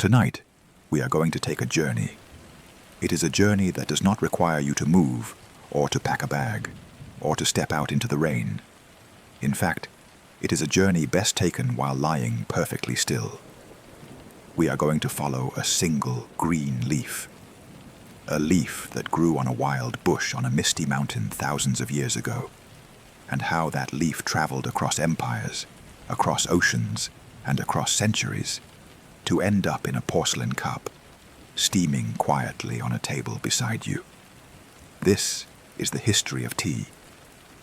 Tonight, we are going to take a journey. It is a journey that does not require you to move, or to pack a bag, or to step out into the rain. In fact, it is a journey best taken while lying perfectly still. We are going to follow a single green leaf. A leaf that grew on a wild bush on a misty mountain thousands of years ago, and how that leaf traveled across empires, across oceans, and across centuries, to end up in a porcelain cup, steaming quietly on a table beside you. This is the history of tea.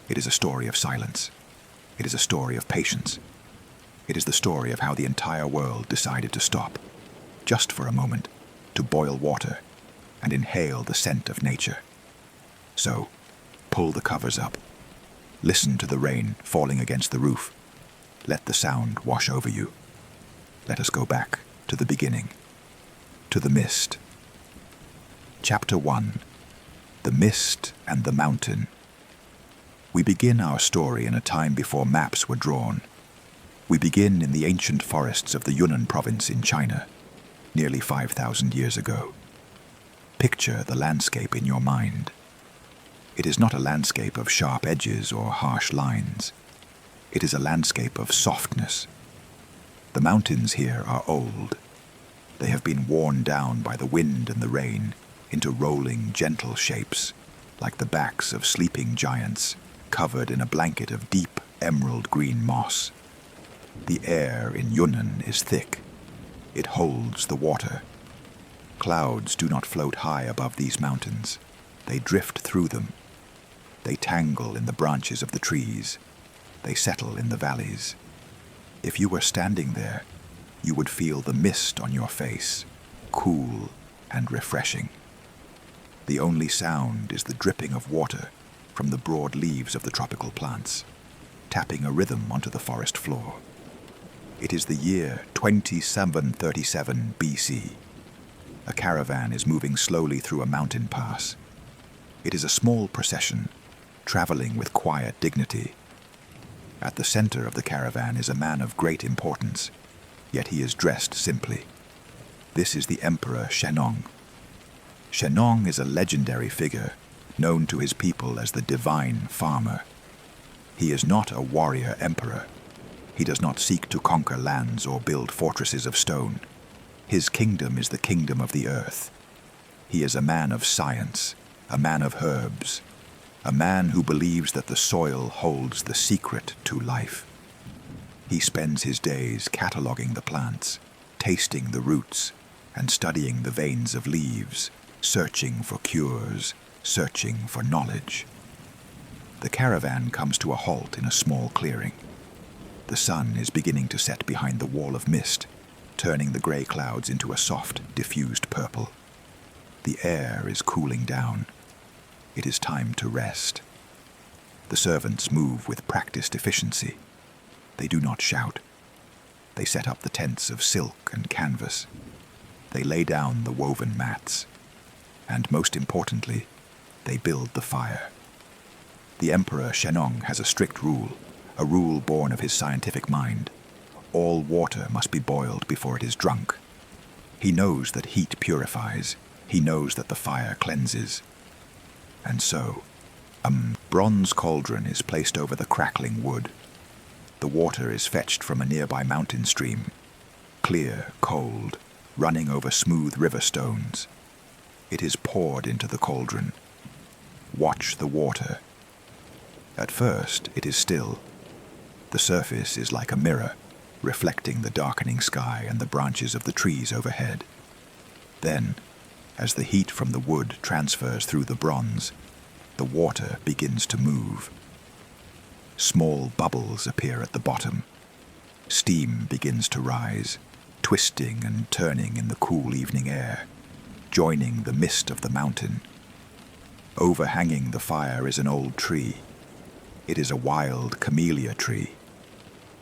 It is a story of silence. It is a story of patience. It is the story of how the entire world decided to stop, just for a moment, to boil water and inhale the scent of nature. So, pull the covers up. Listen to the rain falling against the roof. Let the sound wash over you. Let us go back to the beginning, to the mist. Chapter 1. The Mist and the Mountain. We begin our story in a time before maps were drawn. We begin in the ancient forests of the Yunnan province in China, nearly 5,000 years ago. Picture the landscape in your mind. It is not a landscape of sharp edges or harsh lines. It is a landscape of softness. The mountains here are old. They have been worn down by the wind and the rain into rolling, gentle shapes, like the backs of sleeping giants, covered in a blanket of deep emerald green moss. The air in Yunnan is thick. It holds the water. Clouds do not float high above these mountains. They drift through them. They tangle in the branches of the trees. They settle in the valleys. If you were standing there, you would feel the mist on your face, cool and refreshing. The only sound is the dripping of water from the broad leaves of the tropical plants, tapping a rhythm onto the forest floor. It is the year 2737 BC. A caravan is moving slowly through a mountain pass. It is a small procession, traveling with quiet dignity. At the center of the caravan is a man of great importance, yet he is dressed simply. This is the Emperor Shennong. Shennong is a legendary figure, known to his people as the divine farmer. He is not a warrior emperor. He does not seek to conquer lands or build fortresses of stone. His kingdom is the kingdom of the earth. He is a man of science, a man of herbs, a man who believes that the soil holds the secret to life. He spends his days cataloging the plants, tasting the roots, and studying the veins of leaves, searching for cures, searching for knowledge. The caravan comes to a halt in a small clearing. The sun is beginning to set behind the wall of mist, turning the gray clouds into a soft, diffused purple. The air is cooling down. It is time to rest. The servants move with practiced efficiency. They do not shout. They set up the tents of silk and canvas. They lay down the woven mats. And most importantly, they build the fire. The Emperor Shennong has a strict rule, a rule born of his scientific mind. All water must be boiled before it is drunk. He knows that heat purifies. He knows that the fire cleanses. And so, a bronze cauldron is placed over the crackling wood. The water is fetched from a nearby mountain stream, clear, cold, running over smooth river stones. It is poured into the cauldron. Watch the water. At first, it is still. The surface is like a mirror, reflecting the darkening sky and the branches of the trees overhead. Then, as the heat from the wood transfers through the bronze, the water begins to move. Small bubbles appear at the bottom. Steam begins to rise, twisting and turning in the cool evening air, joining the mist of the mountain. Overhanging the fire is an old tree. It is a wild camellia tree.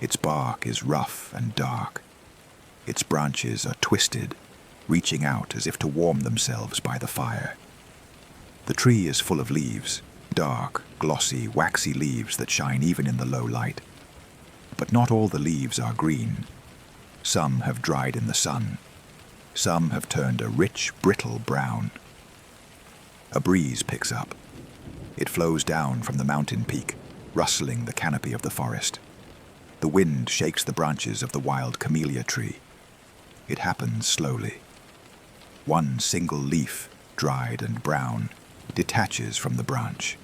Its bark is rough and dark. Its branches are twisted, reaching out as if to warm themselves by the fire. The tree is full of leaves, dark, glossy, waxy leaves that shine even in the low light. But not all the leaves are green. Some have dried in the sun. Some have turned a rich, brittle brown. A breeze picks up. It flows down from the mountain peak, rustling the canopy of the forest. The wind shakes the branches of the wild camellia tree. It happens slowly. One single leaf, dried and brown, detaches from the branch.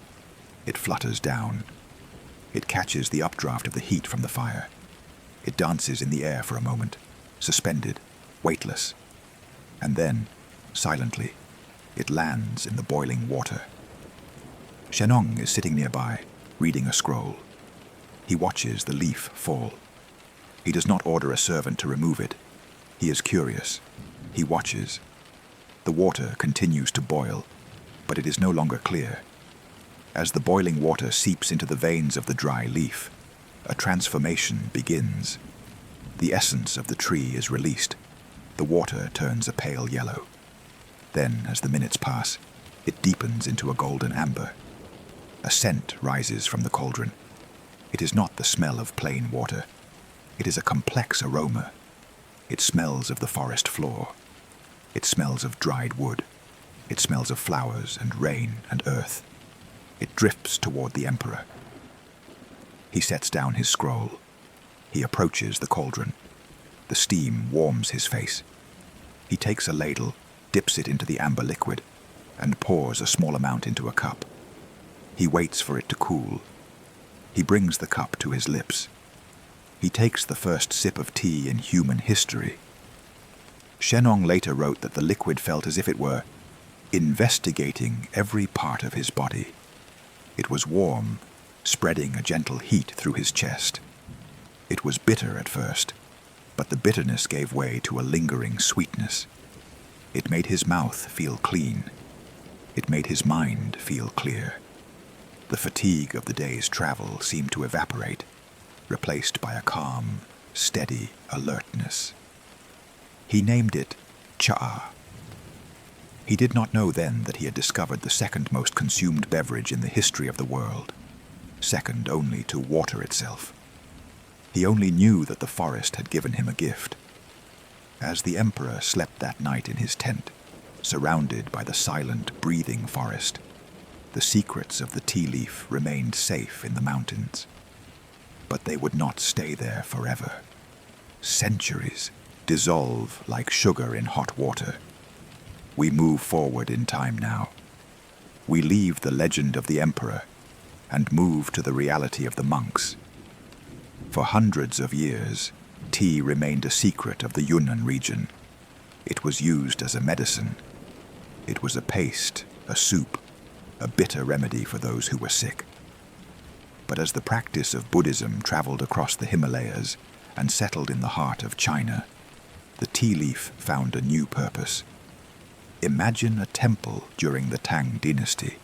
It flutters down. It catches the updraft of the heat from the fire. It dances in the air for a moment, suspended, weightless. And then, silently, it lands in the boiling water. Shennong is sitting nearby, reading a scroll. He watches the leaf fall. He does not order a servant to remove it. He is curious. He watches. The water continues to boil, but it is no longer clear. As the boiling water seeps into the veins of the dry leaf, a transformation begins. The essence of the tree is released. The water turns a pale yellow. Then, as the minutes pass, it deepens into a golden amber. A scent rises from the cauldron. It is not the smell of plain water. It is a complex aroma. It smells of the forest floor. It smells of dried wood. It smells of flowers and rain and earth. It drifts toward the emperor. He sets down his scroll. He approaches the cauldron. The steam warms his face. He takes a ladle, dips it into the amber liquid, and pours a small amount into a cup. He waits for it to cool. He brings the cup to his lips. He takes the first sip of tea in human history. Shennong later wrote that the liquid felt as if it were investigating every part of his body. It was warm, spreading a gentle heat through his chest. It was bitter at first, but the bitterness gave way to a lingering sweetness. It made his mouth feel clean. It made his mind feel clear. The fatigue of the day's travel seemed to evaporate, replaced by a calm, steady alertness. He named it Cha. He did not know then that he had discovered the second most consumed beverage in the history of the world, second only to water itself. He only knew that the forest had given him a gift. As the emperor slept that night in his tent, surrounded by the silent, breathing forest, the secrets of the tea leaf remained safe in the mountains. But they would not stay there forever. Centuries dissolve like sugar in hot water. We move forward in time now. We leave the legend of the emperor and move to the reality of the monks. For hundreds of years, tea remained a secret of the Yunnan region. It was used as a medicine. It was a paste, a soup, a bitter remedy for those who were sick. But as the practice of Buddhism traveled across the Himalayas and settled in the heart of China, the tea leaf found a new purpose. Imagine a temple during the Tang Dynasty.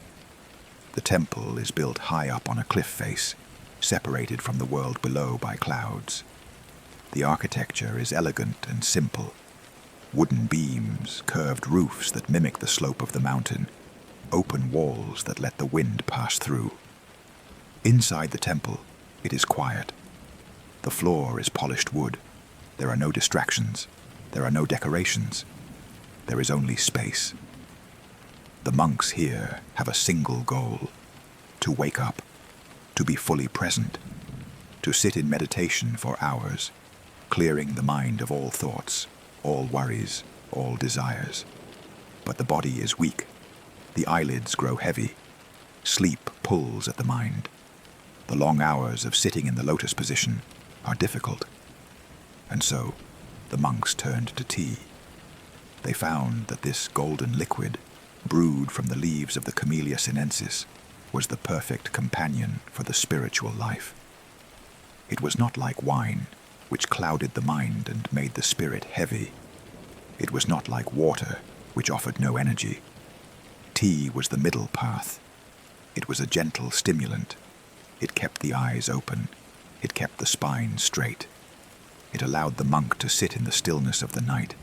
The temple is built high up on a cliff face, separated from the world below by clouds. The architecture is elegant and simple. Wooden beams, curved roofs that mimic the slope of the mountain, open walls that let the wind pass through. Inside the temple, it is quiet. The floor is polished wood. There are no distractions. There are no decorations. There is only space. The monks here have a single goal: to wake up, to be fully present, to sit in meditation for hours, clearing the mind of all thoughts, all worries, all desires. But the body is weak. The eyelids grow heavy. Sleep pulls at the mind. The long hours of sitting in the lotus position are difficult. And so, the monks turned to tea. They found that this golden liquid, brewed from the leaves of the Camellia sinensis, was the perfect companion for the spiritual life. It was not like wine, which clouded the mind and made the spirit heavy. It was not like water, which offered no energy. Tea was the middle path. It was a gentle stimulant. It kept the eyes open. It kept the spine straight. It allowed the monk to sit in the stillness of the night,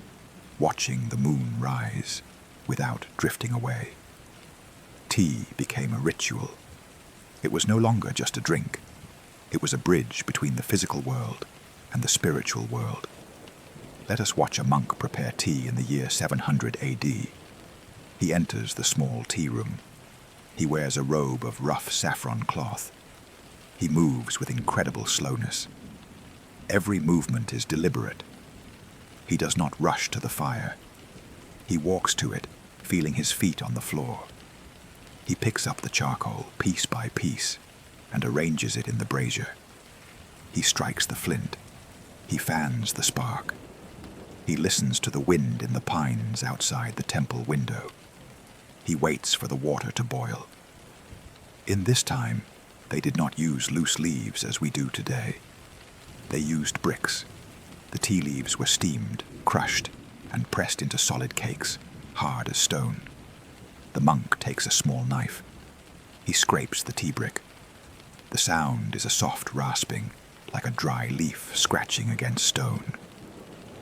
watching the moon rise, without drifting away. Tea became a ritual. It was no longer just a drink. It was a bridge between the physical world and the spiritual world. Let us watch a monk prepare tea in the year 700 AD. He enters the small tea room. He wears a robe of rough saffron cloth. He moves with incredible slowness. Every movement is deliberate. He does not rush to the fire. He walks to it, feeling his feet on the floor. He picks up the charcoal piece by piece and arranges it in the brazier. He strikes the flint. He fans the spark. He listens to the wind in the pines outside the temple window. He waits for the water to boil. In this time, they did not use loose leaves as we do today. They used bricks. The tea leaves were steamed, crushed, and pressed into solid cakes, hard as stone. The monk takes a small knife. He scrapes the tea brick. The sound is a soft rasping, like a dry leaf scratching against stone.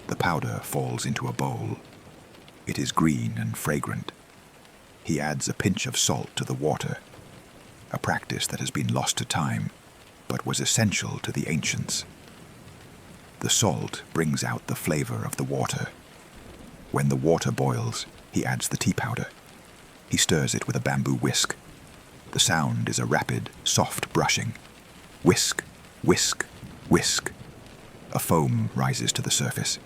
The powder falls into a bowl. It is green and fragrant. He adds a pinch of salt to the water, a practice that has been lost to time, but was essential to the ancients. The salt brings out the flavor of the water. When the water boils, he adds the tea powder. He stirs it with a bamboo whisk. The sound is a rapid, soft brushing. Whisk, whisk, whisk. A foam rises to the surface.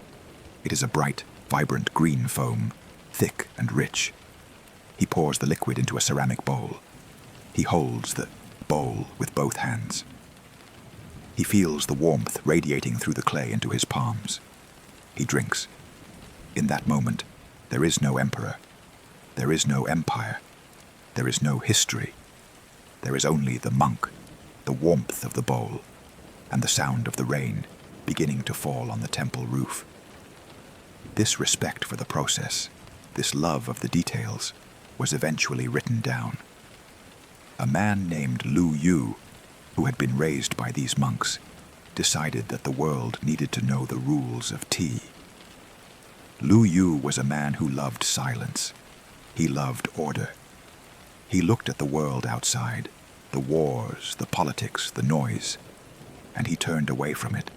It is a bright, vibrant green foam, thick and rich. He pours the liquid into a ceramic bowl. He holds the bowl with both hands. He feels the warmth radiating through the clay into his palms. He drinks. In that moment, there is no emperor. There is no empire. There is no history. There is only the monk, the warmth of the bowl, and the sound of the rain beginning to fall on the temple roof. This respect for the process, this love of the details, was eventually written down. A man named Lu Yu, who had been raised by these monks, decided that the world needed to know the rules of tea. Lu Yu was a man who loved silence. He loved order. He looked at the world outside, the wars, the politics, the noise, and he turned away from it.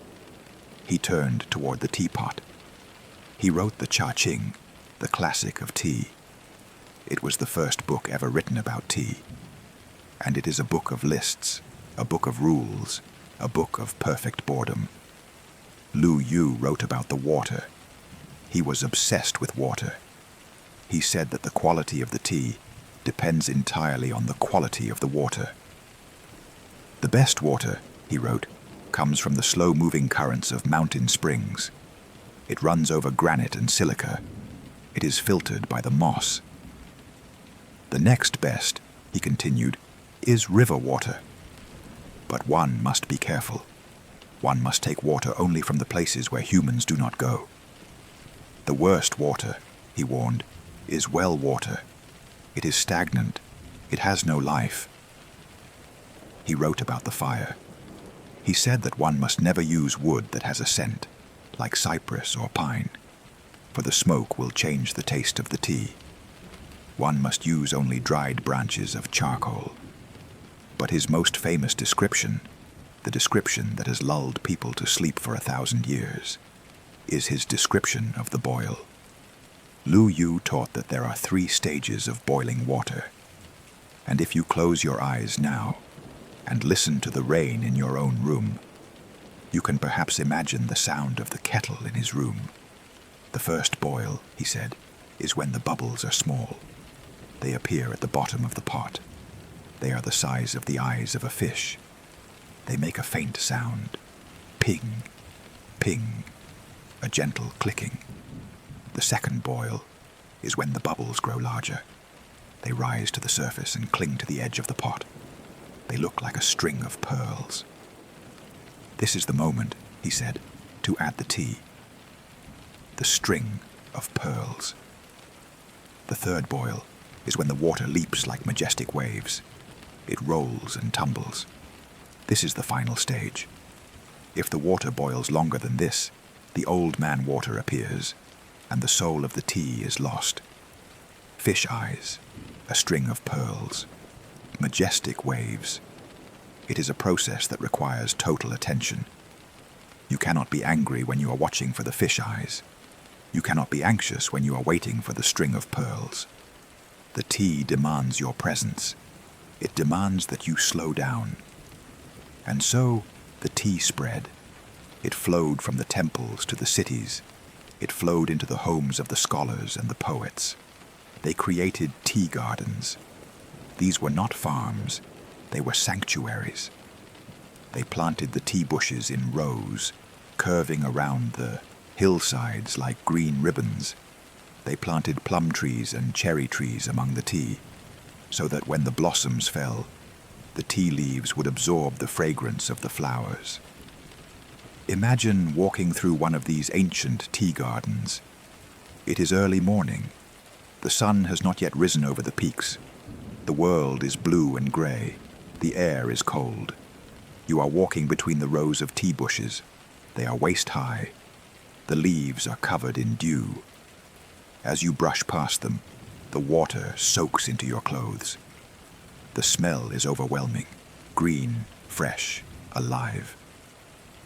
He turned toward the teapot. He wrote the Cha Ching, the classic of tea. It was the first book ever written about tea. And it is a book of lists, a book of rules, a book of perfect boredom. Lu Yu wrote about the water. He was obsessed with water. He said that the quality of the tea depends entirely on the quality of the water. The best water, he wrote, comes from the slow-moving currents of mountain springs. It runs over granite and silica. It is filtered by the moss. The next best, he continued, is river water. But one must be careful. One must take water only from the places where humans do not go. The worst water, he warned, is well water. It is stagnant. It has no life. He wrote about the fire. He said that one must never use wood that has a scent, like cypress or pine, for the smoke will change the taste of the tea. One must use only dried branches of charcoal. But his most famous description, the description that has lulled people to sleep for 1,000 years, is his description of the boil. Lu Yu taught that there are 3 stages of boiling water, and if you close your eyes now and listen to the rain in your own room, you can perhaps imagine the sound of the kettle in his room. The first boil, he said, is when the bubbles are small. They appear at the bottom of the pot. They are the size of the eyes of a fish. They make a faint sound. Ping, ping, a gentle clicking. The second boil is when the bubbles grow larger. They rise to the surface and cling to the edge of the pot. They look like a string of pearls. This is the moment, he said, to add the tea. The string of pearls. The third boil is when the water leaps like majestic waves. It rolls and tumbles. This is the final stage. If the water boils longer than this, the old man water appears, and the soul of the tea is lost. Fish eyes, a string of pearls, majestic waves. It is a process that requires total attention. You cannot be angry when you are watching for the fish eyes. You cannot be anxious when you are waiting for the string of pearls. The tea demands your presence. It demands that you slow down. And so the tea spread. It flowed from the temples to the cities. It flowed into the homes of the scholars and the poets. They created tea gardens. These were not farms. They were sanctuaries. They planted the tea bushes in rows, curving around the hillsides like green ribbons. They planted plum trees and cherry trees among the tea, so that when the blossoms fell, the tea leaves would absorb the fragrance of the flowers. Imagine walking through one of these ancient tea gardens. It is early morning. The sun has not yet risen over the peaks. The world is blue and grey. The air is cold. You are walking between the rows of tea bushes. They are waist-high. The leaves are covered in dew. As you brush past them, the water soaks into your clothes. The smell is overwhelming, green, fresh, alive.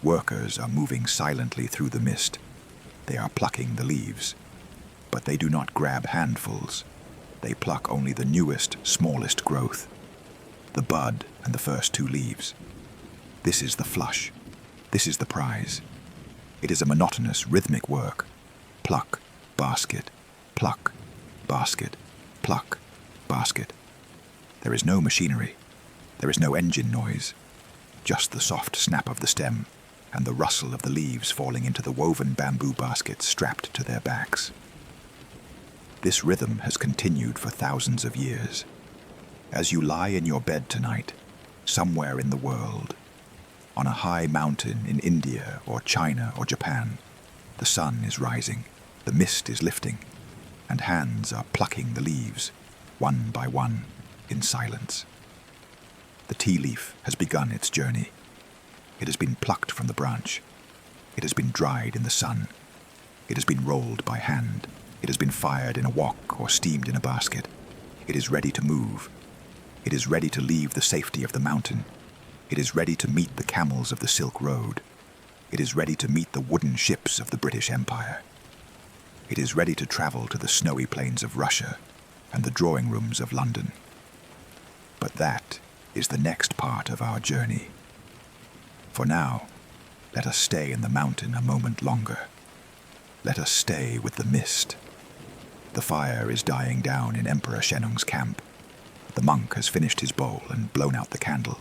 Workers are moving silently through the mist. They are plucking the leaves. But they do not grab handfuls. They pluck only the newest, smallest growth, the bud and the first two leaves. This is the flush. This is the prize. It is a monotonous, rhythmic work. Pluck, basket, pluck, basket, pluck, basket. There is no machinery. There is no engine noise. Just the soft snap of the stem and the rustle of the leaves falling into the woven bamboo baskets strapped to their backs. This rhythm has continued for thousands of years. As you lie in your bed tonight, somewhere in the world, on a high mountain in India or China or Japan, the sun is rising, the mist is lifting, and hands are plucking the leaves, one by one, in silence. The tea leaf has begun its journey. It has been plucked from the branch. It has been dried in the sun. It has been rolled by hand. It has been fired in a wok or steamed in a basket. It is ready to move. It is ready to leave the safety of the mountain. It is ready to meet the camels of the Silk Road. It is ready to meet the wooden ships of the British Empire. It is ready to travel to the snowy plains of Russia and the drawing rooms of London. But that is the next part of our journey. For now, let us stay in the mountain a moment longer. Let us stay with the mist. The fire is dying down in Emperor Shennong's camp. The monk has finished his bowl and blown out the candle.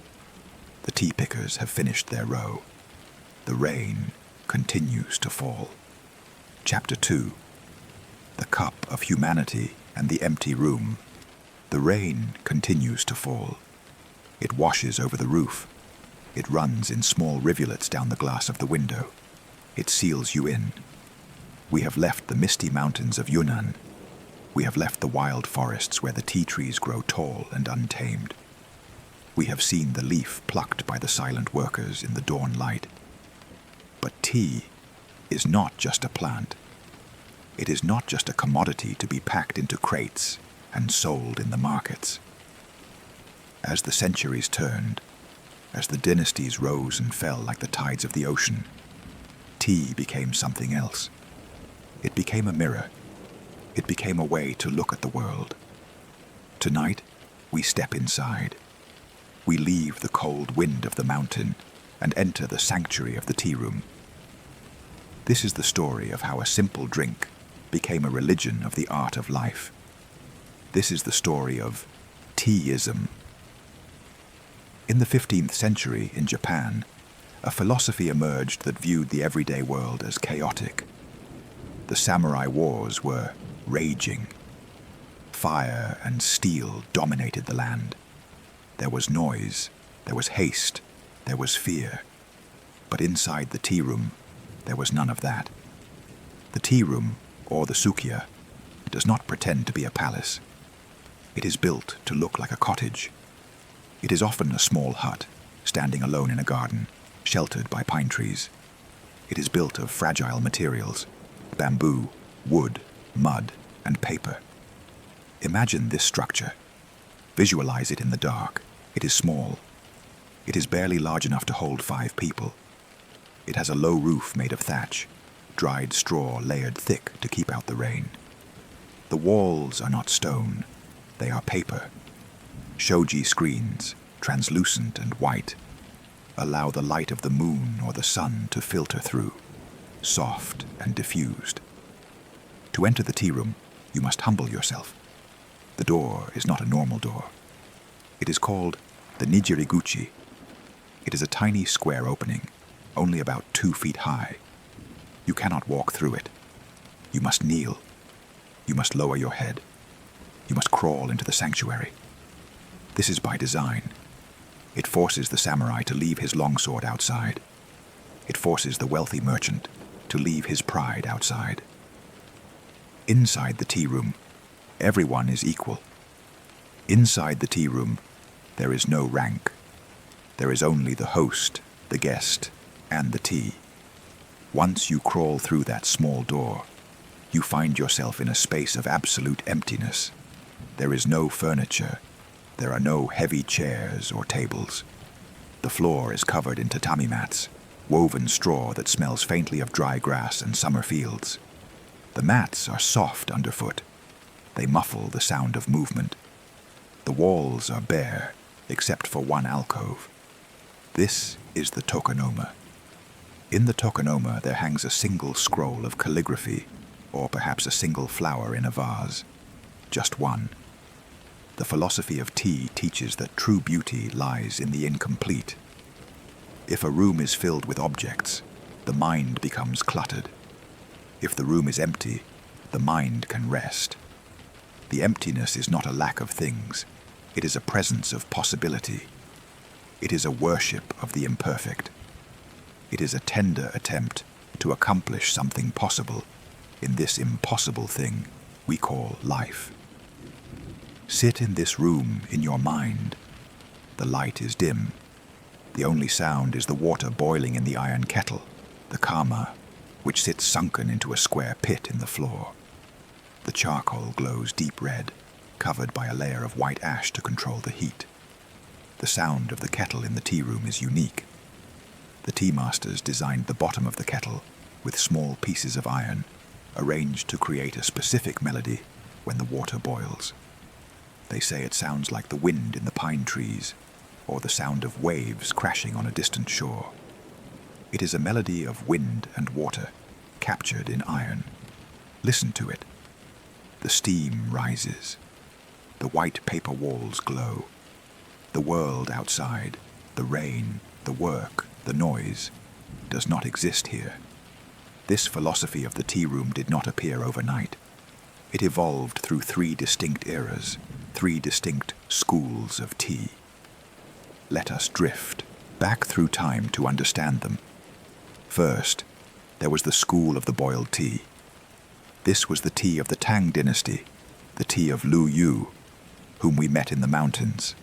The tea pickers have finished their row. The rain continues to fall. Chapter 2. The Cup of Humanity and the Empty Room. The rain continues to fall. It washes over the roof. It runs in small rivulets down the glass of the window. It seals you in. We have left the misty mountains of Yunnan. We have left the wild forests where the tea trees grow tall and untamed. We have seen the leaf plucked by the silent workers in the dawn light. But tea is not just a plant. It is not just a commodity to be packed into crates and sold in the markets. As the centuries turned, as the dynasties rose and fell like the tides of the ocean, tea became something else. It became a mirror. It became a way to look at the world. Tonight, we step inside. We leave the cold wind of the mountain and enter the sanctuary of the tea room. This is the story of how a simple drink became a religion of the art of life. This is the story of teaism. In the 15th century in Japan, a philosophy emerged that viewed the everyday world as chaotic. The samurai wars were raging. Fire and steel dominated the land. There was noise, there was haste, there was fear. But inside the tea room, there was none of that. The tea room, or the sukiya, does not pretend to be a palace. It is built to look like a cottage. It is often a small hut, standing alone in a garden, sheltered by pine trees. It is built of fragile materials, bamboo, wood, mud, and paper. Imagine this structure. Visualize it in the dark. It is small. It is barely large enough to hold 5 people. It has a low roof made of thatch. dried straw layered thick to keep out the rain. The walls are not stone, they are paper. Shoji screens, translucent and white, allow the light of the moon or the sun to filter through, soft and diffused. To enter the tea room, you must humble yourself. The door is not a normal door. It is called the Nijiriguchi. It is a tiny square opening, only about 2 feet high. You cannot walk through it. You must kneel. You must lower your head. You must crawl into the sanctuary. This is by design. It forces the samurai to leave his longsword outside. It forces the wealthy merchant to leave his pride outside. Inside the tea room, everyone is equal. Inside the tea room, there is no rank. There is only the host, the guest, and the tea. Once you crawl through that small door, you find yourself in a space of absolute emptiness. There is no furniture. There are no heavy chairs or tables. The floor is covered in tatami mats, woven straw that smells faintly of dry grass and summer fields. The mats are soft underfoot. They muffle the sound of movement. The walls are bare, except for one alcove. This is the tokonoma. In the tokonoma there hangs a single scroll of calligraphy, or perhaps a single flower in a vase. Just one. The philosophy of tea teaches that true beauty lies in the incomplete. If a room is filled with objects, the mind becomes cluttered. If the room is empty, the mind can rest. The emptiness is not a lack of things. It is a presence of possibility. It is a worship of the imperfect. It is a tender attempt to accomplish something possible in this impossible thing we call life. Sit in this room in your mind. The light is dim. The only sound is the water boiling in the iron kettle, the kama, which sits sunken into a square pit in the floor. The charcoal glows deep red, covered by a layer of white ash to control the heat. The sound of the kettle in the tea room is unique. The tea masters designed the bottom of the kettle with small pieces of iron, arranged to create a specific melody when the water boils. They say it sounds like the wind in the pine trees, or the sound of waves crashing on a distant shore. It is a melody of wind and water, captured in iron. Listen to it. The steam rises. The white paper walls glow. The world outside, the rain, the work, the noise, does not exist here. This philosophy of the tea room did not appear overnight. It evolved through 3 distinct eras, 3 distinct schools of tea. Let us drift back through time to understand them. First, there was the school of the boiled tea. This was the tea of the Tang Dynasty, the tea of Lu Yu, whom we met in the mountains.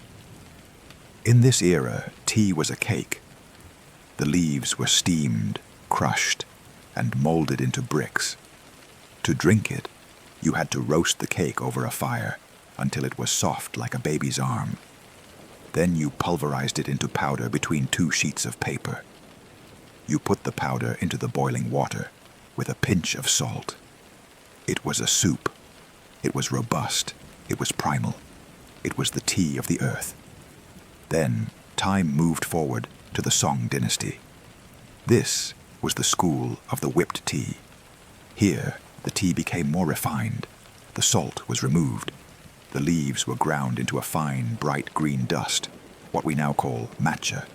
In this era, tea was a cake. The leaves were steamed, crushed, and molded into bricks. To drink it, you had to roast the cake over a fire until it was soft like a baby's arm. Then you pulverized it into powder between 2 sheets of paper. You put the powder into the boiling water with a pinch of salt. It was a soup. It was robust. It was primal. It was the tea of the earth. Then time moved forward to the Song Dynasty. This was the school of the whipped tea. Here, the tea became more refined. The salt was removed. The leaves were ground into a fine, bright green dust, what we now call matcha.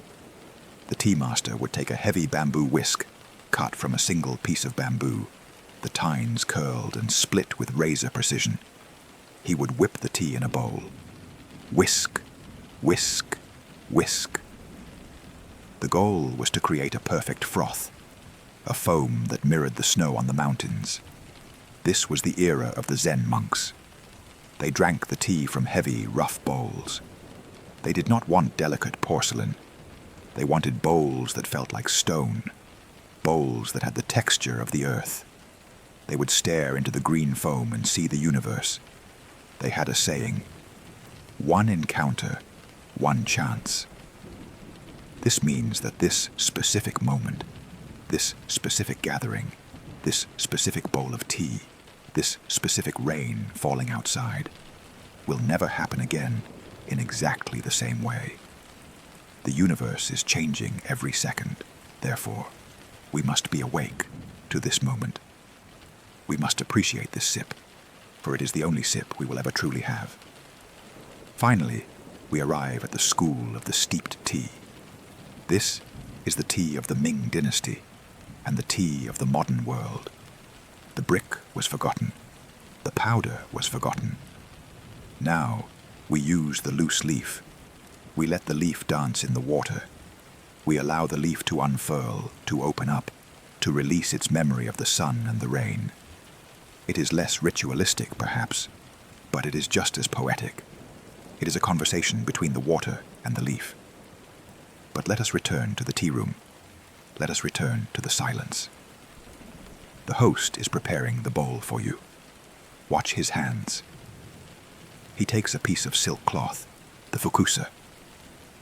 The tea master would take a heavy bamboo whisk, cut from a single piece of bamboo. The tines curled and split with razor precision. He would whip the tea in a bowl. Whisk, whisk, whisk. The goal was to create a perfect froth, a foam that mirrored the snow on the mountains. This was the era of the Zen monks. They drank the tea from heavy, rough bowls. They did not want delicate porcelain. They wanted bowls that felt like stone, bowls that had the texture of the earth. They would stare into the green foam and see the universe. They had a saying, "One encounter, one chance." This means that this specific moment, this specific gathering, this specific bowl of tea, this specific rain falling outside, will never happen again in exactly the same way. The universe is changing every second. Therefore, we must be awake to this moment. We must appreciate this sip, for it is the only sip we will ever truly have. Finally, we arrive at the school of the steeped tea. This is the tea of the Ming Dynasty and the tea of the modern world. The brick was forgotten. The powder was forgotten. Now, we use the loose leaf. We let the leaf dance in the water. We allow the leaf to unfurl, to open up, to release its memory of the sun and the rain. It is less ritualistic, perhaps, but it is just as poetic. It is a conversation between the water and the leaf. But let us return to the tea room. Let us return to the silence. The host is preparing the bowl for you. Watch his hands. He takes a piece of silk cloth, the fukusa.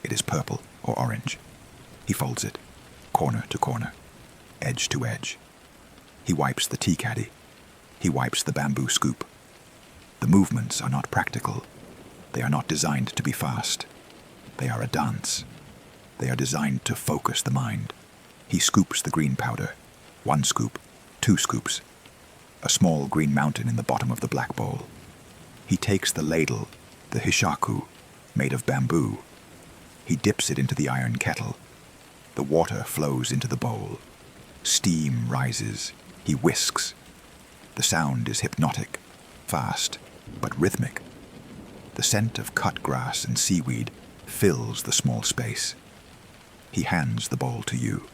It is purple or orange. He folds it, corner to corner, edge to edge. He wipes the tea caddy. He wipes the bamboo scoop. The movements are not practical. They are not designed to be fast. They are a dance. They are designed to focus the mind. He scoops the green powder. 1 scoop, 2 scoops. A small green mountain in the bottom of the black bowl. He takes the ladle, the hishaku, made of bamboo. He dips it into the iron kettle. The water flows into the bowl. Steam rises. He whisks. The sound is hypnotic, fast, but rhythmic. The scent of cut grass and seaweed fills the small space. He hands the bowl to you.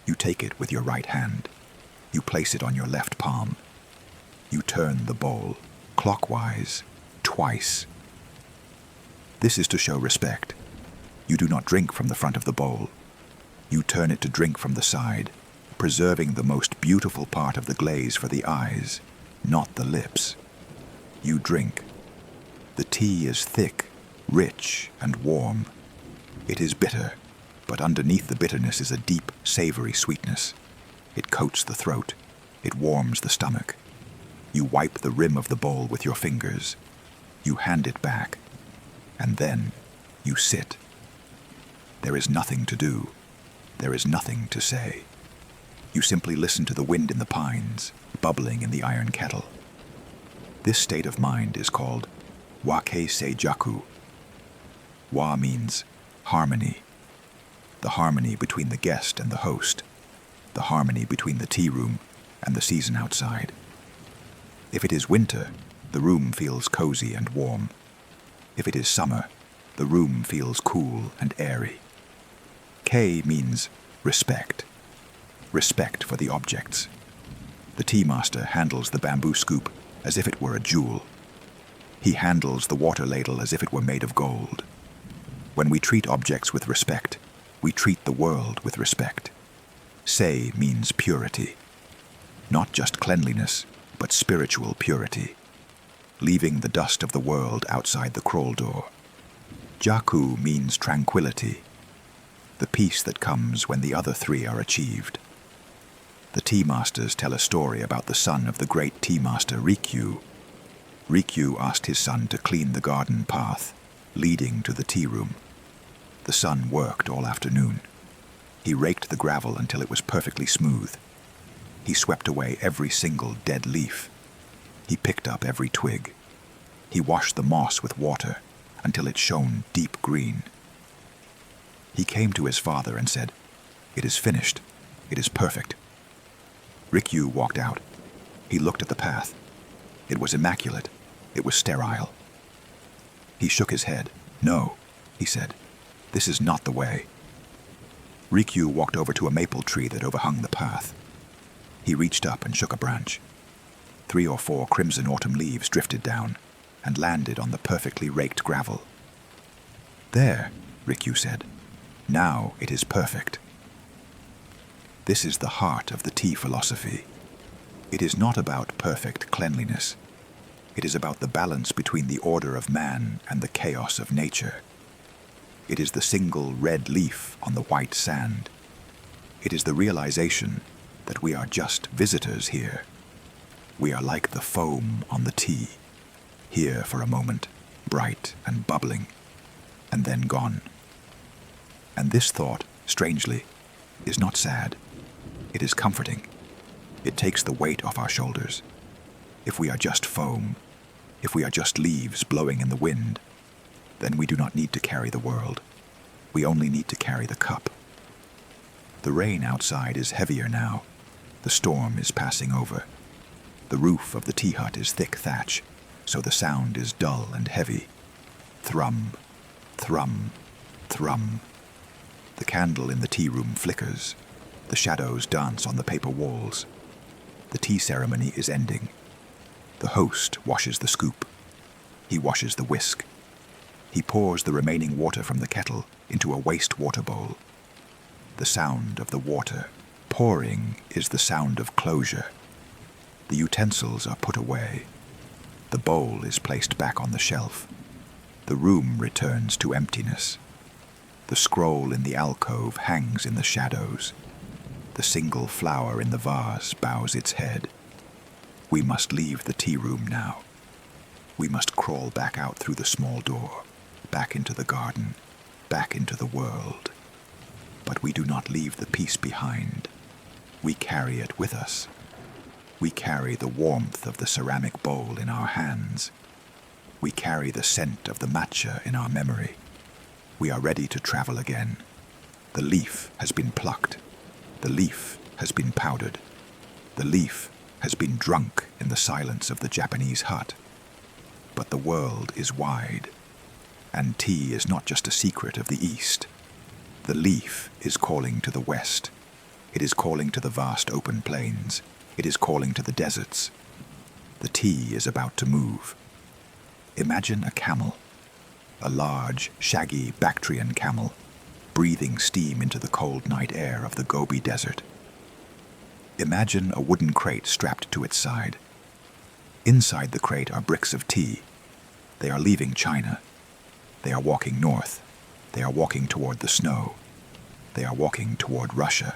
You take it with your right hand. You place it on your left palm. You turn the bowl clockwise, twice. This is to show respect. You do not drink from the front of the bowl. You turn it to drink from the side, preserving the most beautiful part of the glaze for the eyes, not the lips. You drink. The tea is thick, rich, and warm. It is bitter, but underneath the bitterness is a deep, savory sweetness. It coats the throat. It warms the stomach. You wipe the rim of the bowl with your fingers. You hand it back. And then you sit. There is nothing to do. There is nothing to say. You simply listen to the wind in the pines, bubbling in the iron kettle. This state of mind is called wake seijaku. Wa means harmony. The harmony between the guest and the host. The harmony between the tea room and the season outside. If it is winter, the room feels cozy and warm. If it is summer, the room feels cool and airy. Kei means respect. Respect for the objects. The tea master handles the bamboo scoop as if it were a jewel. He handles the water ladle as if it were made of gold. When we treat objects with respect, we treat the world with respect. Sei means purity. Not just cleanliness, but spiritual purity. Leaving the dust of the world outside the crawl door. Jaku means tranquility. The peace that comes when the other 3 are achieved. The tea masters tell a story about the son of the great tea master Rikyu. Rikyu asked his son to clean the garden path, leading to the tea room. The son worked all afternoon. He raked the gravel until it was perfectly smooth. He swept away every single dead leaf. He picked up every twig. He washed the moss with water until it shone deep green. He came to his father and said, "It is finished. It is perfect." Rikyu walked out. He looked at the path. It was immaculate. It was sterile. He shook his head. "No," he said. "This is not the way." Rikyu walked over to a maple tree that overhung the path. He reached up and shook a branch. 3 or 4 crimson autumn leaves drifted down and landed on the perfectly raked gravel. "There," Rikyu said. "Now it is perfect." This is the heart of the tea philosophy. It is not about perfect cleanliness. It is about the balance between the order of man and the chaos of nature. It is the single red leaf on the white sand. It is the realization that we are just visitors here. We are like the foam on the tea, here for a moment, bright and bubbling, and then gone. And this thought, strangely, is not sad. It is comforting. It takes the weight off our shoulders. If we are just foam, if we are just leaves blowing in the wind, then we do not need to carry the world. We only need to carry the cup. The rain outside is heavier now. The storm is passing over. The roof of the tea hut is thick thatch, so the sound is dull and heavy. Thrum, thrum, thrum. The candle in the tea room flickers. The shadows dance on the paper walls. The tea ceremony is ending. The host washes the scoop. He washes the whisk. He pours the remaining water from the kettle into a waste water bowl. The sound of the water pouring is the sound of closure. The utensils are put away. The bowl is placed back on the shelf. The room returns to emptiness. The scroll in the alcove hangs in the shadows. The single flower in the vase bows its head. We must leave the tea room now. We must crawl back out through the small door, back into the garden, back into the world. But we do not leave the peace behind. We carry it with us. We carry the warmth of the ceramic bowl in our hands. We carry the scent of the matcha in our memory. We are ready to travel again. The leaf has been plucked. The leaf has been powdered. The leaf has been drunk in the silence of the Japanese hut. But the world is wide, and tea is not just a secret of the East. The leaf is calling to the West. It is calling to the vast open plains. It is calling to the deserts. The tea is about to move. Imagine a camel, a large, shaggy Bactrian camel, breathing steam into the cold night air of the Gobi Desert. Imagine a wooden crate strapped to its side. Inside the crate are bricks of tea. They are leaving China. They are walking north. They are walking toward the snow. They are walking toward Russia.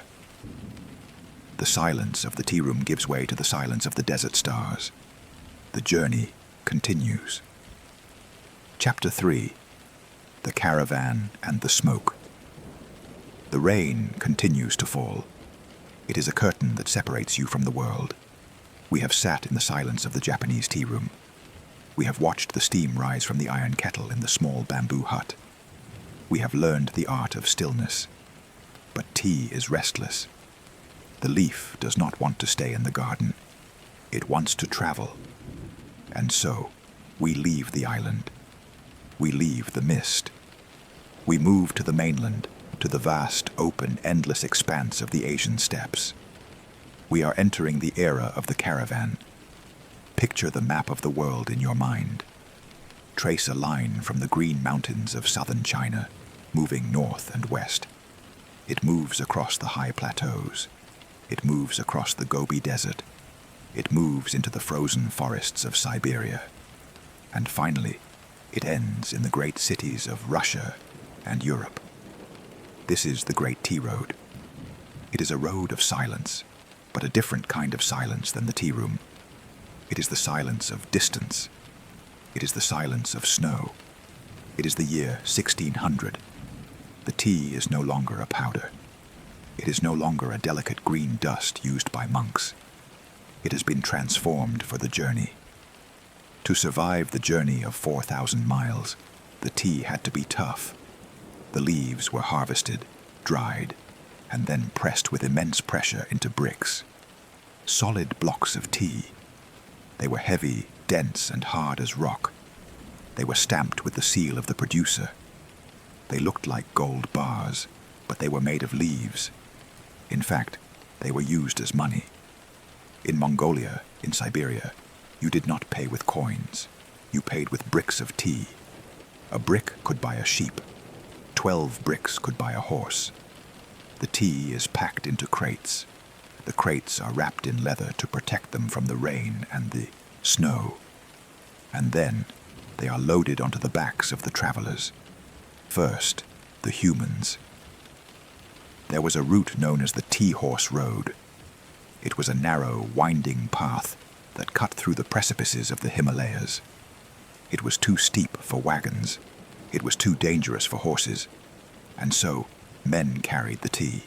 The silence of the tea room gives way to the silence of the desert stars. The journey continues. Chapter 3. The Caravan and the Smoke. The rain continues to fall. It is a curtain that separates you from the world. We have sat in the silence of the Japanese tea room. We have watched the steam rise from the iron kettle in the small bamboo hut. We have learned the art of stillness. But tea is restless. The leaf does not want to stay in the garden. It wants to travel. And so, we leave the island. We leave the mist. We move to the mainland, to the vast, open, endless expanse of the Asian steppes. We are entering the era of the caravan. Picture the map of the world in your mind. Trace a line from the green mountains of southern China, moving north and west. It moves across the high plateaus. It moves across the Gobi Desert. It moves into the frozen forests of Siberia. And finally, it ends in the great cities of Russia and Europe. This is the Great Tea Road. It is a road of silence, but a different kind of silence than the tea room. It is the silence of distance. It is the silence of snow. It is the year 1600. The tea is no longer a powder. It is no longer a delicate green dust used by monks. It has been transformed for the journey. To survive the journey of 4,000 miles, the tea had to be tough. The leaves were harvested, dried, and then pressed with immense pressure into bricks. Solid blocks of tea. They were heavy, dense, and hard as rock. They were stamped with the seal of the producer. They looked like gold bars, but they were made of leaves. In fact, they were used as money. In Mongolia, in Siberia, you did not pay with coins. You paid with bricks of tea. A brick could buy a sheep. 12 bricks could buy a horse. The tea is packed into crates. The crates are wrapped in leather to protect them from the rain and the snow. And then they are loaded onto the backs of the travelers. First, the humans. There was a route known as the Tea Horse Road. It was a narrow, winding path that cut through the precipices of the Himalayas. It was too steep for wagons. It was too dangerous for horses. And so, men carried the tea.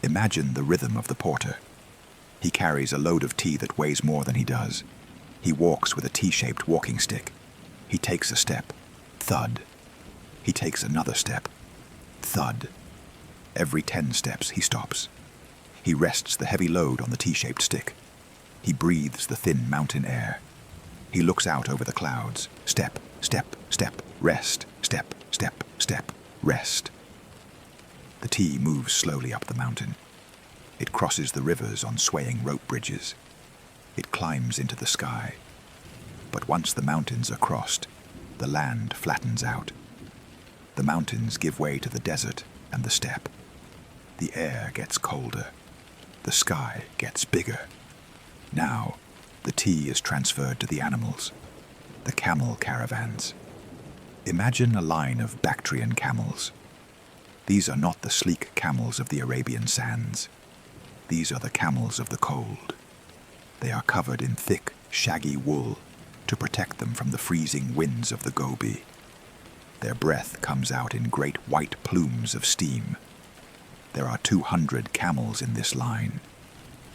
Imagine the rhythm of the porter. He carries a load of tea that weighs more than he does. He walks with a T-shaped walking stick. He takes a step. Thud. He takes another step. Thud. Every 10 steps he stops. He rests the heavy load on the T-shaped stick. He breathes the thin mountain air. He looks out over the clouds. Step, step, step, rest, step, step, step, rest. The tea moves slowly up the mountain. It crosses the rivers on swaying rope bridges. It climbs into the sky. But once the mountains are crossed, the land flattens out. The mountains give way to the desert and the steppe. The air gets colder. The sky gets bigger. Now, the tea is transferred to the animals, the camel caravans. Imagine a line of Bactrian camels. These are not the sleek camels of the Arabian sands. These are the camels of the cold. They are covered in thick, shaggy wool to protect them from the freezing winds of the Gobi. Their breath comes out in great white plumes of steam. There are 200 camels in this line.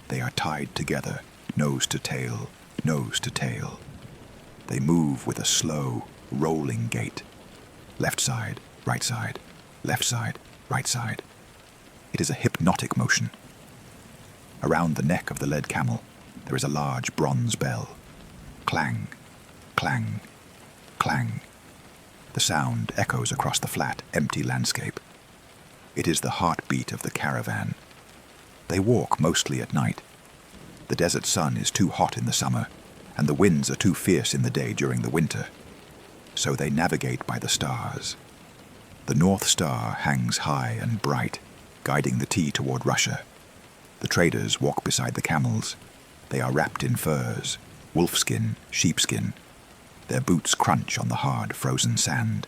They are tied together, nose to tail, nose to tail. They move with a slow, rolling gait. Left side, right side, left side, right side. It is a hypnotic motion. Around the neck of the led camel, there is a large bronze bell. Clang, clang, clang. The sound echoes across the flat, empty landscape. It is the heartbeat of the caravan. They walk mostly at night. The desert sun is too hot in the summer, and the winds are too fierce in the day during the winter. So they navigate by the stars. The North Star hangs high and bright, guiding the tea toward Russia. The traders walk beside the camels. They are wrapped in furs, wolfskin, sheepskin. Their boots crunch on the hard, frozen sand.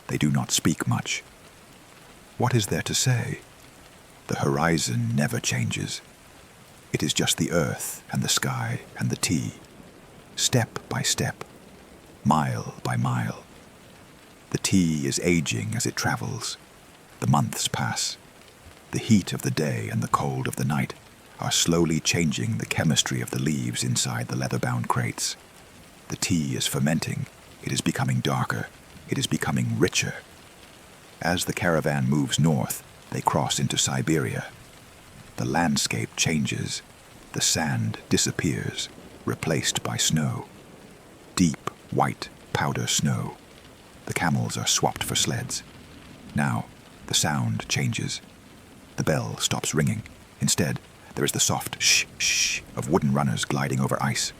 They do not speak much. What is there to say? The horizon never changes. It is just the earth and the sky and the tea, step by step, mile by mile. The tea is aging as it travels. The months pass. The heat of the day and the cold of the night are slowly changing the chemistry of the leaves inside the leather-bound crates. The tea is fermenting. It is becoming darker. It is becoming richer. As the caravan moves north, they cross into Siberia. The landscape changes. The sand disappears, replaced by snow. Deep, white powder snow. The camels are swapped for sleds. Now, the sound changes. The bell stops ringing. Instead, there is the soft shh-shh of wooden runners gliding over ice.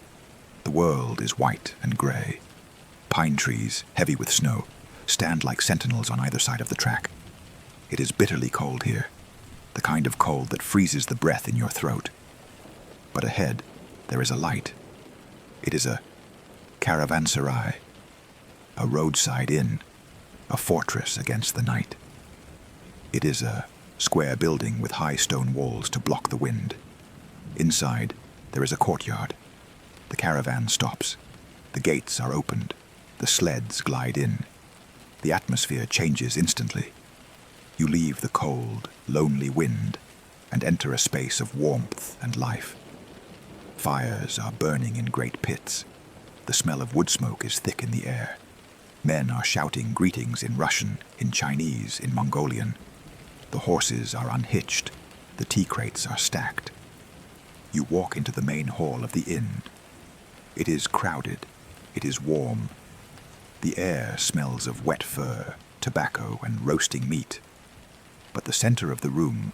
The world is white and grey. Pine trees, heavy with snow, stand like sentinels on either side of the track. It is bitterly cold here, the kind of cold that freezes the breath in your throat. But ahead, there is a light. It is a caravanserai, a roadside inn, a fortress against the night. It is a square building with high stone walls to block the wind. Inside, there is a courtyard. The caravan stops. The gates are opened. The sleds glide in. The atmosphere changes instantly. You leave the cold, lonely wind and enter a space of warmth and life. Fires are burning in great pits. The smell of wood smoke is thick in the air. Men are shouting greetings in Russian, in Chinese, in Mongolian. The horses are unhitched. The tea crates are stacked. You walk into the main hall of the inn. It is crowded. It is warm. The air smells of wet fur, tobacco, and roasting meat. But the center of the room,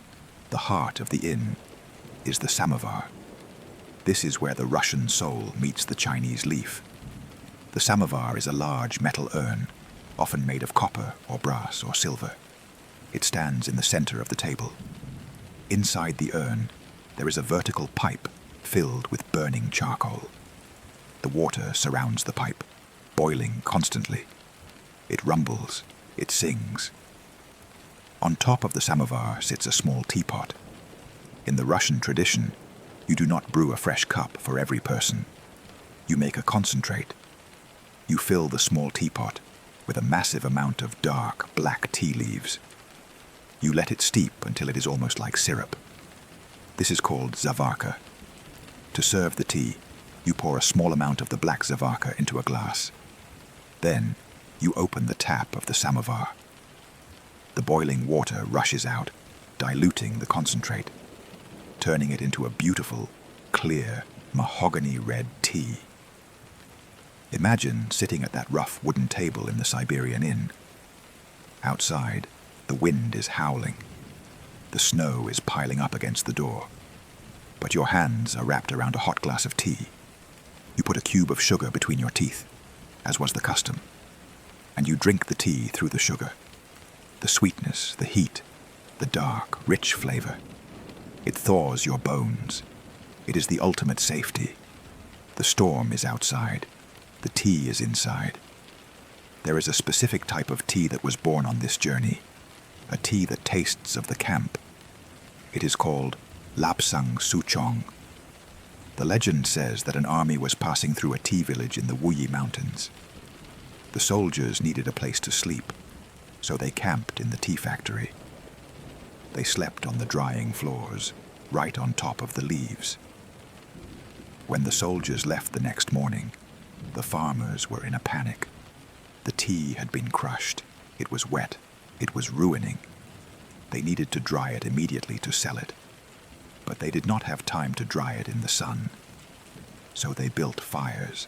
the heart of the inn, is the samovar. This is where the Russian soul meets the Chinese leaf. The samovar is a large metal urn, often made of copper or brass or silver. It stands in the center of the table. Inside the urn, there is a vertical pipe filled with burning charcoal. The water surrounds the pipe, boiling constantly. It rumbles, it sings. On top of the samovar sits a small teapot. In the Russian tradition, You do not brew a fresh cup for every person. You make a concentrate. You fill the small teapot with a massive amount of dark, black tea leaves. You let it steep until it is almost like syrup. This is called zavarka. To serve the tea, you pour a small amount of the black zavarka into a glass. Then, you open the tap of the samovar. The boiling water rushes out, diluting the concentrate, turning it into a beautiful, clear, mahogany red tea. Imagine sitting at that rough wooden table in the Siberian inn. Outside, the wind is howling. The snow is piling up against the door. But your hands are wrapped around a hot glass of tea. You put a cube of sugar between your teeth, as was the custom, and you drink the tea through the sugar. The sweetness, the heat, the dark, rich flavor. It thaws your bones. It is the ultimate safety. The storm is outside. The tea is inside. There is a specific type of tea that was born on this journey, a tea that tastes of the camp. It is called Lapsang Souchong. The legend says that an army was passing through a tea village in the Wuyi Mountains. The soldiers needed a place to sleep, so they camped in the tea factory. They slept on the drying floors, right on top of the leaves. When the soldiers left the next morning, the farmers were in a panic. The tea had been crushed. It was wet. It was ruining. They needed to dry it immediately to sell it. But they did not have time to dry it in the sun. So they built fires.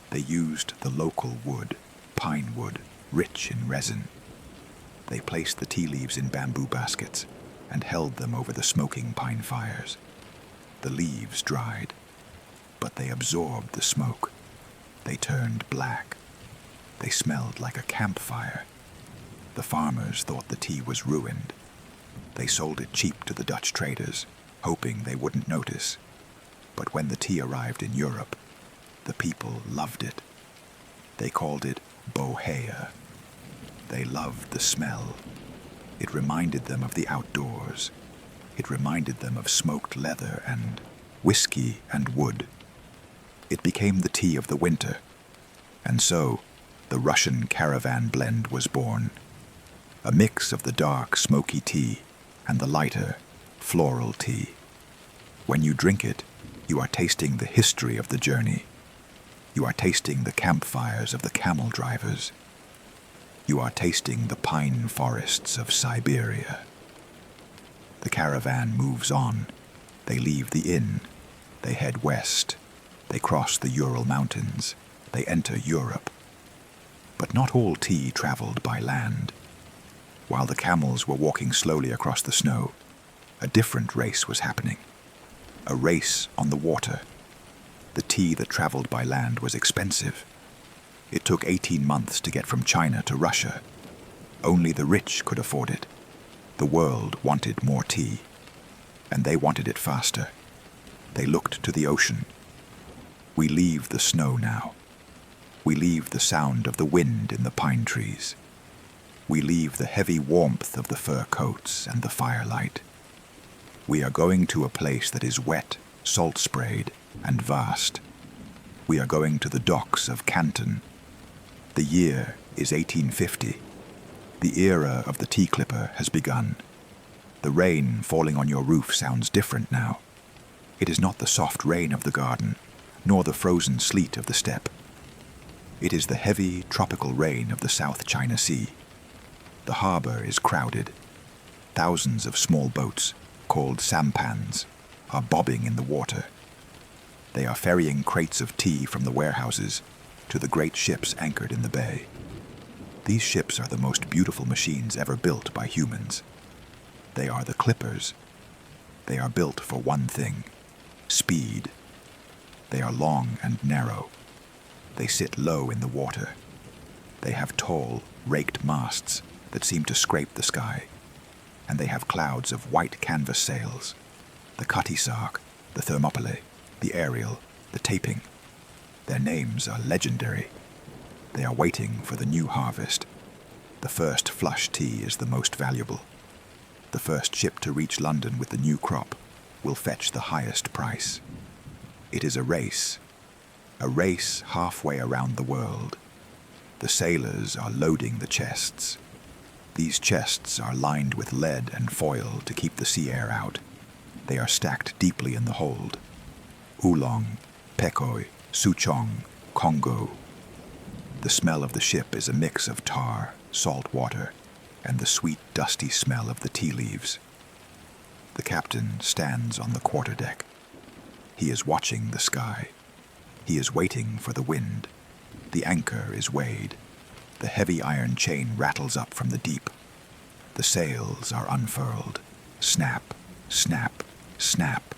They used the local wood, pine wood, rich in resin. They placed the tea leaves in bamboo baskets and held them over the smoking pine fires. The leaves dried, but they absorbed the smoke. They turned black. They smelled like a campfire. The farmers thought the tea was ruined. They sold it cheap to the Dutch traders, hoping they wouldn't notice. But when the tea arrived in Europe, the people loved it. They called it bohea. They loved the smell. It reminded them of the outdoors. It reminded them of smoked leather and whiskey and wood. It became the tea of the winter. And so, the Russian caravan blend was born. A mix of the dark, smoky tea and the lighter, floral tea. When you drink it, you are tasting the history of the journey. You are tasting the campfires of the camel drivers. You are tasting the pine forests of Siberia. The caravan moves on. They leave the inn. They head west. They cross the Ural Mountains. They enter Europe. But not all tea traveled by land. While the camels were walking slowly across the snow, a different race was happening. A race on the water. The tea that traveled by land was expensive. It took 18 months to get from China to Russia. Only the rich could afford it. The world wanted more tea, and they wanted it faster. They looked to the ocean. We leave the snow now. We leave the sound of the wind in the pine trees. We leave the heavy warmth of the fur coats and the firelight. We are going to a place that is wet, salt-sprayed, and vast. We are going to the docks of Canton. The year is 1850. The era of the tea clipper has begun. The rain falling on your roof sounds different now. It is not the soft rain of the garden, nor the frozen sleet of the steppe. It is the heavy, tropical rain of the South China Sea. The harbor is crowded. Thousands of small boats, called sampans, are bobbing in the water. They are ferrying crates of tea from the warehouses to the great ships anchored in the bay. These ships are the most beautiful machines ever built by humans. They are the clippers. They are built for one thing: speed. They are long and narrow. They sit low in the water. They have tall, raked masts that seem to scrape the sky, and they have clouds of white canvas sails: the Cutty-Sark, the Thermopylae, the Ariel, the Taping. Their names are legendary. They are waiting for the new harvest. The first flush tea is the most valuable. The first ship to reach London with the new crop. will fetch the highest price. It is a race halfway around the world. The sailors are loading the chests. These chests are lined with lead and foil to keep the sea air out. They are stacked deeply in the hold. Oolong, Pekoe, Souchong, Congo. The smell of the ship is a mix of tar, salt water, and the sweet, dusty smell of the tea leaves. The captain stands on the quarterdeck. He is watching the sky. He is waiting for the wind. The anchor is weighed. The heavy iron chain rattles up from the deep. The sails are unfurled. Snap, snap, snap.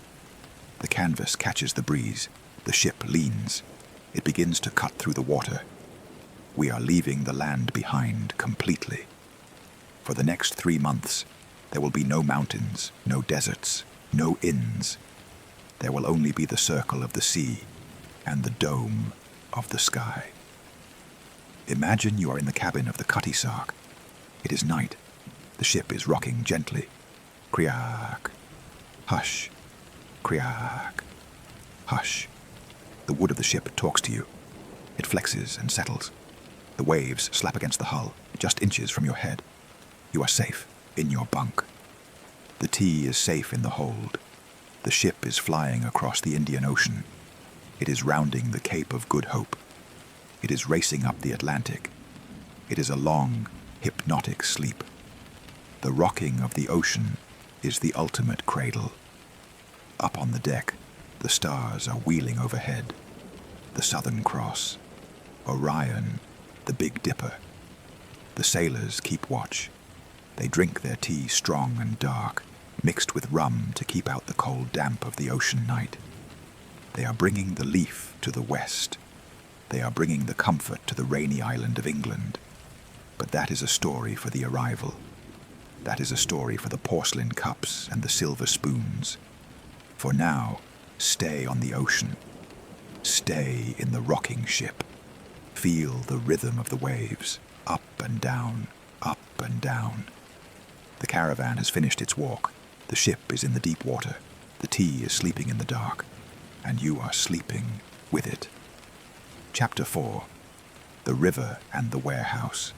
The canvas catches the breeze. The ship leans. It begins to cut through the water. We are leaving the land behind completely. For the next 3 months, there will be no mountains, no deserts, no inns. There will only be the circle of the sea and the dome of the sky. Imagine you are in the cabin of the Cutty Sark. It is night. The ship is rocking gently. Kriak. Hush. Kriak. Hush. The wood of the ship talks to you. It flexes and settles. The waves slap against the hull, just inches from your head. You are safe in your bunk. The tea is safe in the hold. The ship is flying across the Indian Ocean. It is rounding the Cape of Good Hope. It is racing up the Atlantic. It is a long, hypnotic sleep. The rocking of the ocean is the ultimate cradle. Up on the deck, the stars are wheeling overhead. The Southern Cross, Orion, the Big Dipper. The sailors keep watch. They drink their tea strong and dark, mixed with rum to keep out the cold damp of the ocean night. They are bringing the leaf to the west. They are bringing the comfort to the rainy island of England. But that is a story for the arrival. That is a story for the porcelain cups and the silver spoons. For now, stay on the ocean. Stay in the rocking ship. Feel the rhythm of the waves, up and down, up and down. The caravan has finished its walk. The ship is in the deep water. The tea is sleeping in the dark, and you are sleeping with it. Chapter 4. The River and the Warehouse.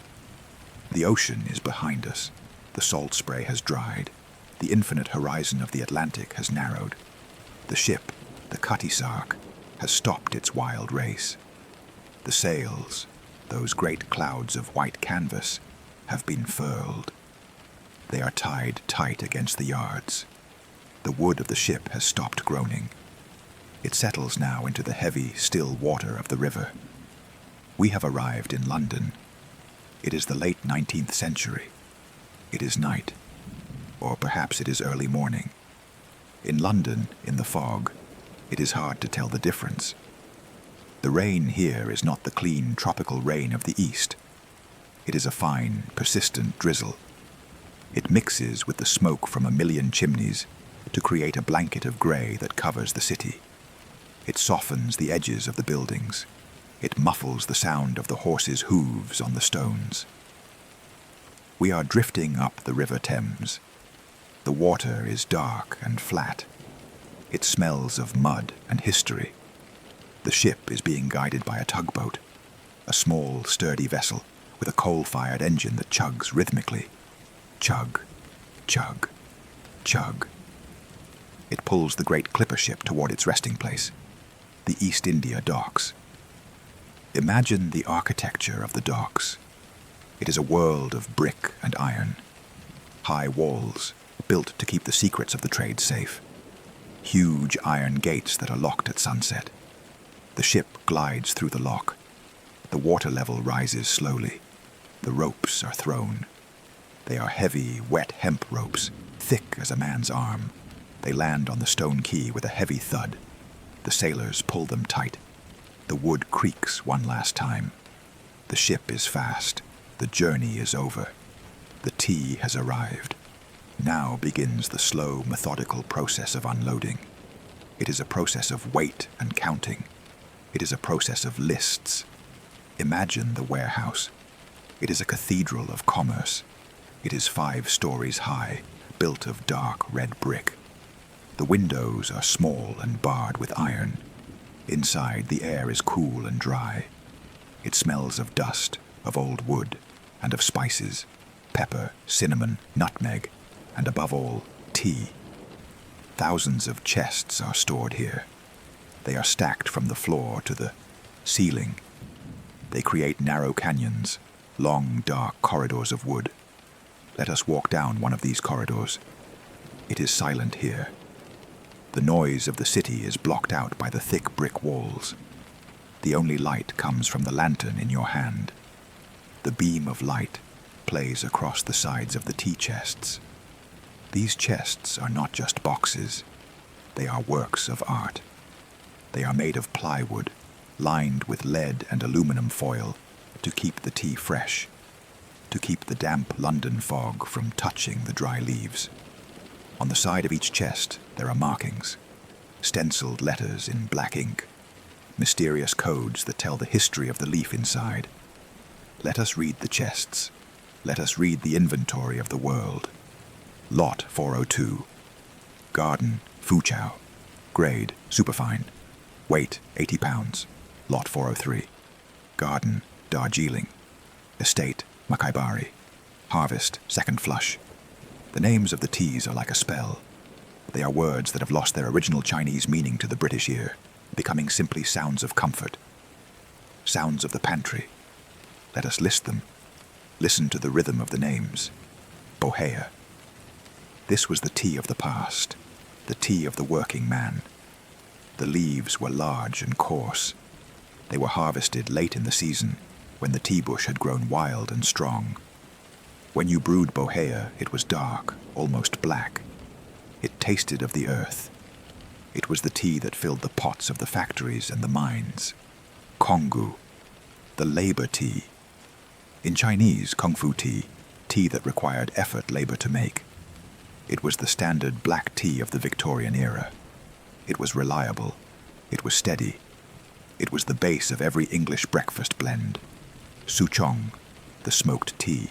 The ocean is behind us. The salt spray has dried. The infinite horizon of the Atlantic has narrowed. The ship, the Cutty Sark, has stopped its wild race. The sails, those great clouds of white canvas, have been furled. They are tied tight against the yards. The wood of the ship has stopped groaning. It settles now into the heavy, still water of the river. We have arrived in London. It is the late 19th century. It is night, or perhaps it is early morning. In London, in the fog, it is hard to tell the difference. The rain here is not the clean, tropical rain of the East. It is a fine, persistent drizzle. It mixes with the smoke from a million chimneys to create a blanket of grey that covers the city. It softens the edges of the buildings. It muffles the sound of the horses' hooves on the stones. We are drifting up the River Thames. The water is dark and flat. It smells of mud and history. The ship is being guided by a tugboat, a small, sturdy vessel with a coal-fired engine that chugs rhythmically. Chug, chug, chug. It pulls the great clipper ship toward its resting place, the East India Docks. Imagine the architecture of the docks. It is a world of brick and iron. High walls, built to keep the secrets of the trade safe. Huge iron gates that are locked at sunset. The ship glides through the lock. The water level rises slowly. The ropes are thrown. They are heavy, wet hemp ropes, thick as a man's arm. They land on the stone quay with a heavy thud. The sailors pull them tight. The wood creaks one last time. The ship is fast. The journey is over. The tea has arrived. Now begins the slow, methodical process of unloading. It is a process of weight and counting. It is a process of lists. Imagine the warehouse. It is a cathedral of commerce. It is 5 stories high, built of dark red brick. The windows are small and barred with iron. Inside, the air is cool and dry. It smells of dust, of old wood, and of spices, pepper, cinnamon, nutmeg, and above all, tea. Thousands of chests are stored here. They are stacked from the floor to the ceiling. They create narrow canyons, long, dark corridors of wood. Let us walk down one of these corridors. It is silent here. The noise of the city is blocked out by the thick brick walls. The only light comes from the lantern in your hand. The beam of light plays across the sides of the tea chests. These chests are not just boxes. They are works of art. They are made of plywood, lined with lead and aluminum foil to keep the tea fresh, to keep the damp London fog from touching the dry leaves. On the side of each chest there are markings, stenciled letters in black ink, mysterious codes that tell the history of the leaf inside. Let us read the chests. Let us read the inventory of the world. Lot 402. Garden, Fuchao. Grade, superfine. Weight, 80 pounds. Lot 403. Garden, Darjeeling. Estate, Makaibari. Harvest, second flush. The names of the teas are like a spell. They are words that have lost their original Chinese meaning to the British ear, becoming simply sounds of comfort. Sounds of the pantry. Let us list them. Listen to the rhythm of the names. Bohea. This was the tea of the past, the tea of the working man. The leaves were large and coarse. They were harvested late in the season, when the tea bush had grown wild and strong. When you brewed bohea, it was dark, almost black. It tasted of the earth. It was the tea that filled the pots of the factories and the mines. Konggu, the labor tea. In Chinese, Kung Fu tea, tea that required effort labor to make. It was the standard black tea of the Victorian era. It was reliable. It was steady. It was the base of every English breakfast blend. Souchong, the smoked tea.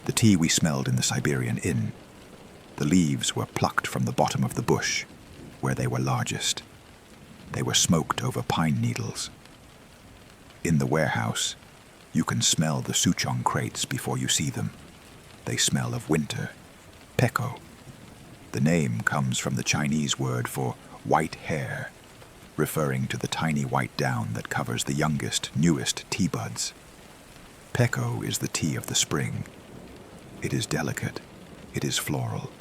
The tea we smelled in the Siberian inn. The leaves were plucked from the bottom of the bush, where they were largest. They were smoked over pine needles. In the warehouse, you can smell the souchong crates before you see them. They smell of winter. Peko. The name comes from the Chinese word for white hair, referring to the tiny white down that covers the youngest, newest tea buds. Peko is the tea of the spring. It is delicate. It is floral.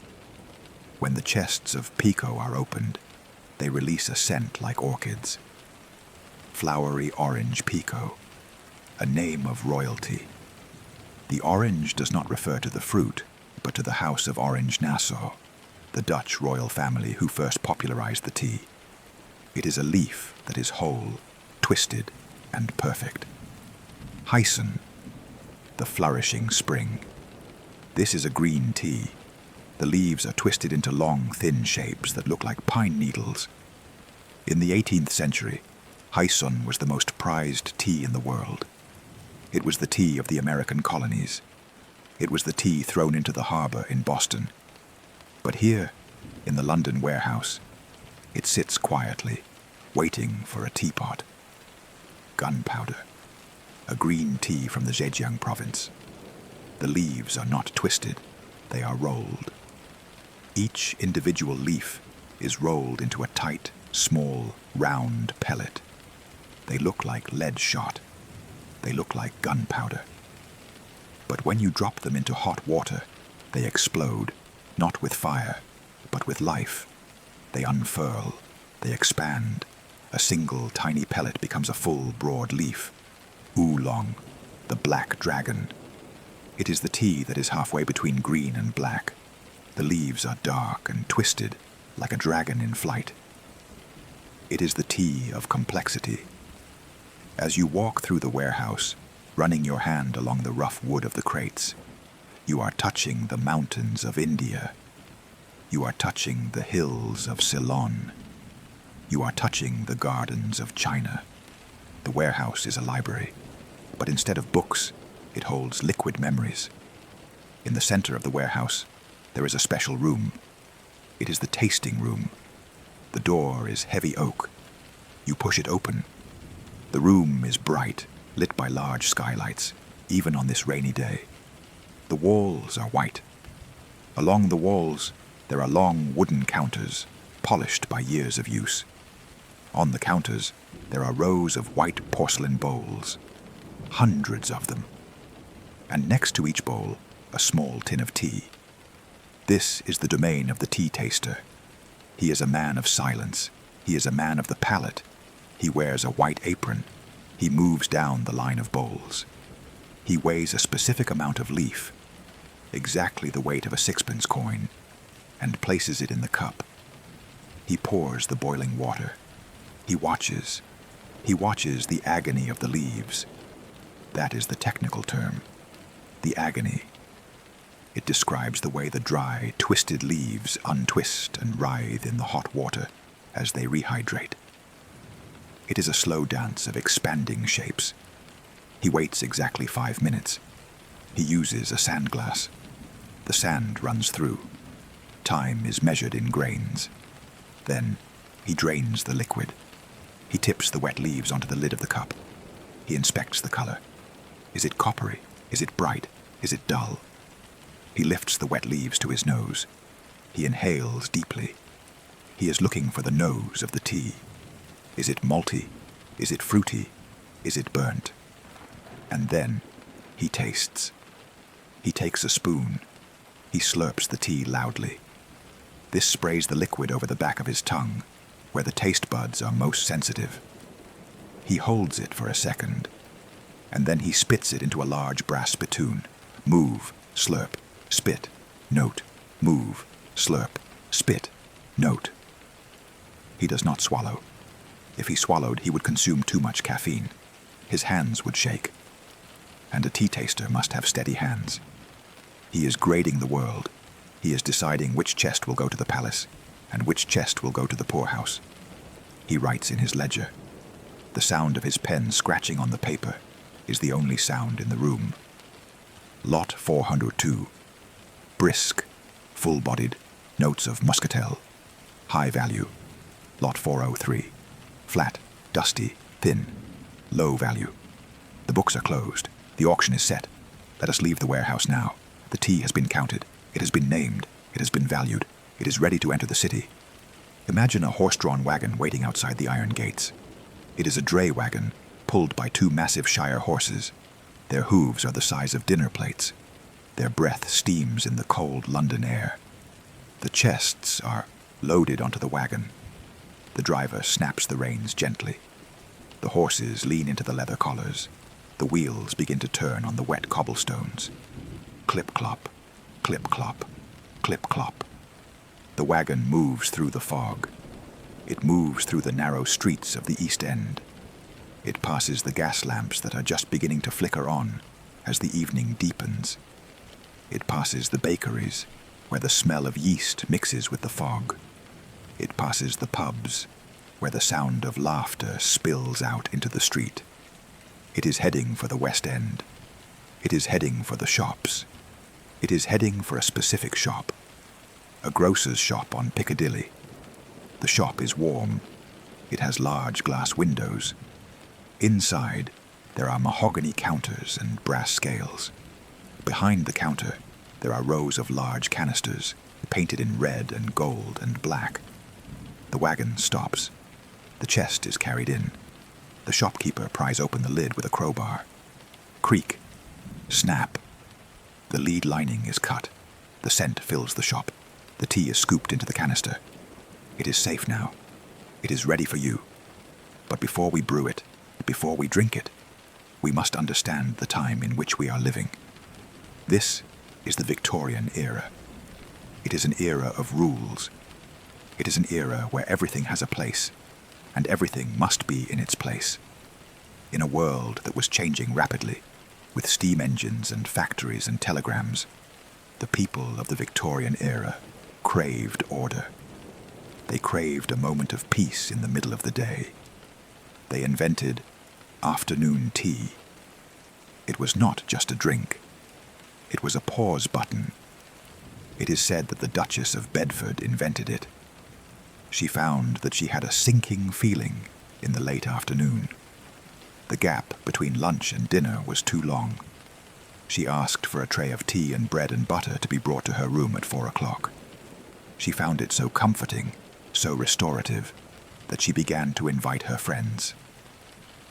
When the chests of Pico are opened, they release a scent like orchids. Flowery orange Pico, a name of royalty. The orange does not refer to the fruit, but to the House of Orange-Nassau, the Dutch royal family who first popularized the tea. It is a leaf that is whole, twisted, and perfect. Hyson, the flourishing spring. This is a green tea. The leaves are twisted into long, thin shapes that look like pine needles. In the 18th century, Hyson was the most prized tea in the world. It was the tea of the American colonies. It was the tea thrown into the harbor in Boston. But here, in the London warehouse, it sits quietly, waiting for a teapot. Gunpowder, a green tea from the Zhejiang province. The leaves are not twisted, they are rolled. Each individual leaf is rolled into a tight, small, round pellet. They look like lead shot. They look like gunpowder. But when you drop them into hot water, they explode, not with fire, but with life. They unfurl, they expand. A single tiny pellet becomes a full, broad leaf. Oolong, the black dragon. It is the tea that is halfway between green and black. The leaves are dark and twisted, like a dragon in flight. It is the tea of complexity. As you walk through the warehouse, running your hand along the rough wood of the crates, you are touching the mountains of India. You are touching the hills of Ceylon. You are touching the gardens of China. The warehouse is a library, but instead of books, it holds liquid memories. In the center of the warehouse, there is a special room. It is the tasting room. The door is heavy oak. You push it open. The room is bright, lit by large skylights, even on this rainy day. The walls are white. Along the walls, there are long wooden counters, polished by years of use. On the counters, there are rows of white porcelain bowls, hundreds of them. And next to each bowl, a small tin of tea. This is the domain of the tea taster. He is a man of silence. He is a man of the palate. He wears a white apron. He moves down the line of bowls. He weighs a specific amount of leaf, exactly the weight of a sixpence coin, and places it in the cup. He pours the boiling water. He watches. He watches the agony of the leaves. That is the technical term, the agony. It describes the way the dry, twisted leaves untwist and writhe in the hot water as they rehydrate. It is a slow dance of expanding shapes. He waits exactly 5 minutes. He uses a sand glass. The sand runs through. Time is measured in grains. Then he drains the liquid. He tips the wet leaves onto the lid of the cup. He inspects the color. Is it coppery? Is it bright? Is it dull? He lifts the wet leaves to his nose. He inhales deeply. He is looking for the nose of the tea. Is it malty? Is it fruity? Is it burnt? And then he tastes. He takes a spoon. He slurps the tea loudly. This sprays the liquid over the back of his tongue, where the taste buds are most sensitive. He holds it for a second, and then he spits it into a large brass spittoon. Move, slurp, spit, note, move, slurp, spit, note. He does not swallow. If he swallowed, he would consume too much caffeine. His hands would shake. And a tea taster must have steady hands. He is grading the world. He is deciding which chest will go to the palace and which chest will go to the poorhouse. He writes in his ledger. The sound of his pen scratching on the paper is the only sound in the room. Lot 402. Brisk, full-bodied, notes of muscatel. High value. Lot 403. Flat, dusty, thin, low value. The books are closed. The auction is set. Let us leave the warehouse now. The tea has been counted. It has been named. It has been valued. It is ready to enter the city. Imagine a horse-drawn wagon waiting outside the iron gates. It is a dray wagon, pulled by 2 massive Shire horses. Their hooves are the size of dinner plates. Their breath steams in the cold London air. The chests are loaded onto the wagon. The driver snaps the reins gently. The horses lean into the leather collars. The wheels begin to turn on the wet cobblestones. Clip-clop, clip-clop, clip-clop. The wagon moves through the fog. It moves through the narrow streets of the East End. It passes the gas lamps that are just beginning to flicker on as the evening deepens. It passes the bakeries, where the smell of yeast mixes with the fog. It passes the pubs, where the sound of laughter spills out into the street. It is heading for the West End. It is heading for the shops. It is heading for a specific shop, a grocer's shop on Piccadilly. The shop is warm. It has large glass windows. Inside, there are mahogany counters and brass scales. Behind the counter, there are rows of large canisters, painted in red and gold and black. The wagon stops. The chest is carried in. The shopkeeper pries open the lid with a crowbar. Creak. Snap. The lead lining is cut. The scent fills the shop. The tea is scooped into the canister. It is safe now. It is ready for you. But before we brew it, before we drink it, we must understand the time in which we are living. This is the Victorian era. It is an era of rules. It is an era where everything has a place, and everything must be in its place. In a world that was changing rapidly, with steam engines and factories and telegrams, the people of the Victorian era craved order. They craved a moment of peace in the middle of the day. They invented afternoon tea. It was not just a drink. It was a pause button. It is said that the Duchess of Bedford invented it. She found that she had a sinking feeling in the late afternoon. The gap between lunch and dinner was too long. She asked for a tray of tea and bread and butter to be brought to her room at 4 o'clock. She found it so comforting, so restorative, that she began to invite her friends.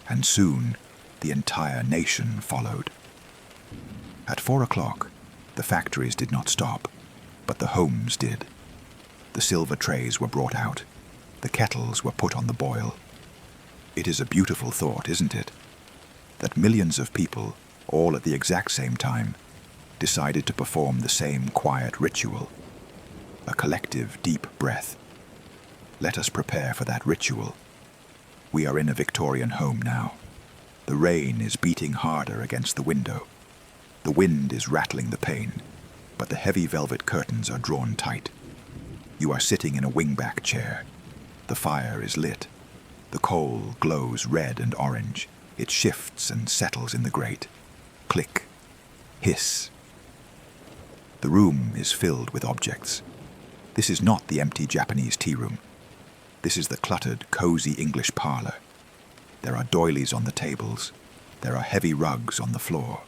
And soon, the entire nation followed. At 4 o'clock, the factories did not stop, but the homes did. The silver trays were brought out. The kettles were put on the boil. It is a beautiful thought, isn't it? That millions of people, all at the exact same time, decided to perform the same quiet ritual. A collective deep breath. Let us prepare for that ritual. We are in a Victorian home now. The rain is beating harder against the window. The wind is rattling the pane, but the heavy velvet curtains are drawn tight. You are sitting in a wingback chair. The fire is lit. The coal glows red and orange. It shifts and settles in the grate. Click. Hiss. The room is filled with objects. This is not the empty Japanese tea room. This is the cluttered, cozy English parlor. There are doilies on the tables. There are heavy rugs on the floor.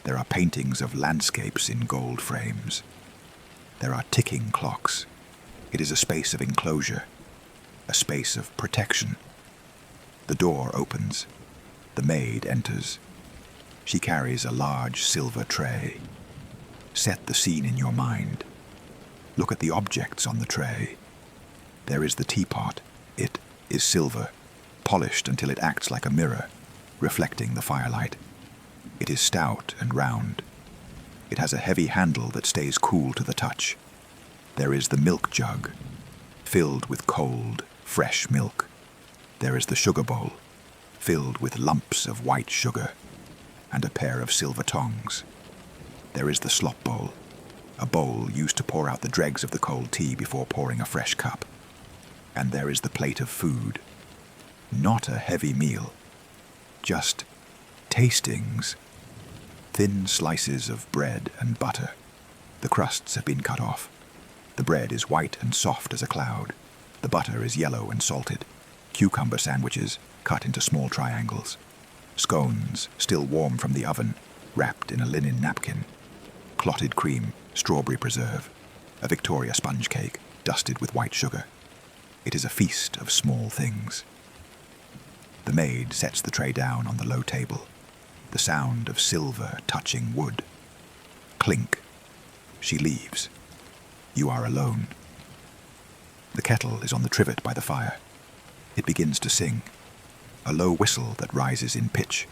There are paintings of landscapes in gold frames. There are ticking clocks. It is a space of enclosure, a space of protection. The door opens. The maid enters. She carries a large silver tray. Set the scene in your mind. Look at the objects on the tray. There is the teapot. It is silver, polished until it acts like a mirror, reflecting the firelight. It is stout and round. It has a heavy handle that stays cool to the touch. There is the milk jug, filled with cold, fresh milk. There is the sugar bowl, filled with lumps of white sugar, and a pair of silver tongs. There is the slop bowl, a bowl used to pour out the dregs of the cold tea before pouring a fresh cup. And there is the plate of food. Not a heavy meal, just tastings. Thin slices of bread and butter. The crusts have been cut off. The bread is white and soft as a cloud. The butter is yellow and salted. Cucumber sandwiches cut into small triangles. Scones, still warm from the oven, wrapped in a linen napkin. Clotted cream, strawberry preserve. A Victoria sponge cake, dusted with white sugar. It is a feast of small things. The maid sets the tray down on the low table. The sound of silver touching wood. Clink. She leaves. You are alone. The kettle is on the trivet by the fire. It begins to sing. A low whistle that rises in pitch.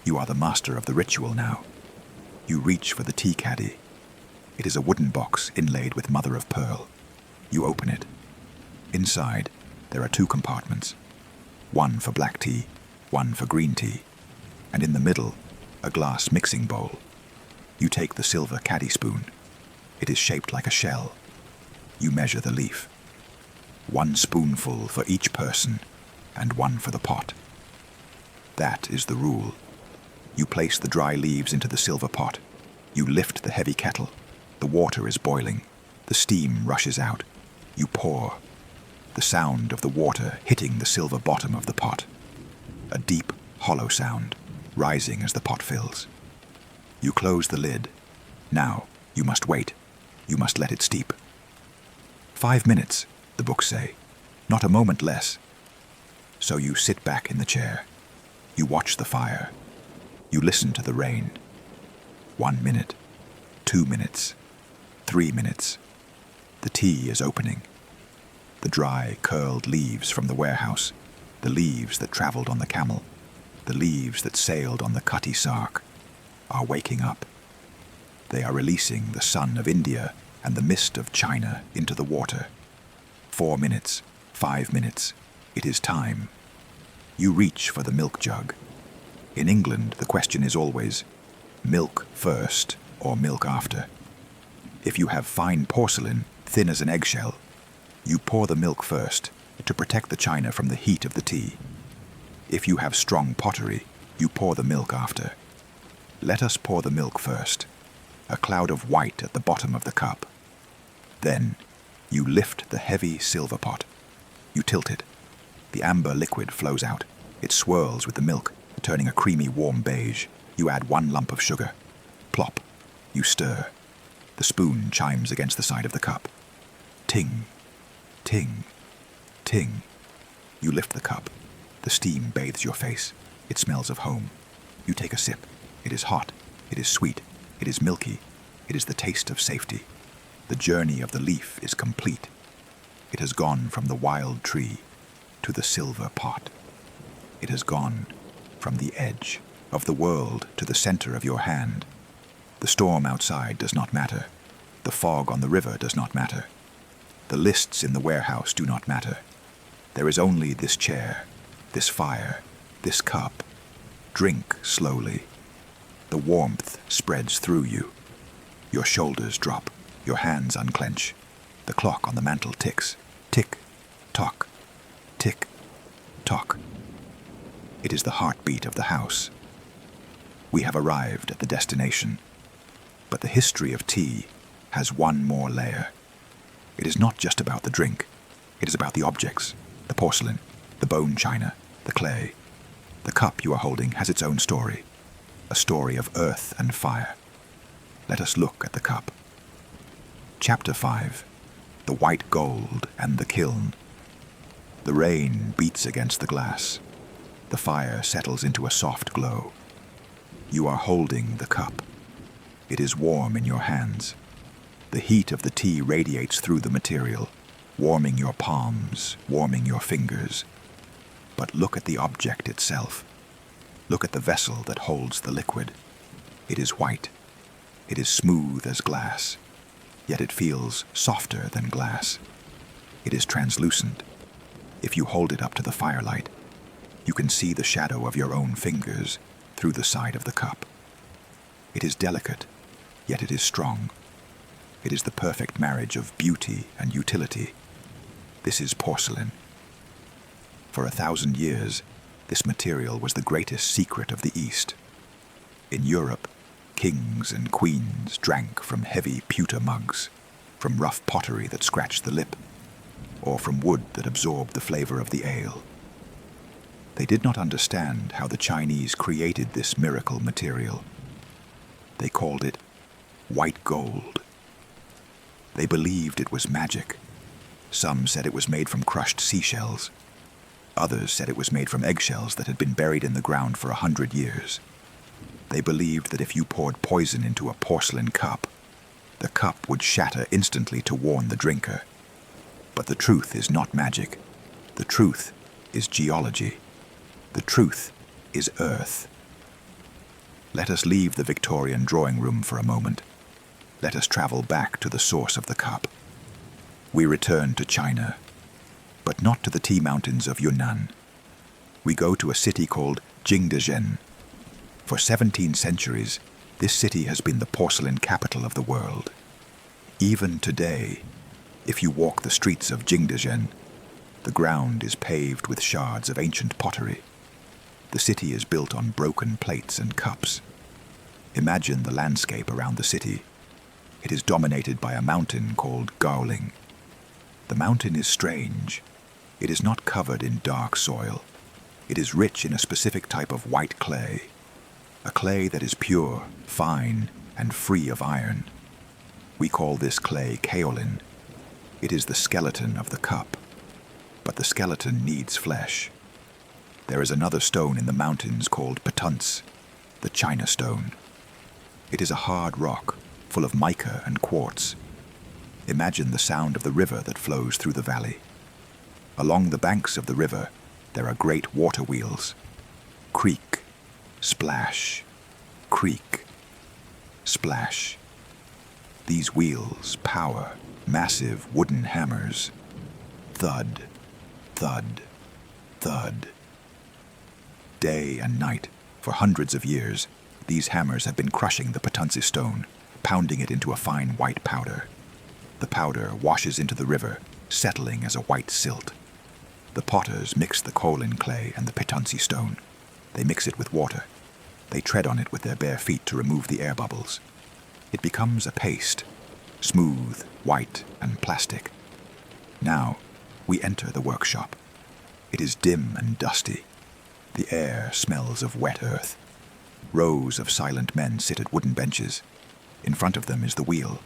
You are the master of the ritual now. You reach for the tea caddy. It is a wooden box inlaid with mother of pearl. You open it. Inside, there are 2 compartments. One for black tea, one for green tea. And in the middle, a glass mixing bowl. You take the silver caddy spoon. It is shaped like a shell. You measure the leaf. 1 spoonful for each person, and 1 for the pot. That is the rule. You place the dry leaves into the silver pot. You lift the heavy kettle. The water is boiling. The steam rushes out. You pour. The sound of the water hitting the silver bottom of the pot. A deep, hollow sound, rising as the pot fills. You close the lid. Now, you must wait. You must let it steep. 5 minutes, the books say. Not a moment less. So you sit back in the chair. You watch the fire. You listen to the rain. 1 minute. 2 minutes. 3 minutes. The tea is opening. The dry, curled leaves from the warehouse. The leaves that traveled on the camel. The leaves that sailed on the Cutty Sark are waking up. They are releasing the sun of India and the mist of China into the water. 4 minutes, 5 minutes. It is time. You reach for the milk jug. In England, the question is always, milk first or milk after. If you have fine porcelain, thin as an eggshell, you pour the milk first to protect the china from the heat of the tea. If you have strong pottery, you pour the milk after. Let us pour the milk first. A cloud of white at the bottom of the cup. Then, you lift the heavy silver pot. You tilt it. The amber liquid flows out. It swirls with the milk, turning a creamy warm beige. You add 1 lump of sugar. Plop. You stir. The spoon chimes against the side of the cup. Ting. Ting. Ting. You lift the cup. The steam bathes your face. It smells of home. You take a sip. It is hot. It is sweet. It is milky. It is the taste of safety. The journey of the leaf is complete. It has gone from the wild tree to the silver pot. It has gone from the edge of the world to the center of your hand. The storm outside does not matter. The fog on the river does not matter. The lists in the warehouse do not matter. There is only this chair, this fire, this cup. Drink slowly. The warmth spreads through you. Your shoulders drop. Your hands unclench. The clock on the mantel ticks. Tick, tock, tick, tock. It is the heartbeat of the house. We have arrived at the destination. But the history of tea has one more layer. It is not just about the drink. It is about the objects, the porcelain, the bone china, the clay. The cup you are holding has its own story, a story of earth and fire. Let us look at the cup. Chapter 5. The White Gold and the Kiln. The rain beats against the glass. The fire settles into a soft glow. You are holding the cup. It is warm in your hands. The heat of the tea radiates through the material, warming your palms, warming your fingers. But look at the object itself. Look at the vessel that holds the liquid. It is white. It is smooth as glass. Yet it feels softer than glass. It is translucent. If you hold it up to the firelight, you can see the shadow of your own fingers through the side of the cup. It is delicate, yet it is strong. It is the perfect marriage of beauty and utility. This is porcelain. For 1,000 years, this material was the greatest secret of the East. In Europe, kings and queens drank from heavy pewter mugs, from rough pottery that scratched the lip, or from wood that absorbed the flavor of the ale. They did not understand how the Chinese created this miracle material. They called it white gold. They believed it was magic. Some said it was made from crushed seashells. Others said it was made from eggshells that had been buried in the ground for 100 years. They believed that if you poured poison into a porcelain cup, the cup would shatter instantly to warn the drinker. But the truth is not magic. The truth is geology. The truth is earth. Let us leave the Victorian drawing room for a moment. Let us travel back to the source of the cup. We return to China, but not to the tea mountains of Yunnan. We go to a city called Jingdezhen. For 17 centuries, this city has been the porcelain capital of the world. Even today, if you walk the streets of Jingdezhen, the ground is paved with shards of ancient pottery. The city is built on broken plates and cups. Imagine the landscape around the city. It is dominated by a mountain called Gaoling. The mountain is strange. It is not covered in dark soil. It is rich in a specific type of white clay. A clay that is pure, fine, and free of iron. We call this clay kaolin. It is the skeleton of the cup. But the skeleton needs flesh. There is another stone in the mountains called patunce, the China stone. It is a hard rock, full of mica and quartz. Imagine the sound of the river that flows through the valley. Along the banks of the river, there are great water wheels. Creak, splash, creak, splash. These wheels power massive wooden hammers. Thud, thud, thud. Day and night, for hundreds of years, these hammers have been crushing the patunce stone, pounding it into a fine white powder. The powder washes into the river, settling as a white silt. The potters mix the kaolin clay and the patunce stone. They mix it with water. They tread on it with their bare feet to remove the air bubbles. It becomes a paste. smooth, white, and plastic. Now, we enter the workshop. It is dim and dusty. The air smells of wet earth. Rows of silent men sit at wooden benches. In front of them is the wheel.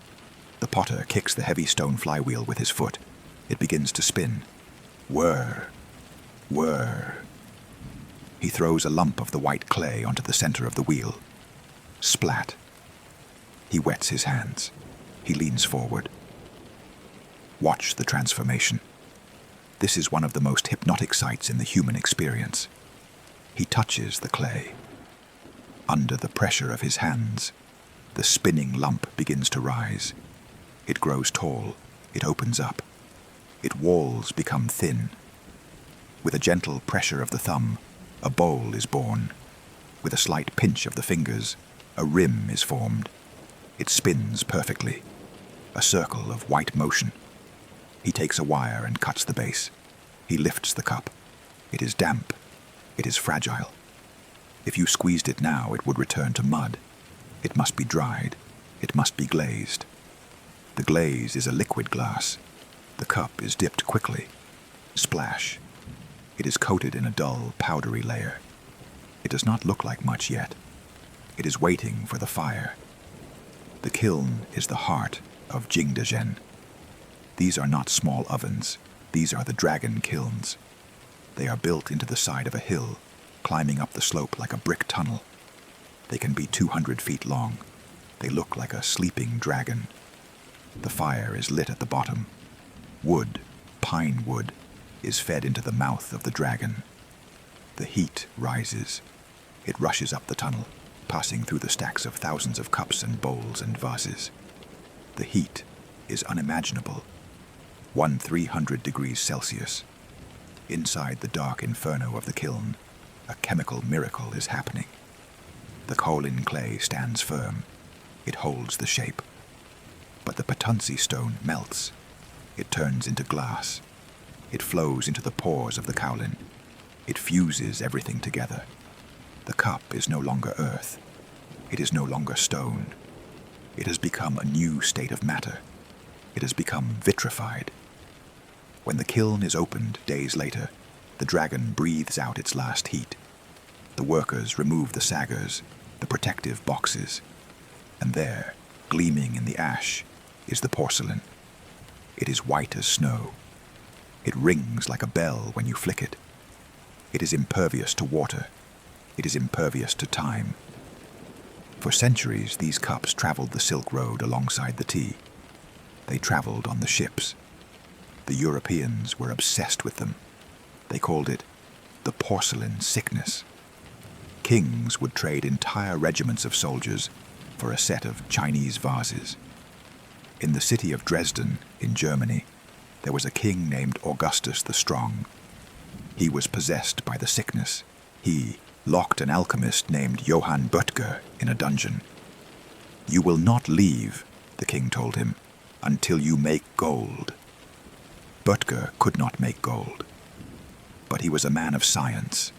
The potter kicks the heavy stone flywheel with his foot. It begins to spin. Whir, whir. He throws a lump of the white clay onto the center of the wheel. Splat. He wets his hands. He leans forward. Watch the transformation. This is one of the most hypnotic sights in the human experience. He touches the clay. Under the pressure of his hands, the spinning lump begins to rise. It grows tall. It opens up. Its walls become thin. With a gentle pressure of the thumb, a bowl is born. With a slight pinch of the fingers, a rim is formed. It spins perfectly, a circle of white motion. He takes a wire and cuts the base. He lifts the cup. It is damp. It is fragile. If you squeezed it now, it would return to mud. It must be dried. It must be glazed. The glaze is a liquid glass. The cup is dipped quickly. Splash. It is coated in a dull, powdery layer. It does not look like much yet. It is waiting for the fire. The kiln is the heart of Jingdezhen. These are not small ovens. These are the dragon kilns. They are built into the side of a hill, climbing up the slope like a brick tunnel. They can be 200 feet long. They look like a sleeping dragon. The fire is lit at the bottom. Wood, pine wood, is fed into the mouth of the dragon. The heat rises. It rushes up the tunnel, passing through the stacks of thousands of cups and bowls and vases. The heat is unimaginable. 300 degrees Celsius. Inside the dark inferno of the kiln, a chemical miracle is happening. The kaolin clay stands firm. It holds the shape. But the patunsi stone melts. It turns into glass. It flows into the pores of the kaolin. It fuses everything together. The cup is no longer earth. It is no longer stone. It has become a new state of matter. It has become vitrified. When the kiln is opened days later, the dragon breathes out its last heat. The workers remove the saggers, the protective boxes, and there, gleaming in the ash, is the porcelain. It is white as snow. It rings like a bell when you flick it. It is impervious to water. It is impervious to time. For centuries, these cups traveled the Silk Road alongside the tea. They traveled on the ships. The Europeans were obsessed with them. They called it the porcelain sickness. Kings would trade entire regiments of soldiers for a set of Chinese vases. In the city of Dresden, in Germany, there was a king named Augustus the Strong. He was possessed by the sickness. He locked an alchemist named Johann Böttger in a dungeon. "You will not leave," the king told him, "until you make gold." Böttger could not make gold, but he was a man of science.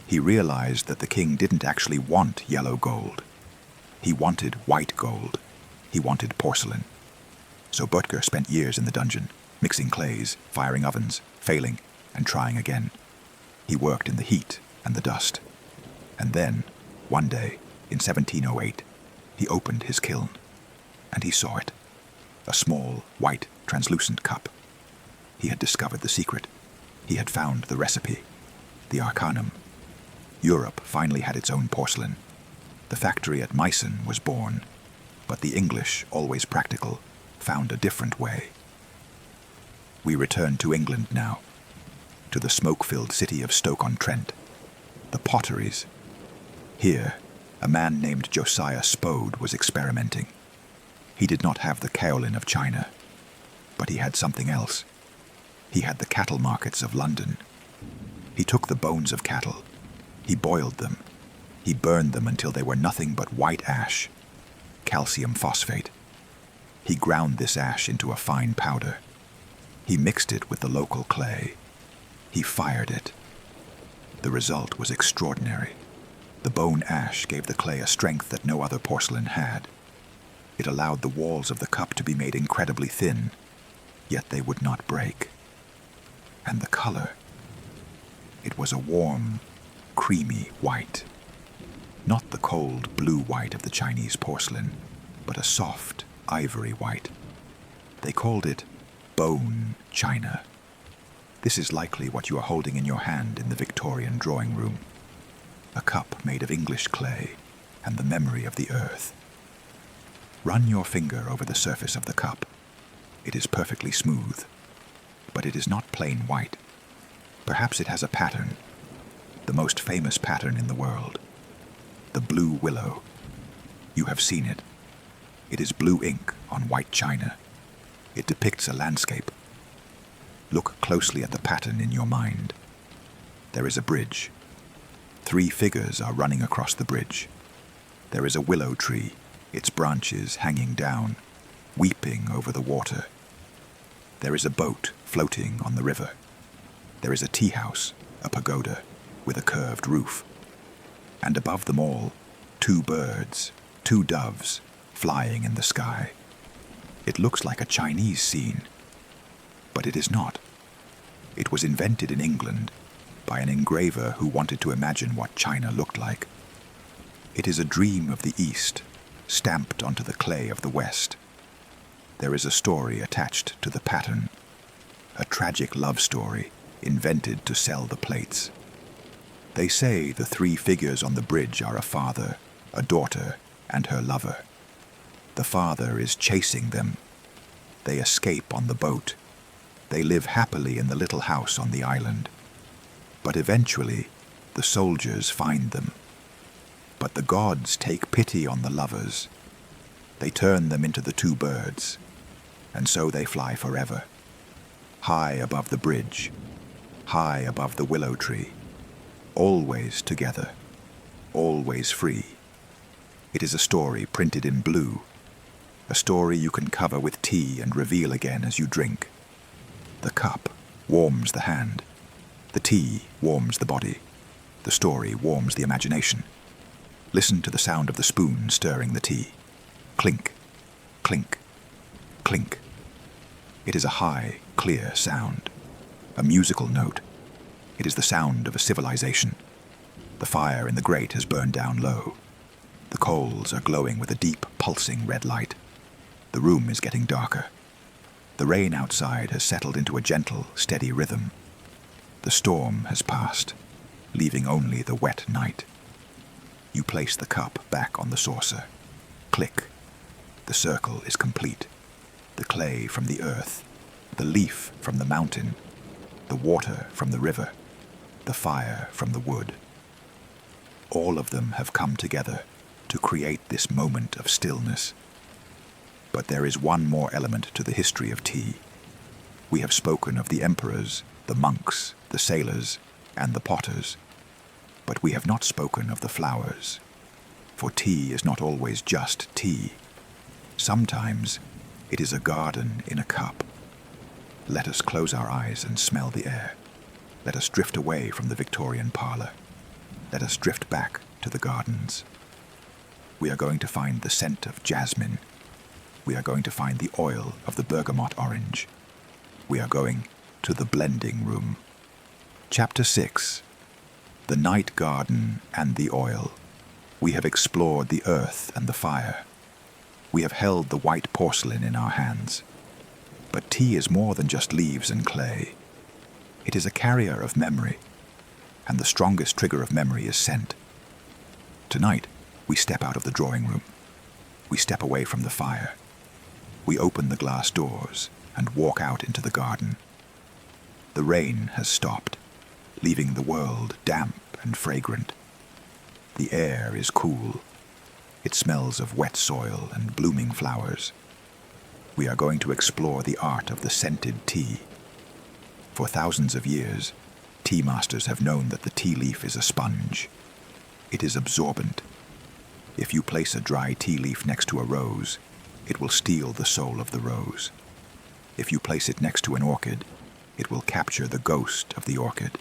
He realized that the king didn't actually want yellow gold. He wanted white gold. He wanted porcelain. So Böttger spent years in the dungeon, mixing clays, firing ovens, failing, and trying again. He worked in the heat and the dust. And then, one day, in 1708, he opened his kiln, and he saw it. A small, white, translucent cup. He had discovered the secret. He had found the recipe, the arcanum. Europe finally had its own porcelain. The factory at Meissen was born, but the English, always practical, found a different way. We return to England now, to the smoke-filled city of Stoke-on-Trent, the potteries. Here, a man named Josiah Spode was experimenting. He did not have the kaolin of China, but he had something else. He had the cattle markets of London. He took the bones of cattle. He boiled them. He burned them until they were nothing but white ash, calcium phosphate. He ground this ash into a fine powder. He mixed it with the local clay. He fired it. The result was extraordinary. The bone ash gave the clay a strength that no other porcelain had. It allowed the walls of the cup to be made incredibly thin, yet they would not break. And the color, it was a warm, creamy white. Not the cold blue white of the Chinese porcelain, but a soft ivory white. They called it bone china. This is likely what you are holding in your hand in the Victorian drawing room. A cup made of English clay and the memory of the earth. Run your finger over the surface of the cup. It is perfectly smooth, but it is not plain white. Perhaps it has a pattern, the most famous pattern in the world, the blue willow. You have seen it. It is blue ink on white china. It depicts a landscape. Look closely at the pattern in your mind. There is a bridge. 3 figures are running across the bridge. There is a willow tree, its branches hanging down, weeping over the water. There is a boat floating on the river. There is a tea house, a pagoda, with a curved roof. And above them all, 2 birds, 2 doves, flying in the sky. It looks like a Chinese scene, but it is not. It was invented in England by an engraver who wanted to imagine what China looked like. It is a dream of the East, stamped onto the clay of the West. There is a story attached to the pattern, a tragic love story invented to sell the plates. They say the 3 figures on the bridge are a father, a daughter, and her lover. The father is chasing them. They escape on the boat. They live happily in the little house on the island. But eventually, the soldiers find them. But the gods take pity on the lovers. They turn them into the 2 birds, and so they fly forever, high above the bridge, high above the willow tree, always together, always free. It is a story printed in blue, a story you can cover with tea and reveal again as you drink. The cup warms the hand, the tea warms the body, the story warms the imagination. Listen to the sound of the spoon stirring the tea. Clink, clink, clink. It is a high, clear sound, a musical note. It is the sound of a civilization. The fire in the grate has burned down low. The coals are glowing with a deep, pulsing red light. The room is getting darker. The rain outside has settled into a gentle, steady rhythm. The storm has passed, leaving only the wet night. You place the cup back on the saucer. Click. The circle is complete. The clay from the earth, the leaf from the mountain, the water from the river, the fire from the wood. All of them have come together to create this moment of stillness. But there is one more element to the history of tea. We have spoken of the emperors, the monks, the sailors, and the potters. But we have not spoken of the flowers. For tea is not always just tea. Sometimes it is a garden in a cup. Let us close our eyes and smell the air. Let us drift away from the Victorian parlor. Let us drift back to the gardens. We are going to find the scent of jasmine. We are going to find the oil of the bergamot orange. We are going to the blending room. Chapter 6. The night garden and the oil. We have explored the earth and the fire. We have held the white porcelain in our hands. But tea is more than just leaves and clay. It is a carrier of memory, and the strongest trigger of memory is scent. Tonight, we step out of the drawing room. We step away from the fire. We open the glass doors and walk out into the garden. The rain has stopped, leaving the world damp and fragrant. The air is cool. It smells of wet soil and blooming flowers. We are going to explore the art of the scented tea. For thousands of years, tea masters have known that the tea leaf is a sponge. It is absorbent. If you place a dry tea leaf next to a rose, it will steal the soul of the rose. If you place it next to an orchid, it will capture the ghost of the orchid.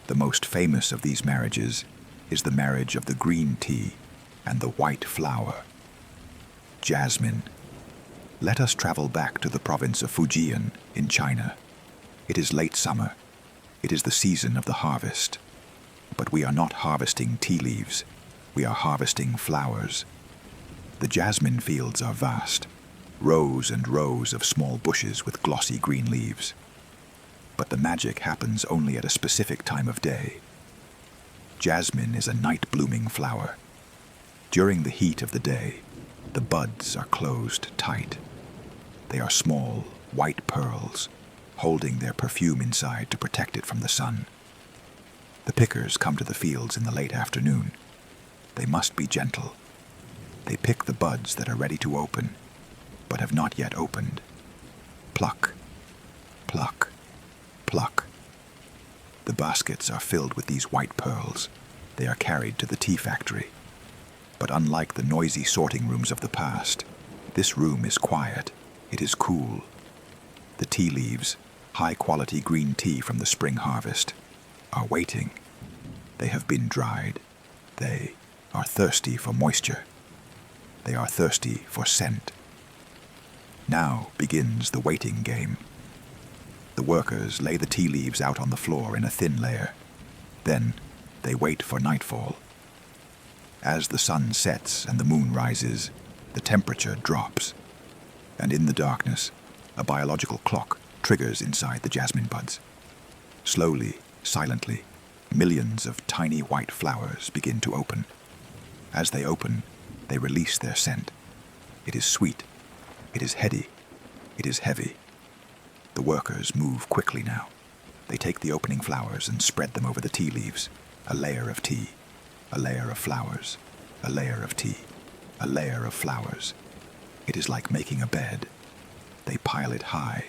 The most famous of these marriages is the marriage of the green tea and the white flower. Jasmine. Let us travel back to the province of Fujian in China. It is late summer. It is the season of the harvest. But we are not harvesting tea leaves. We are harvesting flowers. The jasmine fields are vast, rows and rows of small bushes with glossy green leaves. But the magic happens only at a specific time of day. Jasmine is a night-blooming flower. During the heat of the day, the buds are closed tight. They are small, white pearls, holding their perfume inside to protect it from the sun. The pickers come to the fields in the late afternoon. They must be gentle. They pick the buds that are ready to open, but have not yet opened. Pluck, pluck, pluck. The baskets are filled with these white pearls. They are carried to the tea factory. But unlike the noisy sorting rooms of the past, this room is quiet. It is cool. The tea leaves, high-quality green tea from the spring harvest, are waiting. They have been dried. They are thirsty for moisture. They are thirsty for scent. Now begins the waiting game. The workers lay the tea leaves out on the floor in a thin layer. Then they wait for nightfall. As the sun sets and the moon rises, the temperature drops. And in the darkness, a biological clock triggers inside the jasmine buds. Slowly, silently, millions of tiny white flowers begin to open. As they open, they release their scent. It is sweet. It is heady. It is heavy. The workers move quickly now. They take the opening flowers and spread them over the tea leaves. A layer of tea, a layer of flowers, a layer of tea, a layer of flowers. It is like making a bed. They pile it high.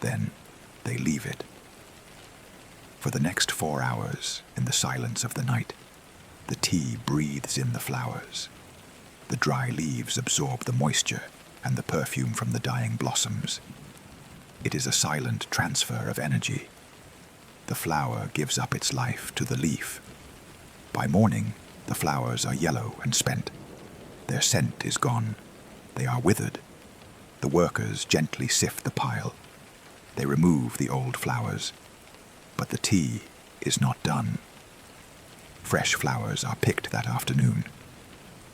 Then they leave it. For the next 4 hours, in the silence of the night, the tea breathes in the flowers. The dry leaves absorb the moisture and the perfume from the dying blossoms. It is a silent transfer of energy. The flower gives up its life to the leaf. By morning, the flowers are yellow and spent. Their scent is gone. They are withered. The workers gently sift the pile. They remove the old flowers. But the tea is not done. Fresh flowers are picked that afternoon,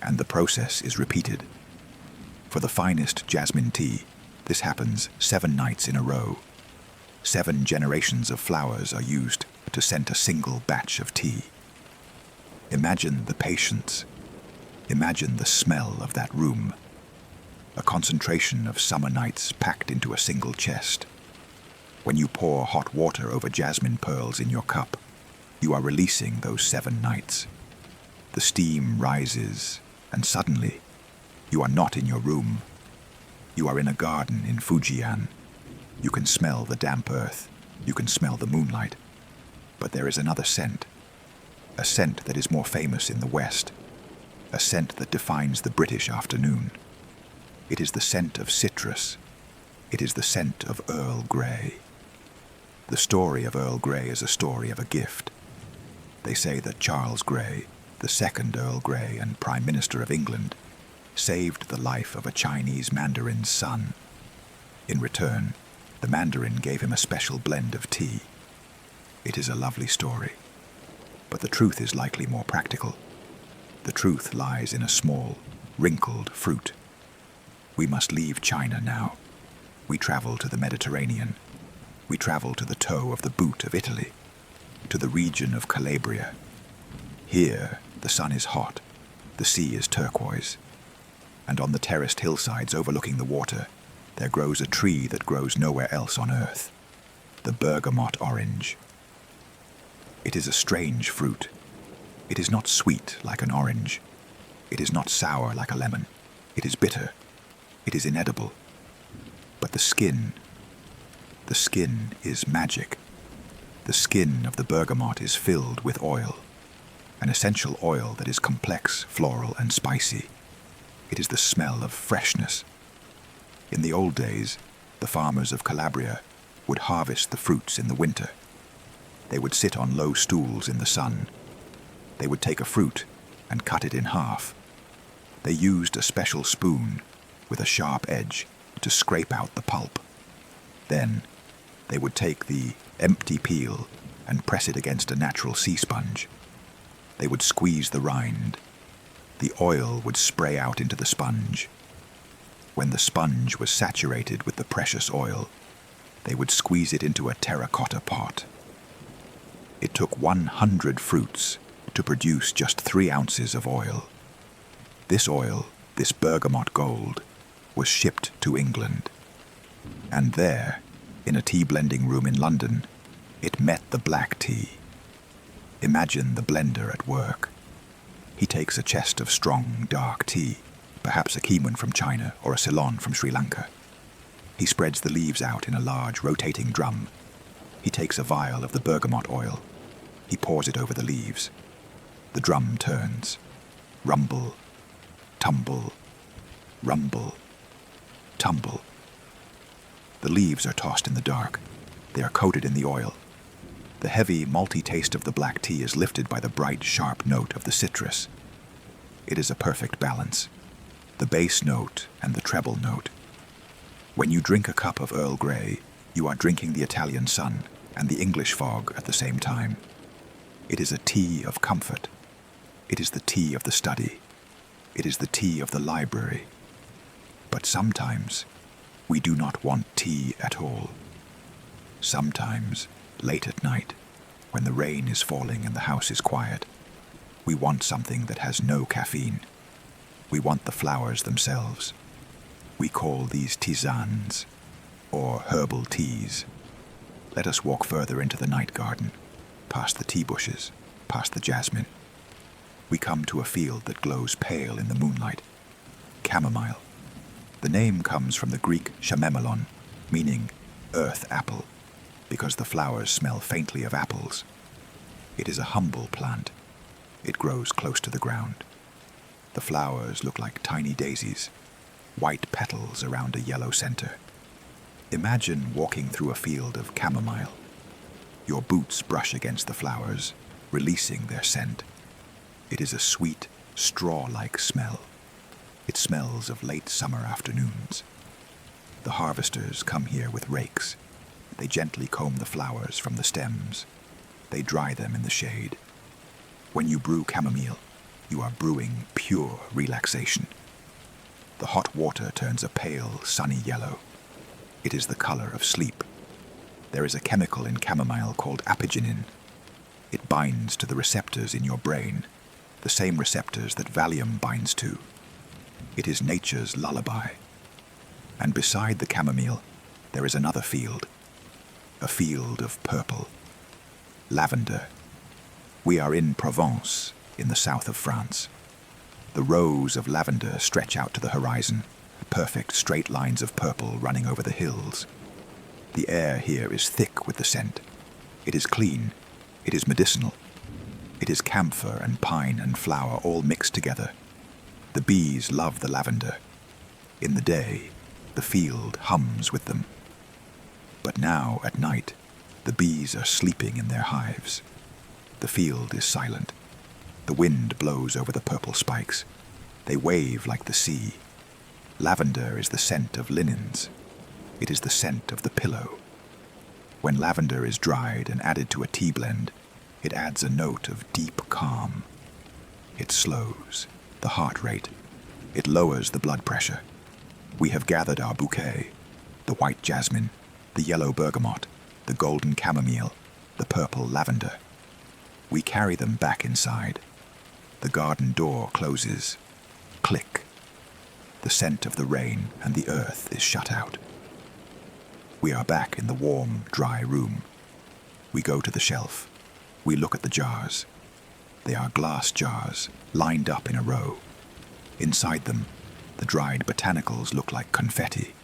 and the process is repeated. For the finest jasmine tea, this happens 7 nights in a row. 7 generations of flowers are used to scent a single batch of tea. Imagine the patience. Imagine the smell of that room. A concentration of summer nights packed into a single chest. When you pour hot water over jasmine pearls in your cup, you are releasing those 7 nights. The steam rises, and suddenly, you are not in your room. You are in a garden in Fujian. You can smell the damp earth. You can smell the moonlight. But there is another scent. A scent that is more famous in the West. A scent that defines the British afternoon. It is the scent of citrus. It is the scent of Earl Grey. The story of Earl Grey is a story of a gift. They say that Charles Grey, the second Earl Grey and Prime Minister of England, saved the life of a Chinese mandarin's son. In return, the mandarin gave him a special blend of tea. It is a lovely story, but the truth is likely more practical. The truth lies in a small, wrinkled fruit. We must leave China now. We travel to the Mediterranean. We travel to the toe of the boot of Italy, to the region of Calabria. Here, the sun is hot, the sea is turquoise, and on the terraced hillsides overlooking the water, there grows a tree that grows nowhere else on earth, the bergamot orange. It is a strange fruit. It is not sweet like an orange. It is not sour like a lemon. It is bitter. It is inedible. But the skin is magic. The skin of the bergamot is filled with oil, an essential oil that is complex, floral, and spicy. It is the smell of freshness. In the old days, the farmers of Calabria would harvest the fruits in the winter. They would sit on low stools in the sun. They would take a fruit and cut it in half. They used a special spoon with a sharp edge to scrape out the pulp. Then they would take the empty peel and press it against a natural sea sponge. They would squeeze the rind. The oil would spray out into the sponge. When the sponge was saturated with the precious oil, they would squeeze it into a terracotta pot. It took 100 fruits to produce just 3 ounces of oil. This oil, this bergamot gold, was shipped to England. And there, in a tea blending room in London, it met the black tea. Imagine the blender at work. He takes a chest of strong, dark tea, perhaps a Keemun from China or a Ceylon from Sri Lanka. He spreads the leaves out in a large, rotating drum. He takes a vial of the bergamot oil. He pours it over the leaves. The drum turns. Rumble, tumble, rumble, tumble. The leaves are tossed in the dark. They are coated in the oil. The heavy, malty taste of the black tea is lifted by the bright, sharp note of the citrus. It is a perfect balance. The bass note and the treble note. When you drink a cup of Earl Grey, you are drinking the Italian sun and the English fog at the same time. It is a tea of comfort. It is the tea of the study. It is the tea of the library. But sometimes, we do not want tea at all. Sometimes, late at night, when the rain is falling and the house is quiet, we want something that has no caffeine. We want the flowers themselves. We call these tisanes, or herbal teas. Let us walk further into the night garden, past the tea bushes, past the jasmine. We come to a field that glows pale in the moonlight. Chamomile. The name comes from the Greek chamemelon, meaning earth apple, because the flowers smell faintly of apples. It is a humble plant. It grows close to the ground. The flowers look like tiny daisies, white petals around a yellow center. Imagine walking through a field of chamomile. Your boots brush against the flowers, releasing their scent. It is a sweet, straw-like smell. It smells of late summer afternoons. The harvesters come here with rakes. They gently comb the flowers from the stems. They dry them in the shade. When you brew chamomile, you are brewing pure relaxation. The hot water turns a pale, sunny yellow. It is the color of sleep. There is a chemical in chamomile called apigenin. It binds to the receptors in your brain, the same receptors that Valium binds to. It is nature's lullaby. And beside the chamomile, there is another field, a field of purple, lavender. We are in Provence, in the south of France. The rows of lavender stretch out to the horizon, perfect straight lines of purple running over the hills. The air here is thick with the scent. It is clean. It is medicinal. It is camphor and pine and flower all mixed together. The bees love the lavender. In the day, the field hums with them. But now, at night, the bees are sleeping in their hives. The field is silent. The wind blows over the purple spikes. They wave like the sea. Lavender is the scent of linens. It is the scent of the pillow. When lavender is dried and added to a tea blend, it adds a note of deep calm. It slows the heart rate. It lowers the blood pressure. We have gathered our bouquet, the white jasmine, the yellow bergamot, the golden chamomile, the purple lavender. We carry them back inside. The garden door closes. Click. The scent of the rain and the earth is shut out. We are back in the warm, dry room. We go to the shelf. We look at the jars. They are glass jars, lined up in a row. Inside them, the dried botanicals look like confetti.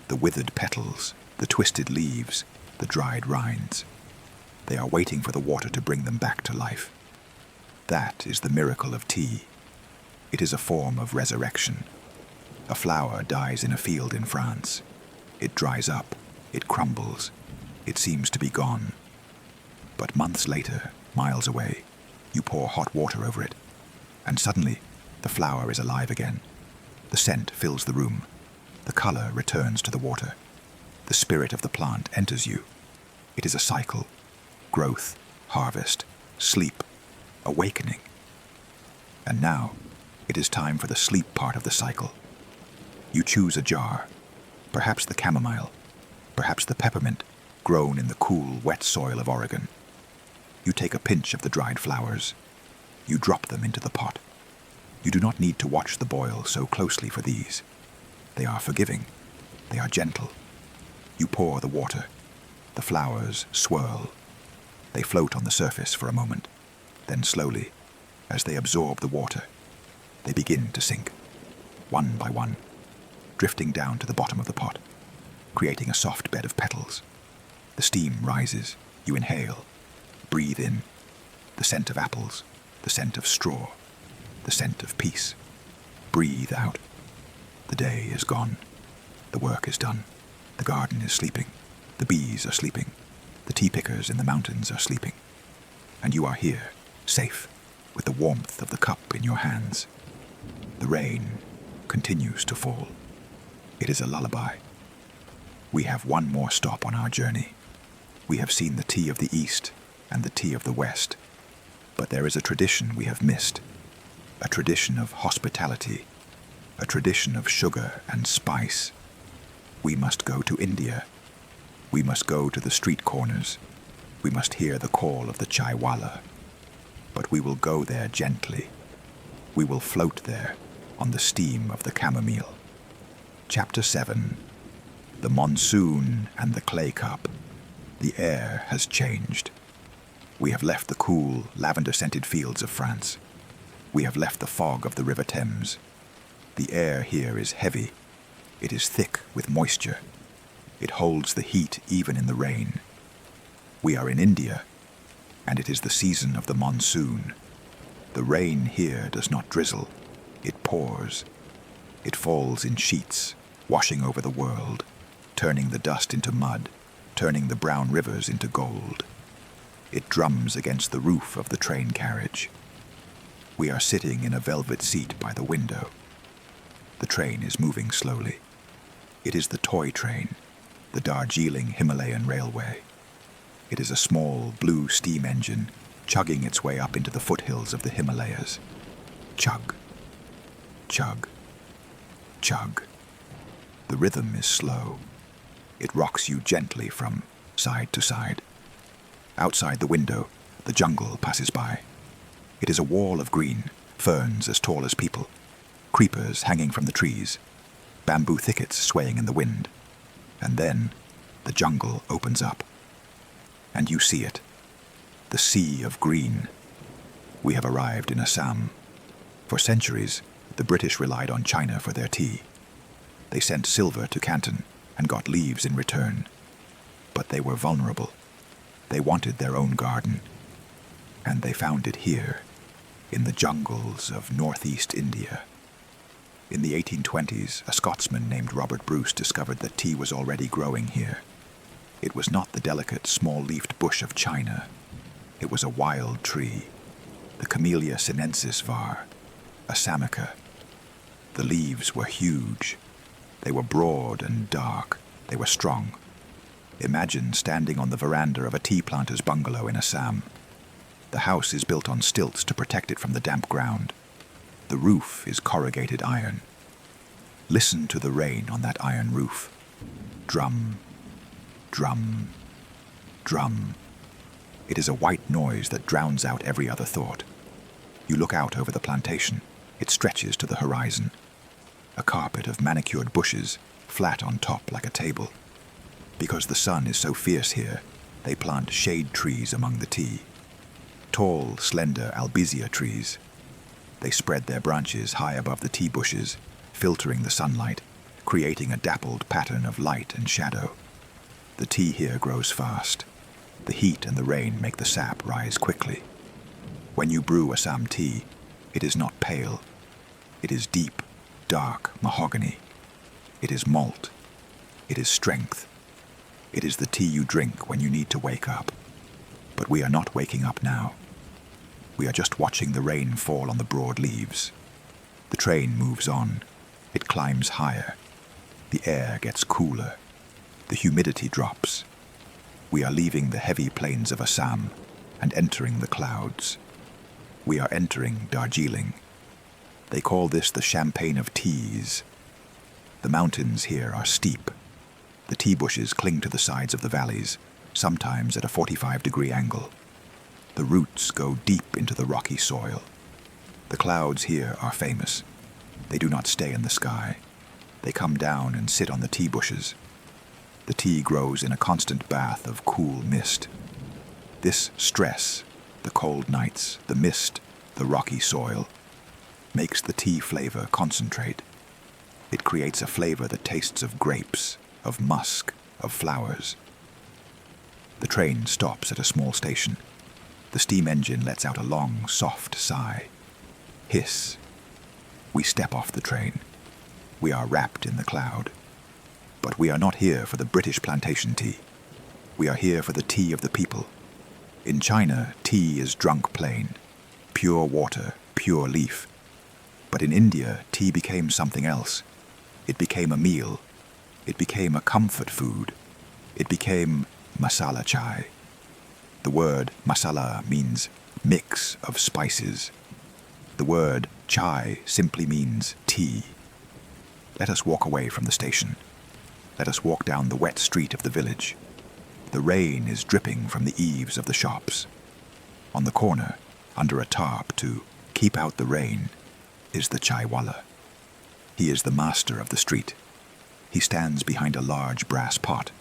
The withered petals, the twisted leaves, the dried rinds. They are waiting for the water to bring them back to life. That is the miracle of tea. It is a form of resurrection. A flower dies in a field in France. It dries up. It crumbles. It seems to be gone. But months later, miles away, you pour hot water over it, and suddenly The flower is alive again. The scent fills the room. The color returns to the water. The spirit of the plant enters you. It is a cycle: growth, harvest, sleep, awakening. And now, it is time for the sleep part of the cycle. You choose a jar, perhaps the chamomile, perhaps the peppermint, grown in the cool, wet soil of Oregon. You take a pinch of the dried flowers. You drop them into the pot. You do not need to watch the boil so closely for these. They are forgiving. They are gentle. You pour the water. The flowers swirl. They float on the surface for a moment. Then slowly, as they absorb the water, they begin to sink, one by one, drifting down to the bottom of the pot, creating a soft bed of petals. The steam rises. You inhale. Breathe in. The scent of apples. The scent of straw. The scent of peace. Breathe out. The day is gone. The work is done. The garden is sleeping. The bees are sleeping. The tea pickers in the mountains are sleeping. And you are here, safe, with the warmth of the cup in your hands. The rain continues to fall. It is a lullaby. We have one more stop on our journey. We have seen the tea of the East and the tea of the West. But there is a tradition we have missed. A tradition of hospitality. A tradition of sugar and spice. We must go to India. We must go to the street corners. We must hear the call of the chaiwala. But we will go there gently. We will float there on the steam of the chamomile. Chapter 7. The monsoon and the clay cup. The air has changed. We have left the cool, lavender-scented fields of France. We have left the fog of the River Thames. The air here is heavy. It is thick with moisture. It holds the heat even in the rain. We are in India, and it is the season of the monsoon. The rain here does not drizzle. It pours. It falls in sheets, washing over the world, turning the dust into mud, turning the brown rivers into gold. It drums against the roof of the train carriage. We are sitting in a velvet seat by the window. The train is moving slowly. It is the toy train, the Darjeeling Himalayan Railway. It is a small blue steam engine chugging its way up into the foothills of the Himalayas. Chug, chug, chug. The rhythm is slow. It rocks you gently from side to side. Outside the window, the jungle passes by. It is a wall of green, ferns as tall as people, creepers hanging from the trees, bamboo thickets swaying in the wind. And then the jungle opens up. And you see it, the sea of green. We have arrived in Assam. For centuries, the British relied on China for their tea. They sent silver to Canton and got leaves in return. But they were vulnerable. They wanted their own garden. And they found it here, in the jungles of northeast India. In the 1820s, a Scotsman named Robert Bruce discovered that tea was already growing here. It was not the delicate, small-leafed bush of China. It was a wild tree, the Camellia sinensis var, a samica. The leaves were huge. They were broad and dark. They were strong. Imagine standing on the veranda of a tea planter's bungalow in Assam. The house is built on stilts to protect it from the damp ground. The roof is corrugated iron. Listen to the rain on that iron roof. Drum, drum, drum. It is a white noise that drowns out every other thought. You look out over the plantation. It stretches to the horizon. A carpet of manicured bushes, flat on top like a table. Because the sun is so fierce here, they plant shade trees among the tea. Tall, slender albizia trees. They spread their branches high above the tea bushes, filtering the sunlight, creating a dappled pattern of light and shadow. The tea here grows fast. The heat and the rain make the sap rise quickly. When you brew Assam tea, it is not pale. It is deep, dark mahogany. It is malt. It is strength. It is the tea you drink when you need to wake up. But we are not waking up now. We are just watching the rain fall on the broad leaves. The train moves on. It climbs higher. The air gets cooler. The humidity drops. We are leaving the heavy plains of Assam and entering the clouds. We are entering Darjeeling. They call this the champagne of teas. The mountains here are steep. The tea bushes cling to the sides of the valleys, sometimes at a 45-degree angle. The roots go deep into the rocky soil. The clouds here are famous. They do not stay in the sky. They come down and sit on the tea bushes. The tea grows in a constant bath of cool mist. This stress, the cold nights, the mist, the rocky soil, makes the tea flavor concentrate. It creates a flavor that tastes of grapes, of musk, of flowers. The train stops at a small station. The steam engine lets out a long, soft sigh. Hiss. We step off the train. We are wrapped in the cloud. But we are not here for the British plantation tea. We are here for the tea of the people. In China, tea is drunk plain. Pure water, pure leaf. But in India, tea became something else. It became a meal. It became a comfort food. It became masala chai. The word masala means mix of spices. The word chai simply means tea. Let us walk away from the station. Let us walk down the wet street of the village. The rain is dripping from the eaves of the shops. On the corner, under a tarp to keep out the rain, is the chaiwala. He is the master of the street. He stands behind a large brass pot.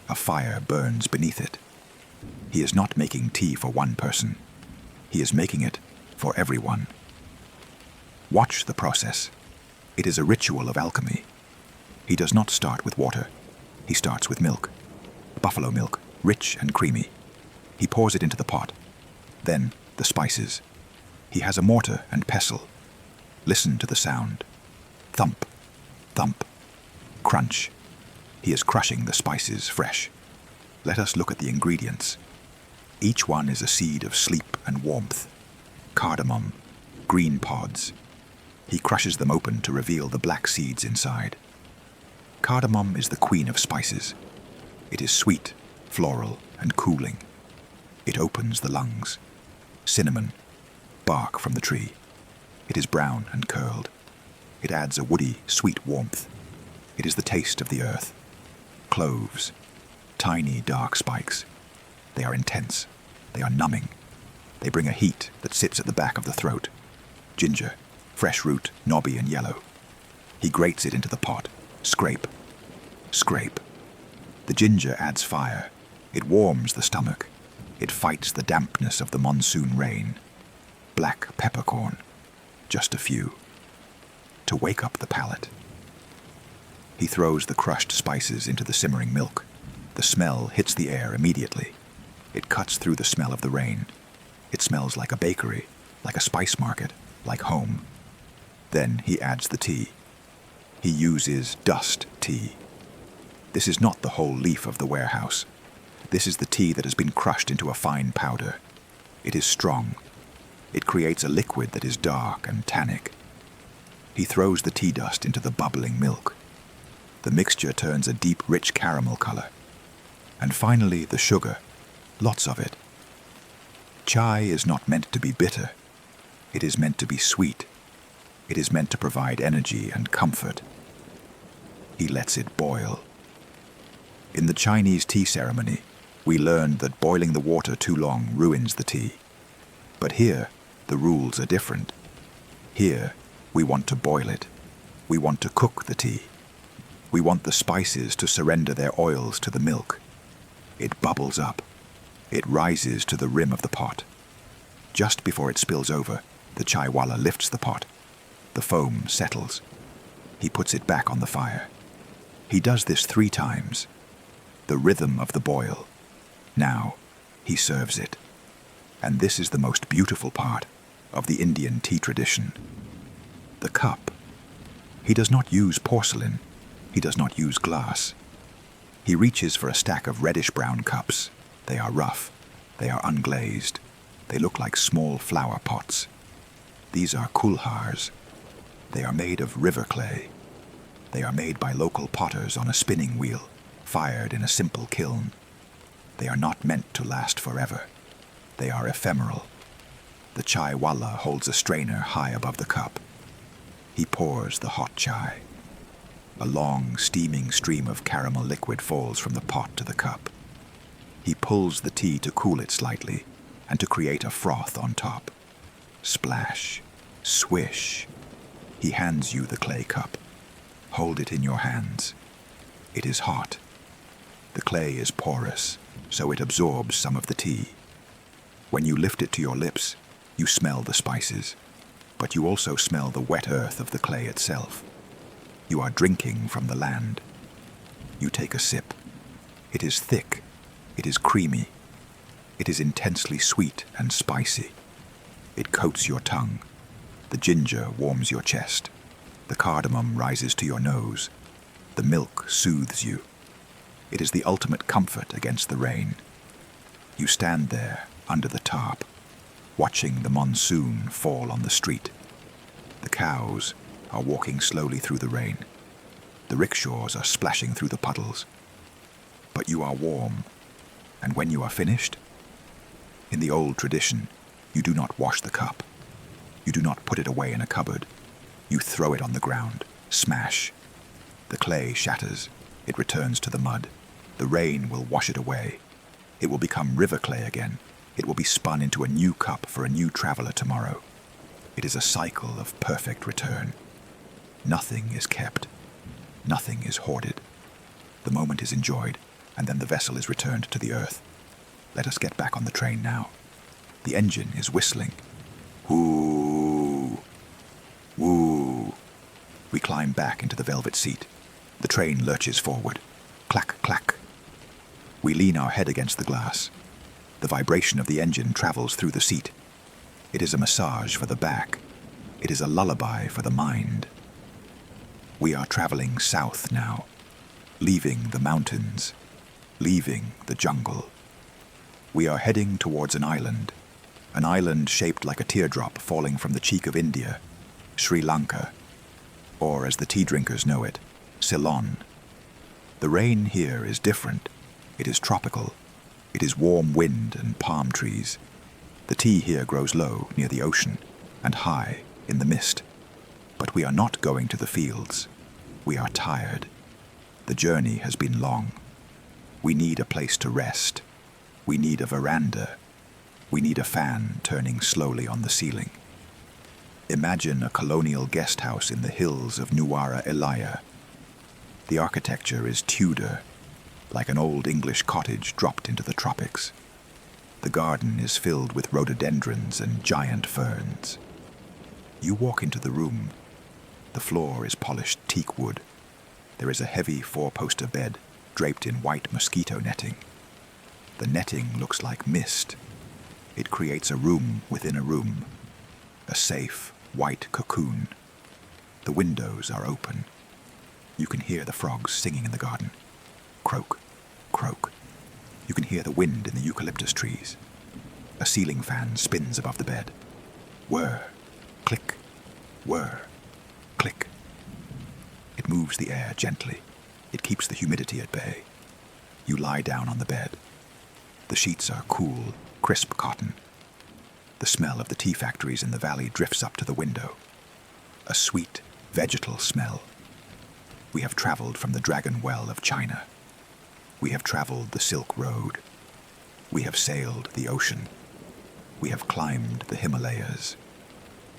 A fire burns beneath it. He is not making tea for one person. He is making it for everyone. Watch the process. It is a ritual of alchemy. He does not start with water. He starts with milk. Buffalo milk, rich and creamy. He pours it into the pot. Then the spices. He has a mortar and pestle. Listen to the sound. Thump, thump, crunch. He is crushing the spices fresh. Let us look at the ingredients. Each one is a seed of sleep and warmth. Cardamom, green pods. He crushes them open to reveal the black seeds inside. Cardamom is the queen of spices. It is sweet, floral, and cooling. It opens the lungs. Cinnamon, bark from the tree. It is brown and curled. It adds a woody, sweet warmth. It is the taste of the earth. Cloves, tiny dark spikes. They are intense. They are numbing. They bring a heat that sits at the back of the throat. Ginger, fresh root, knobby and yellow. He grates it into the pot. Scrape. Scrape. The ginger adds fire. It warms the stomach. It fights the dampness of the monsoon rain. Black peppercorn. Just a few. To wake up the palate. He throws the crushed spices into the simmering milk. The smell hits the air immediately. It cuts through the smell of the rain. It smells like a bakery, like a spice market, like home. Then he adds the tea. He uses dust tea. This is not the whole leaf of the warehouse. This is the tea that has been crushed into a fine powder. It is strong. It creates a liquid that is dark and tannic. He throws the tea dust into the bubbling milk. The mixture turns a deep, rich caramel color. And finally, the sugar. Lots of it. Chai is not meant to be bitter. It is meant to be sweet. It is meant to provide energy and comfort. He lets it boil. In the Chinese tea ceremony, we learned that boiling the water too long ruins the tea. But here, the rules are different. Here, we want to boil it. We want to cook the tea. We want the spices to surrender their oils to the milk. It bubbles up. It rises to the rim of the pot. Just before it spills over, the chaiwala lifts the pot. The foam settles. He puts it back on the fire. He does this 3 times. The rhythm of the boil. Now, he serves it. And this is the most beautiful part of the Indian tea tradition. The cup. He does not use porcelain. He does not use glass. He reaches for a stack of reddish-brown cups. They are rough. They are unglazed. They look like small flower pots. These are kulhars. They are made of river clay. They are made by local potters on a spinning wheel, fired in a simple kiln. They are not meant to last forever. They are ephemeral. The chai walla holds a strainer high above the cup. He pours the hot chai. A long, steaming stream of caramel liquid falls from the pot to the cup. He pulls the tea to cool it slightly and to create a froth on top. Splash, swish. He hands you the clay cup. Hold it in your hands. It is hot. The clay is porous, so it absorbs some of the tea. When you lift it to your lips, you smell the spices, but you also smell the wet earth of the clay itself. You are drinking from the land. You take a sip. It is thick. It is creamy. It is intensely sweet and spicy. It coats your tongue. The ginger warms your chest. The cardamom rises to your nose. The milk soothes you. It is the ultimate comfort against the rain. You stand there under the tarp, watching the monsoon fall on the street. The cows are walking slowly through the rain. The rickshaws are splashing through the puddles. But you are warm, and when you are finished, in the old tradition, you do not wash the cup. You do not put it away in a cupboard. You throw it on the ground. Smash. The clay shatters. It returns to the mud. The rain will wash it away. It will become river clay again. It will be spun into a new cup for a new traveler tomorrow. It is a cycle of perfect return. Nothing is kept. Nothing is hoarded. The moment is enjoyed, and then the vessel is returned to the earth. Let us get back on the train now. The engine is whistling. Woo! Woo! We climb back into the velvet seat. The train lurches forward. Clack, clack. We lean our head against the glass. The vibration of the engine travels through the seat. It is a massage for the back. It is a lullaby for the mind. We are traveling south now, leaving the mountains, leaving the jungle. We are heading towards an island shaped like a teardrop falling from the cheek of India, Sri Lanka, or as the tea drinkers know it, Ceylon. The rain here is different. It is tropical. It is warm wind and palm trees. The tea here grows low near the ocean and high in the mist. But we are not going to the fields. We are tired. The journey has been long. We need a place to rest. We need a veranda. We need a fan turning slowly on the ceiling. Imagine a colonial guest house in the hills of Nuwara Eliya. The architecture is Tudor, like an old English cottage dropped into the tropics. The garden is filled with rhododendrons and giant ferns. You walk into the room. The floor is polished teak wood. There is a heavy four-poster bed draped in white mosquito netting. The netting looks like mist. It creates a room within a room, a safe, white cocoon. The windows are open. You can hear the frogs singing in the garden. Croak, croak. You can hear the wind in the eucalyptus trees. A ceiling fan spins above the bed. Whir, click, whir, click. It moves the air gently. It keeps the humidity at bay. You lie down on the bed. The sheets are cool, crisp cotton. The smell of the tea factories in the valley drifts up to the window. A sweet, vegetal smell. We have traveled from the Dragon Well of China. We have traveled the Silk Road. We have sailed the ocean. We have climbed the Himalayas.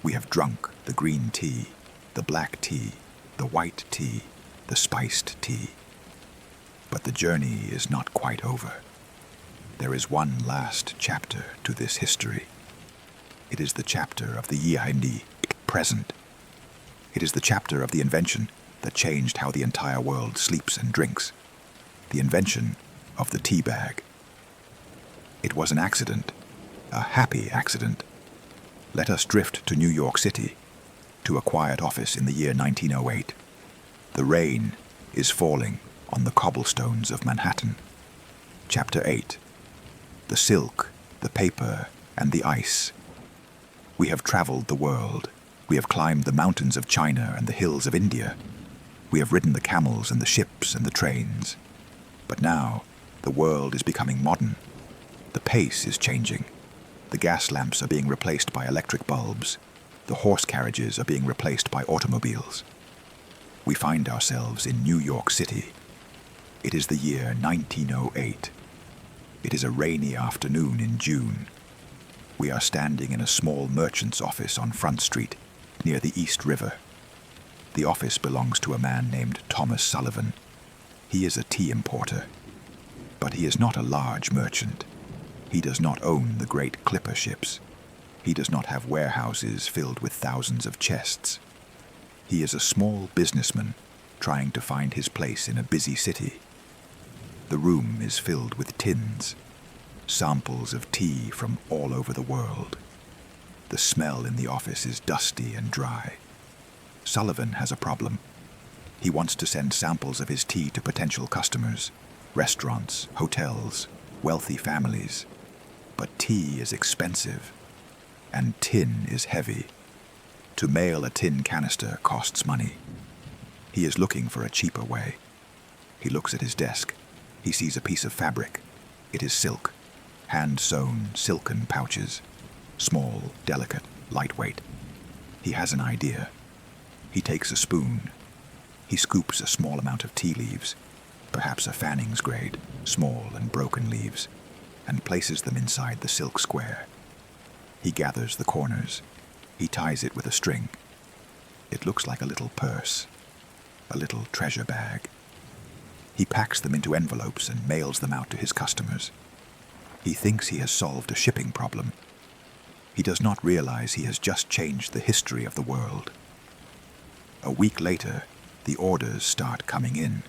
We have drunk the green tea, the black tea, the white tea, the spiced tea. But the journey is not quite over. There is one last chapter to this history. It is the chapter of the Yihindi, present. It is the chapter of the invention that changed how the entire world sleeps and drinks. The invention of the tea bag. It was an accident, a happy accident. Let us drift to New York City, to a quiet office in the year 1908. The rain is falling on the cobblestones of Manhattan. Chapter 8. The silk, the paper, and the ice. We have traveled the world. We have climbed the mountains of China and the hills of India. We have ridden the camels and the ships and the trains. But now, the world is becoming modern. The pace is changing. The gas lamps are being replaced by electric bulbs. The horse carriages are being replaced by automobiles. We find ourselves in New York City. It is the year 1908. It is a rainy afternoon in June. We are standing in a small merchant's office on Front Street, near the East River. The office belongs to a man named Thomas Sullivan. He is a tea importer. But he is not a large merchant. He does not own the great clipper ships. He does not have warehouses filled with thousands of chests. He is a small businessman trying to find his place in a busy city. The room is filled with tins, samples of tea from all over the world. The smell in the office is dusty and dry. Sullivan has a problem. He wants to send samples of his tea to potential customers, restaurants, hotels, wealthy families. But tea is expensive, and tin is heavy. To mail a tin canister costs money. He is looking for a cheaper way. He looks at his desk. He sees a piece of fabric. It is silk, hand-sewn silken pouches, small, delicate, lightweight. He has an idea. He takes a spoon. He scoops a small amount of tea leaves, perhaps a Fanning's grade, small and broken leaves, and places them inside the silk square. He gathers the corners. He ties it with a string. It looks like a little purse, a little treasure bag. He packs them into envelopes and mails them out to his customers. He thinks he has solved a shipping problem. He does not realize he has just changed the history of the world. A week later, the orders start coming in.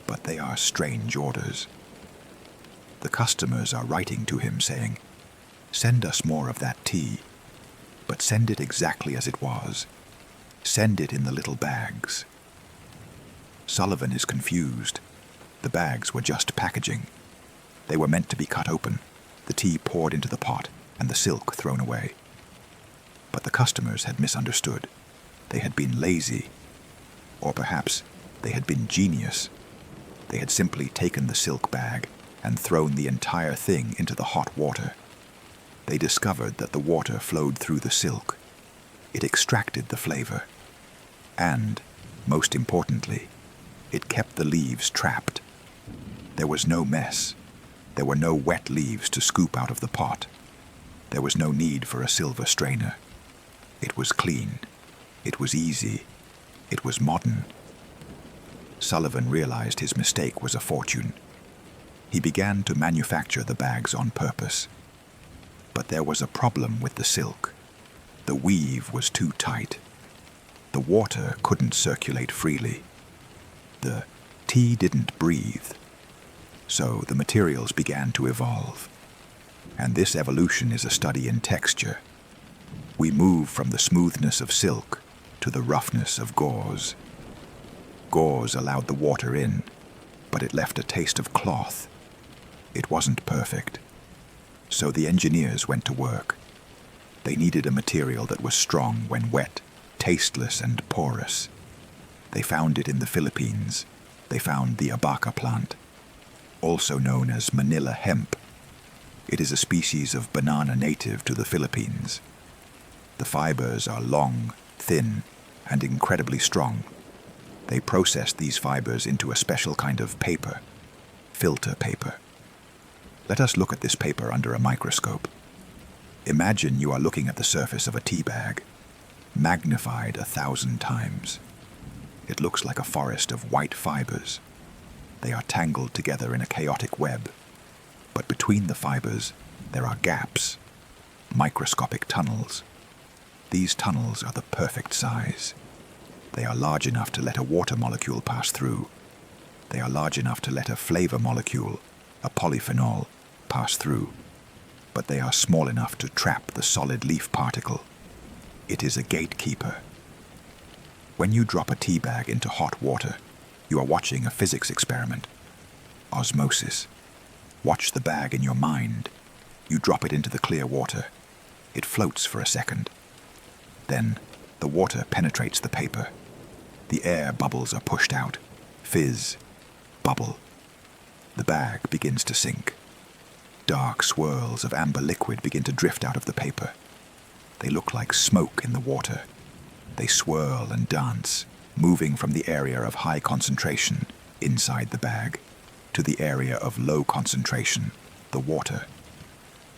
But they are strange orders. The customers are writing to him saying, "Send us more of that tea, but send it exactly as it was. Send it in the little bags." Sullivan is confused. The bags were just packaging. They were meant to be cut open, the tea poured into the pot, and the silk thrown away. But the customers had misunderstood. They had been lazy. Or perhaps they had been genius. They had simply taken the silk bag and thrown the entire thing into the hot water. They discovered that the water flowed through the silk. It extracted the flavor. And, most importantly, it kept the leaves trapped. There was no mess. There were no wet leaves to scoop out of the pot. There was no need for a silver strainer. It was clean. It was easy. It was modern. Sullivan realized his mistake was a fortune. He began to manufacture the bags on purpose. But there was a problem with the silk. The weave was too tight. The water couldn't circulate freely. The tea didn't breathe. So the materials began to evolve. And this evolution is a study in texture. We move from the smoothness of silk to the roughness of gauze. Gauze allowed the water in, but it left a taste of cloth. It wasn't perfect. So the engineers went to work. They needed a material that was strong when wet, tasteless and porous. They found it in the Philippines. They found the abaca plant, also known as Manila hemp. It is a species of banana native to the Philippines. The fibers are long, thin, and incredibly strong. They processed these fibers into a special kind of paper, filter paper. Let us look at this paper under a microscope. Imagine you are looking at the surface of a tea bag, magnified 1,000 times. It looks like a forest of white fibers. They are tangled together in a chaotic web. But between the fibers, there are gaps, microscopic tunnels. These tunnels are the perfect size. They are large enough to let a water molecule pass through. They are large enough to let a flavor molecule, a polyphenol, pass through. But they are small enough to trap the solid leaf particle. It is a gatekeeper. When you drop a tea bag into hot water, you are watching a physics experiment. Osmosis. Watch the bag in your mind. You drop it into the clear water. It floats for a second. Then, the water penetrates the paper. The air bubbles are pushed out. Fizz. Bubble. The bag begins to sink. Dark swirls of amber liquid begin to drift out of the paper. They look like smoke in the water. They swirl and dance, moving from the area of high concentration, inside the bag, to the area of low concentration, the water.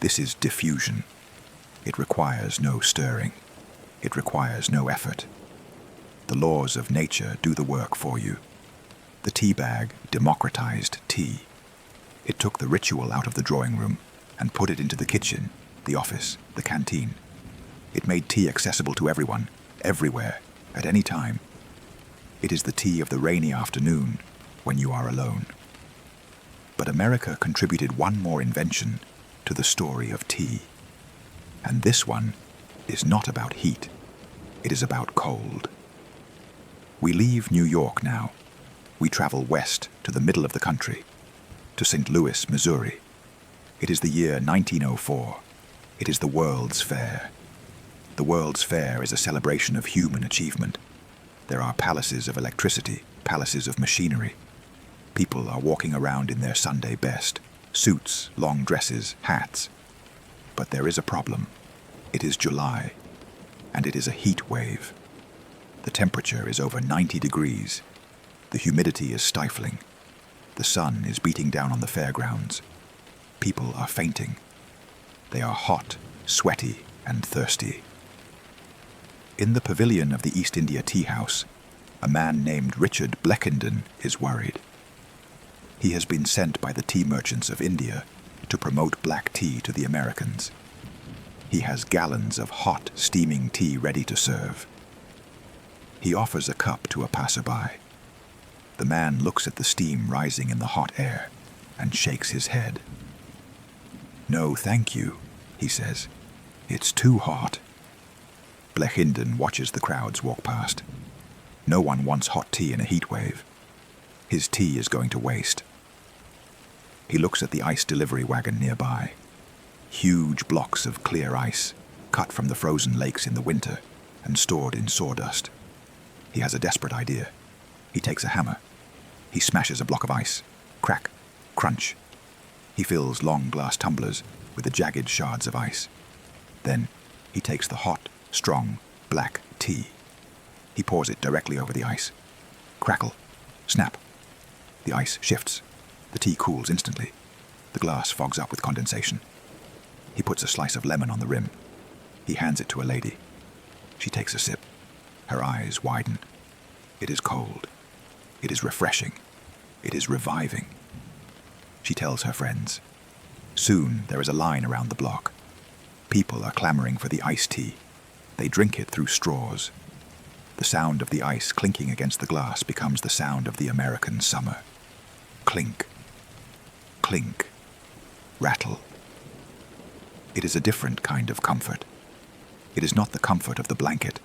This is diffusion. It requires no stirring. It requires no effort. The laws of nature do the work for you. The tea bag democratized tea. It took the ritual out of the drawing room and put it into the kitchen, the office, the canteen. It made tea accessible to everyone, everywhere, at any time. It is the tea of the rainy afternoon when you are alone. But America contributed one more invention to the story of tea. And this one is not about heat. It is about cold. We leave New York now. We travel west to the middle of the country, to St. Louis, Missouri. It is the year 1904. It is the World's Fair. The World's Fair is a celebration of human achievement. There are palaces of electricity, palaces of machinery. People are walking around in their Sunday best, suits, long dresses, hats. But there is a problem. It is July, and it is a heat wave. The temperature is over 90 degrees. The humidity is stifling. The sun is beating down on the fairgrounds. People are fainting. They are hot, sweaty, and thirsty. In the pavilion of the East India Tea House, a man named Richard Bleckenden is worried. He has been sent by the tea merchants of India to promote black tea to the Americans. He has gallons of hot, steaming tea ready to serve. He offers a cup to a passerby. The man looks at the steam rising in the hot air and shakes his head. "No, thank you," he says. "It's too hot." Blechinden watches the crowds walk past. No one wants hot tea in a heat wave. His tea is going to waste. He looks at the ice delivery wagon nearby. Huge blocks of clear ice, cut from the frozen lakes in the winter and stored in sawdust. He has a desperate idea. He takes a hammer. He smashes a block of ice. Crack, crunch. He fills long glass tumblers with the jagged shards of ice. Then he takes the hot, strong, black tea. He pours it directly over the ice. Crackle, snap. The ice shifts. The tea cools instantly. The glass fogs up with condensation. He puts a slice of lemon on the rim. He hands it to a lady. She takes a sip. Her eyes widen. It is cold. It is refreshing. It is reviving. She tells her friends. Soon there is a line around the block. People are clamoring for the iced tea. They drink it through straws. The sound of the ice clinking against the glass becomes the sound of the American summer. Clink. Clink. Rattle. It is a different kind of comfort. It is not the comfort of the blanket.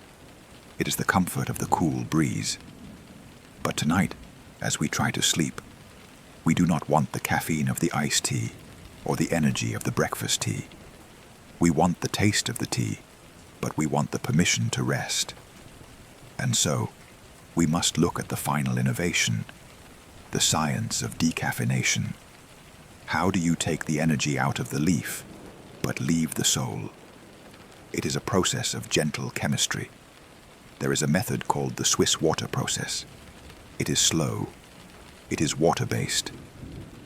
It is the comfort of the cool breeze. But tonight, as we try to sleep, we do not want the caffeine of the iced tea or the energy of the breakfast tea. We want the taste of the tea, but we want the permission to rest. And so, we must look at the final innovation, the science of decaffeination. How do you take the energy out of the leaf, but leave the soul? It is a process of gentle chemistry. There is a method called the Swiss water process. It is slow. It is water-based.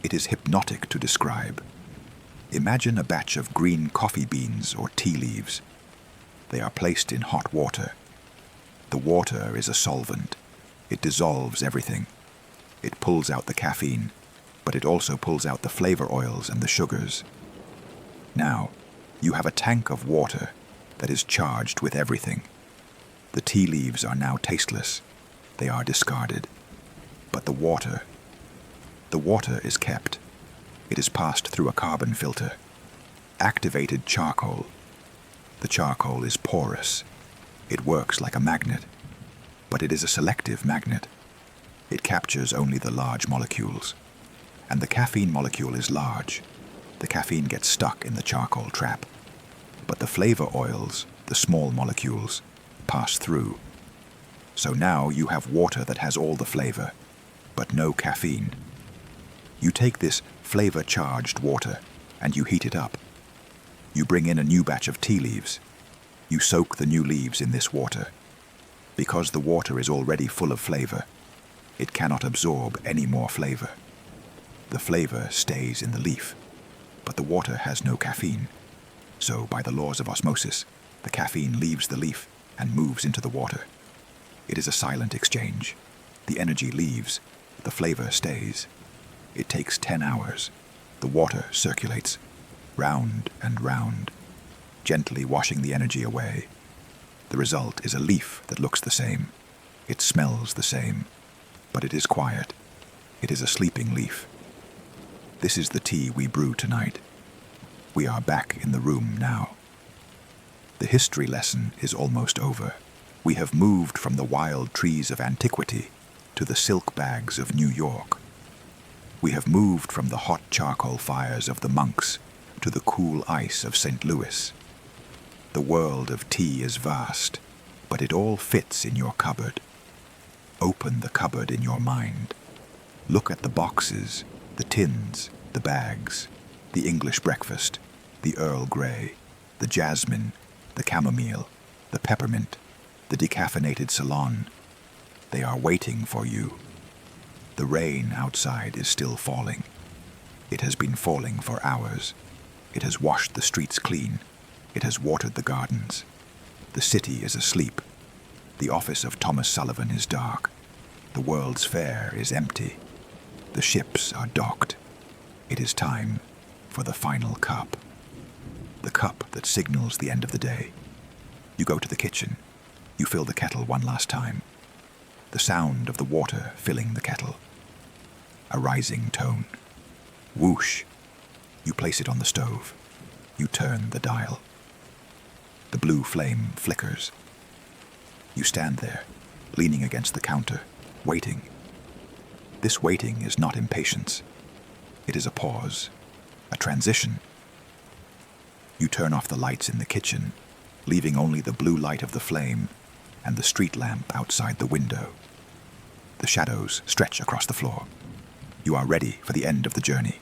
It is hypnotic to describe. Imagine a batch of green coffee beans or tea leaves. They are placed in hot water. The water is a solvent. It dissolves everything. It pulls out the caffeine, but it also pulls out the flavor oils and the sugars. Now, you have a tank of water that is charged with everything. The tea leaves are now tasteless. They are discarded. But the water is kept. It is passed through a carbon filter. Activated charcoal. The charcoal is porous. It works like a magnet. But it is a selective magnet. It captures only the large molecules. And the caffeine molecule is large. The caffeine gets stuck in the charcoal trap. But the flavor oils, the small molecules, pass through. So now you have water that has all the flavor, but no caffeine. You take this flavor-charged water and you heat it up. You bring in a new batch of tea leaves. You soak the new leaves in this water. Because the water is already full of flavor, it cannot absorb any more flavor. The flavor stays in the leaf, but the water has no caffeine. So, by the laws of osmosis, the caffeine leaves the leaf and moves into the water. It is a silent exchange. The energy leaves, the flavor stays. It takes 10 hours. The water circulates, round and round, gently washing the energy away. The result is a leaf that looks the same. It smells the same, but it is quiet. It is a sleeping leaf. This is the tea we brew tonight. We are back in the room now. The history lesson is almost over. We have moved from the wild trees of antiquity to the silk bags of New York. We have moved from the hot charcoal fires of the monks to the cool ice of St. Louis. The world of tea is vast, but it all fits in your cupboard. Open the cupboard in your mind. Look at the boxes, the tins, the bags, the English breakfast, the Earl Grey, the jasmine, the chamomile, the peppermint, the decaffeinated Ceylon. They are waiting for you. The rain outside is still falling. It has been falling for hours. It has washed the streets clean. It has watered the gardens. The city is asleep. The office of Thomas Sullivan is dark. The World's Fair is empty. The ships are docked. It is time for the final cup. The cup that signals the end of the day. You go to the kitchen. You fill the kettle one last time. The sound of the water filling the kettle. A rising tone. Whoosh. You place it on the stove. You turn the dial. The blue flame flickers. You stand there, leaning against the counter, waiting. This waiting is not impatience. It is a pause, a transition. You turn off the lights in the kitchen, leaving only the blue light of the flame and the street lamp outside the window. The shadows stretch across the floor. You are ready for the end of the journey.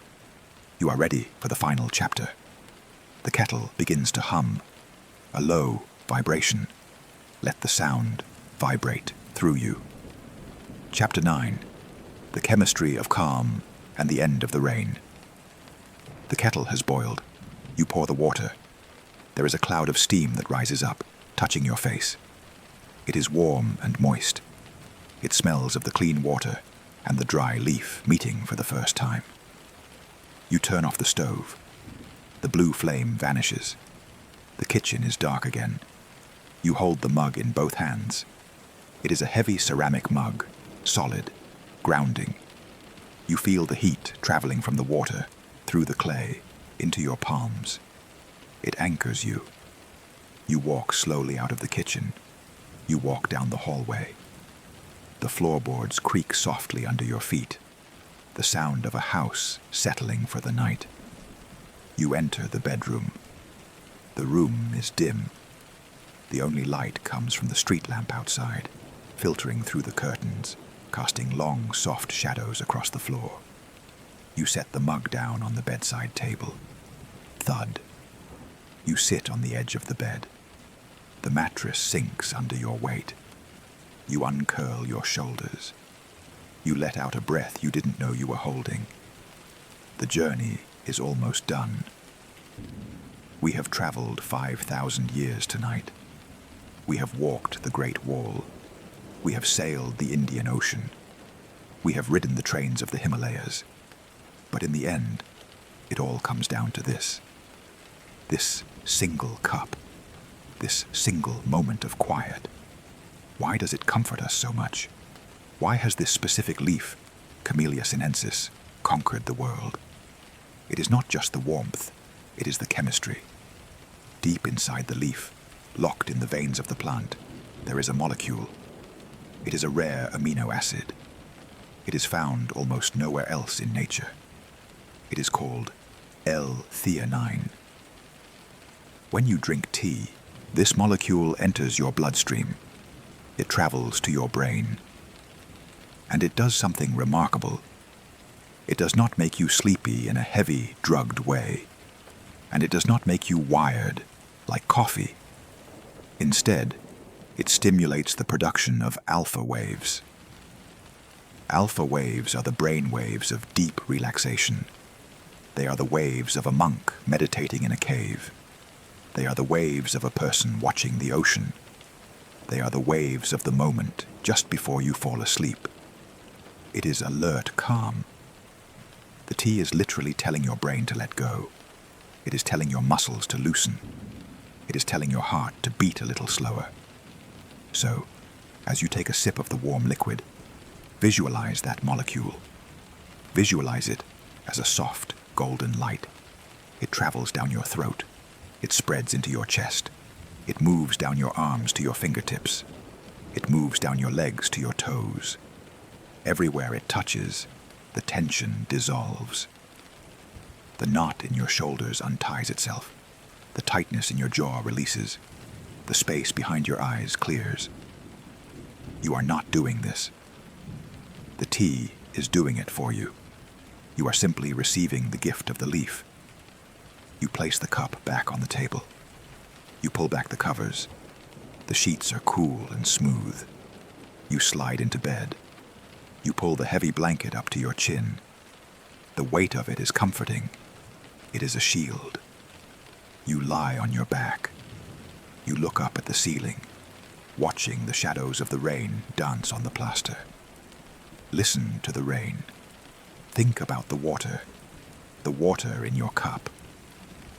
You are ready for the final chapter. The kettle begins to hum, a low vibration. Let the sound vibrate through you. Chapter 9. The chemistry of calm and the end of the rain. The kettle has boiled. You pour the water. There is a cloud of steam that rises up, touching your face. It is warm and moist. It smells of the clean water and the dry leaf meeting for the first time. You turn off the stove. The blue flame vanishes. The kitchen is dark again. You hold the mug in both hands. It is a heavy ceramic mug, solid, grounding. You feel the heat traveling from the water, through the clay, into your palms. It anchors you. You walk slowly out of the kitchen. You walk down the hallway. The floorboards creak softly under your feet, the sound of a house settling for the night. You enter the bedroom. The room is dim. The only light comes from the street lamp outside, filtering through the curtains, casting long, soft shadows across the floor. You set the mug down on the bedside table. Thud. You sit on the edge of the bed. The mattress sinks under your weight. You uncurl your shoulders. You let out a breath you didn't know you were holding. The journey is almost done. We have traveled 5,000 years tonight. We have walked the Great Wall. We have sailed the Indian Ocean. We have ridden the trains of the Himalayas. But in the end, it all comes down to this. This single cup. This single moment of quiet. Why does it comfort us so much? Why has this specific leaf, Camellia sinensis, conquered the world? It is not just the warmth, it is the chemistry. Deep inside the leaf, locked in the veins of the plant, there is a molecule. It is a rare amino acid. It is found almost nowhere else in nature. It is called L-theanine. When you drink tea, This molecule enters your bloodstream. It travels to your brain. And it does something remarkable. It does not make you sleepy in a heavy, drugged way. And it does not make you wired, like coffee. Instead, it stimulates the production of alpha waves. Alpha waves are the brain waves of deep relaxation. They are the waves of a monk meditating in a cave. They are the waves of a person watching the ocean. They are the waves of the moment just before you fall asleep. It is alert calm. The tea is literally telling your brain to let go. It is telling your muscles to loosen. It is telling your heart to beat a little slower. So, as you take a sip of the warm liquid, visualize that molecule. Visualize it as a soft, golden light. It travels down your throat. It spreads into your chest. It moves down your arms to your fingertips. It moves down your legs to your toes. Everywhere it touches, the tension dissolves. The knot in your shoulders unties itself. The tightness in your jaw releases. The space behind your eyes clears. You are not doing this. The tea is doing it for you. You are simply receiving the gift of the leaf. You place the cup back on the table. You pull back the covers. The sheets are cool and smooth. You slide into bed. You pull the heavy blanket up to your chin. The weight of it is comforting. It is a shield. You lie on your back. You look up at the ceiling, watching the shadows of the rain dance on the plaster. Listen to the rain. Think about the water in your cup,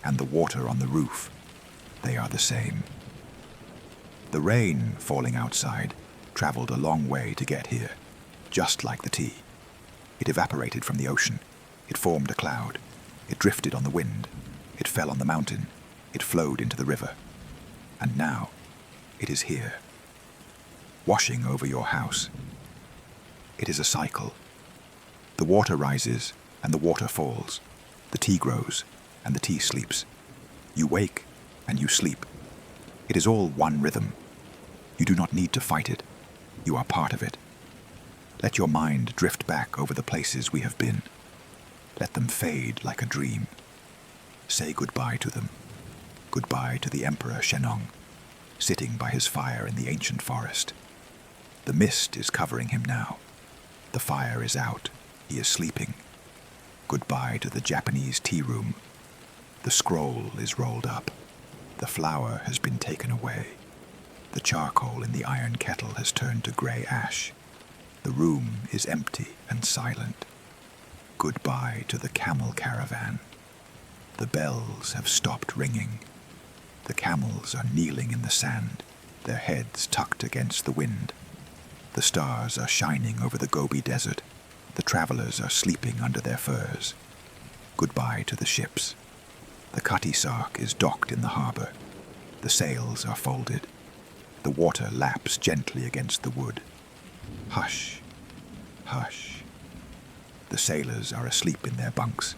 and the water on the roof. They are the same. The rain falling outside traveled a long way to get here, just like the tea. It evaporated from the ocean. It formed a cloud. It drifted on the wind. It fell on the mountain. It flowed into the river. And now, it is here, washing over your house. It is a cycle. The water rises and the water falls. The tea grows and the tea sleeps. You wake and you sleep. It is all one rhythm. You do not need to fight it. You are part of it. Let your mind drift back over the places we have been. Let them fade like a dream. Say goodbye to them. Goodbye to the Emperor Shennong, sitting by his fire in the ancient forest. The mist is covering him now. The fire is out. He is sleeping. Goodbye to the Japanese tea room. The scroll is rolled up. The flour has been taken away. The charcoal in the iron kettle has turned to grey ash. The room is empty and silent. Goodbye to the camel caravan. The bells have stopped ringing. The camels are kneeling in the sand, their heads tucked against the wind. The stars are shining over the Gobi Desert. The travelers are sleeping under their furs. Goodbye to the ships. The Cutty Sark is docked in the harbor. The sails are folded. The water laps gently against the wood. Hush, hush. The sailors are asleep in their bunks.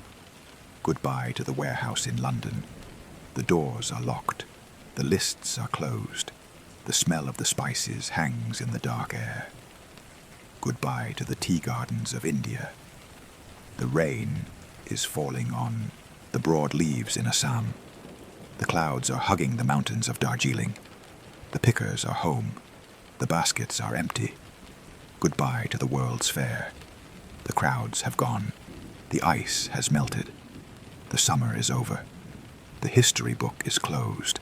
Goodbye to the warehouse in London. The doors are locked. The lists are closed. The smell of the spices hangs in the dark air. Goodbye to the tea gardens of India. The rain is falling on the broad leaves in Assam. The clouds are hugging the mountains of Darjeeling. The pickers are home. The baskets are empty. Goodbye to the World's Fair. The crowds have gone. The ice has melted. The summer is over. The history book is closed.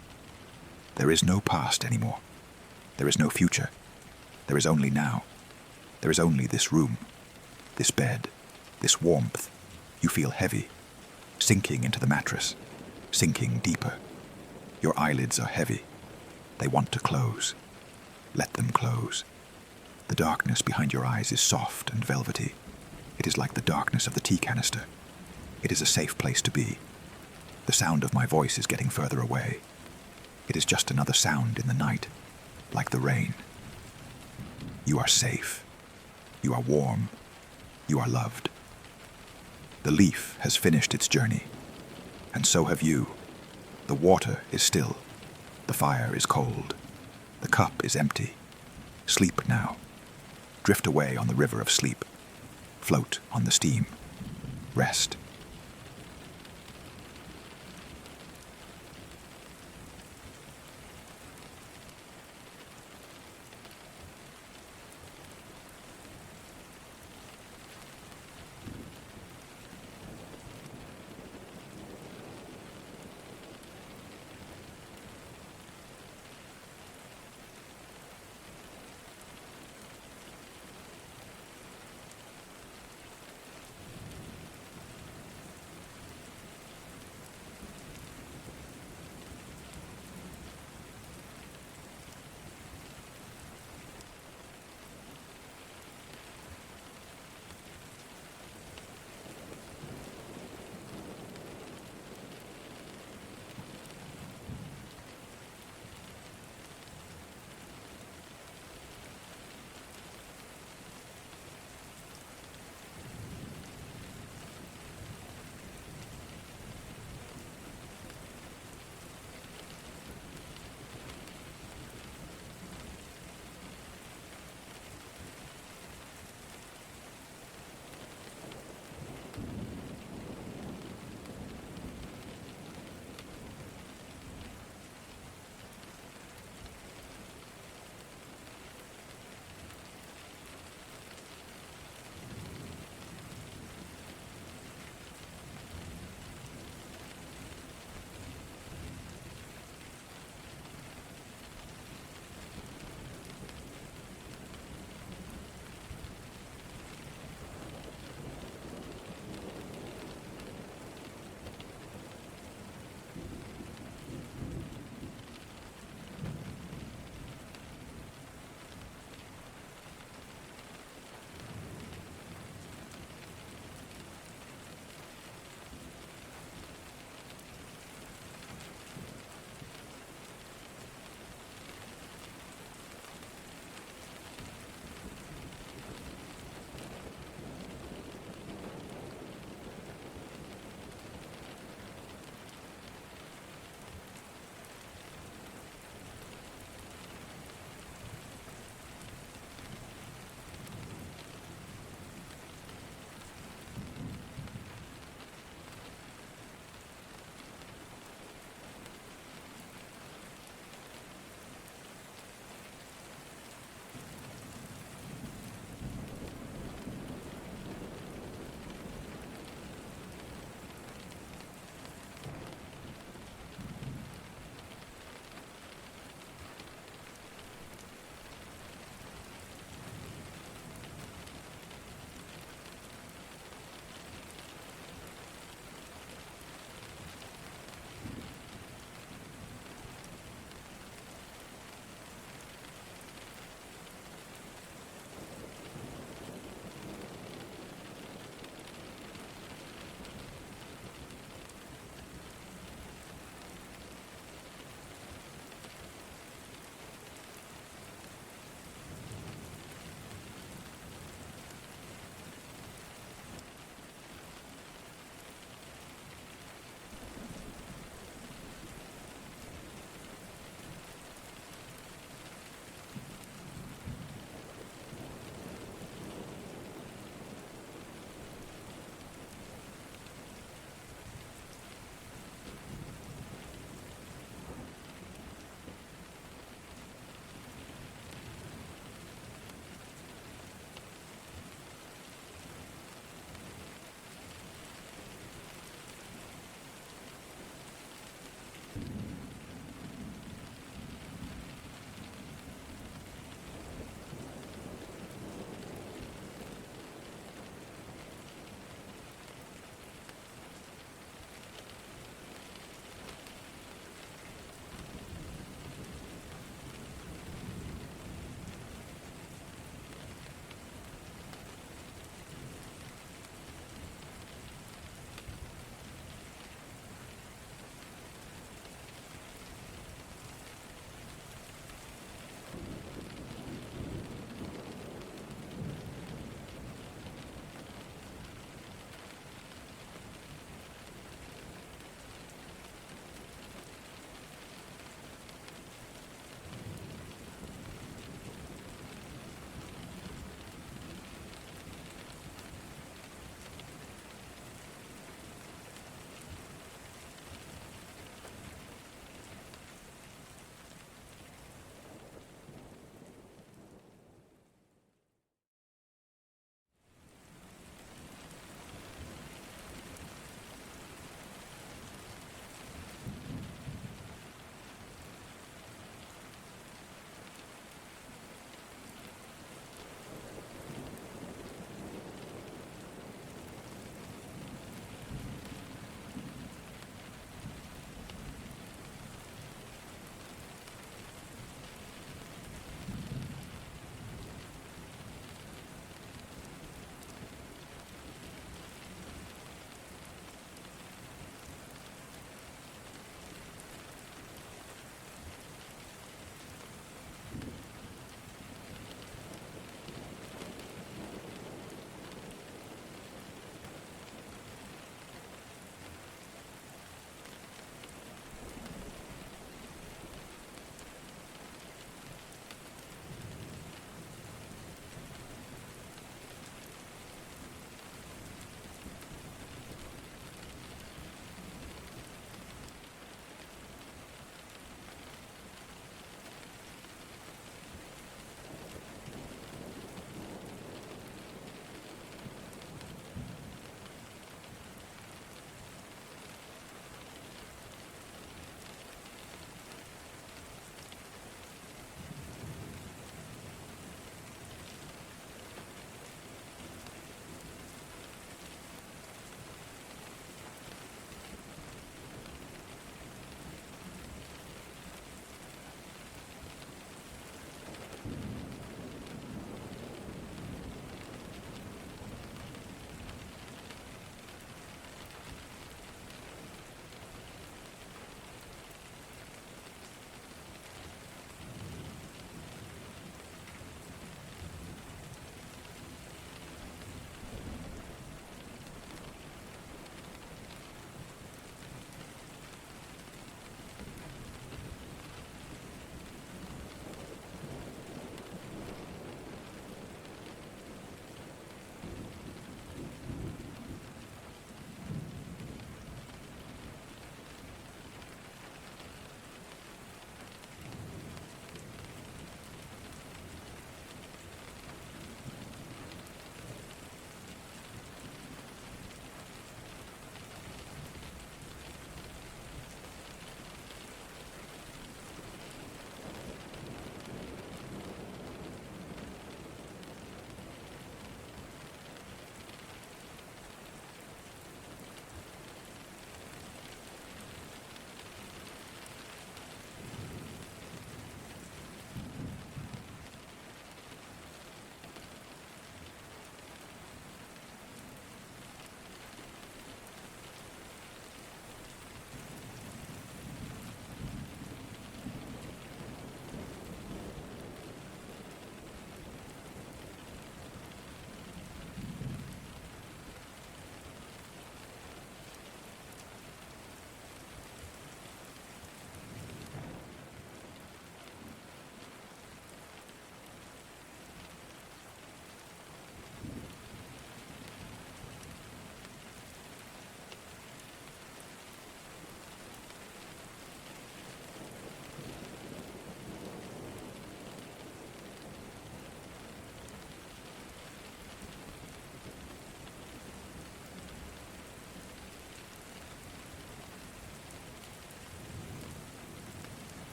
There is no past anymore. There is no future. There is only now. There is only this room, this bed, this warmth. You feel heavy, sinking into the mattress, sinking deeper. Your eyelids are heavy. They want to close. Let them close. The darkness behind your eyes is soft and velvety. It is like the darkness of the tea canister. It is a safe place to be. The sound of my voice is getting further away. It is just another sound in the night, like the rain. You are safe. You are warm. You are loved. The leaf has finished its journey, and so have you. The water is still. The fire is cold. The cup is empty. Sleep now. Drift away on the river of sleep. Float on the steam. Rest.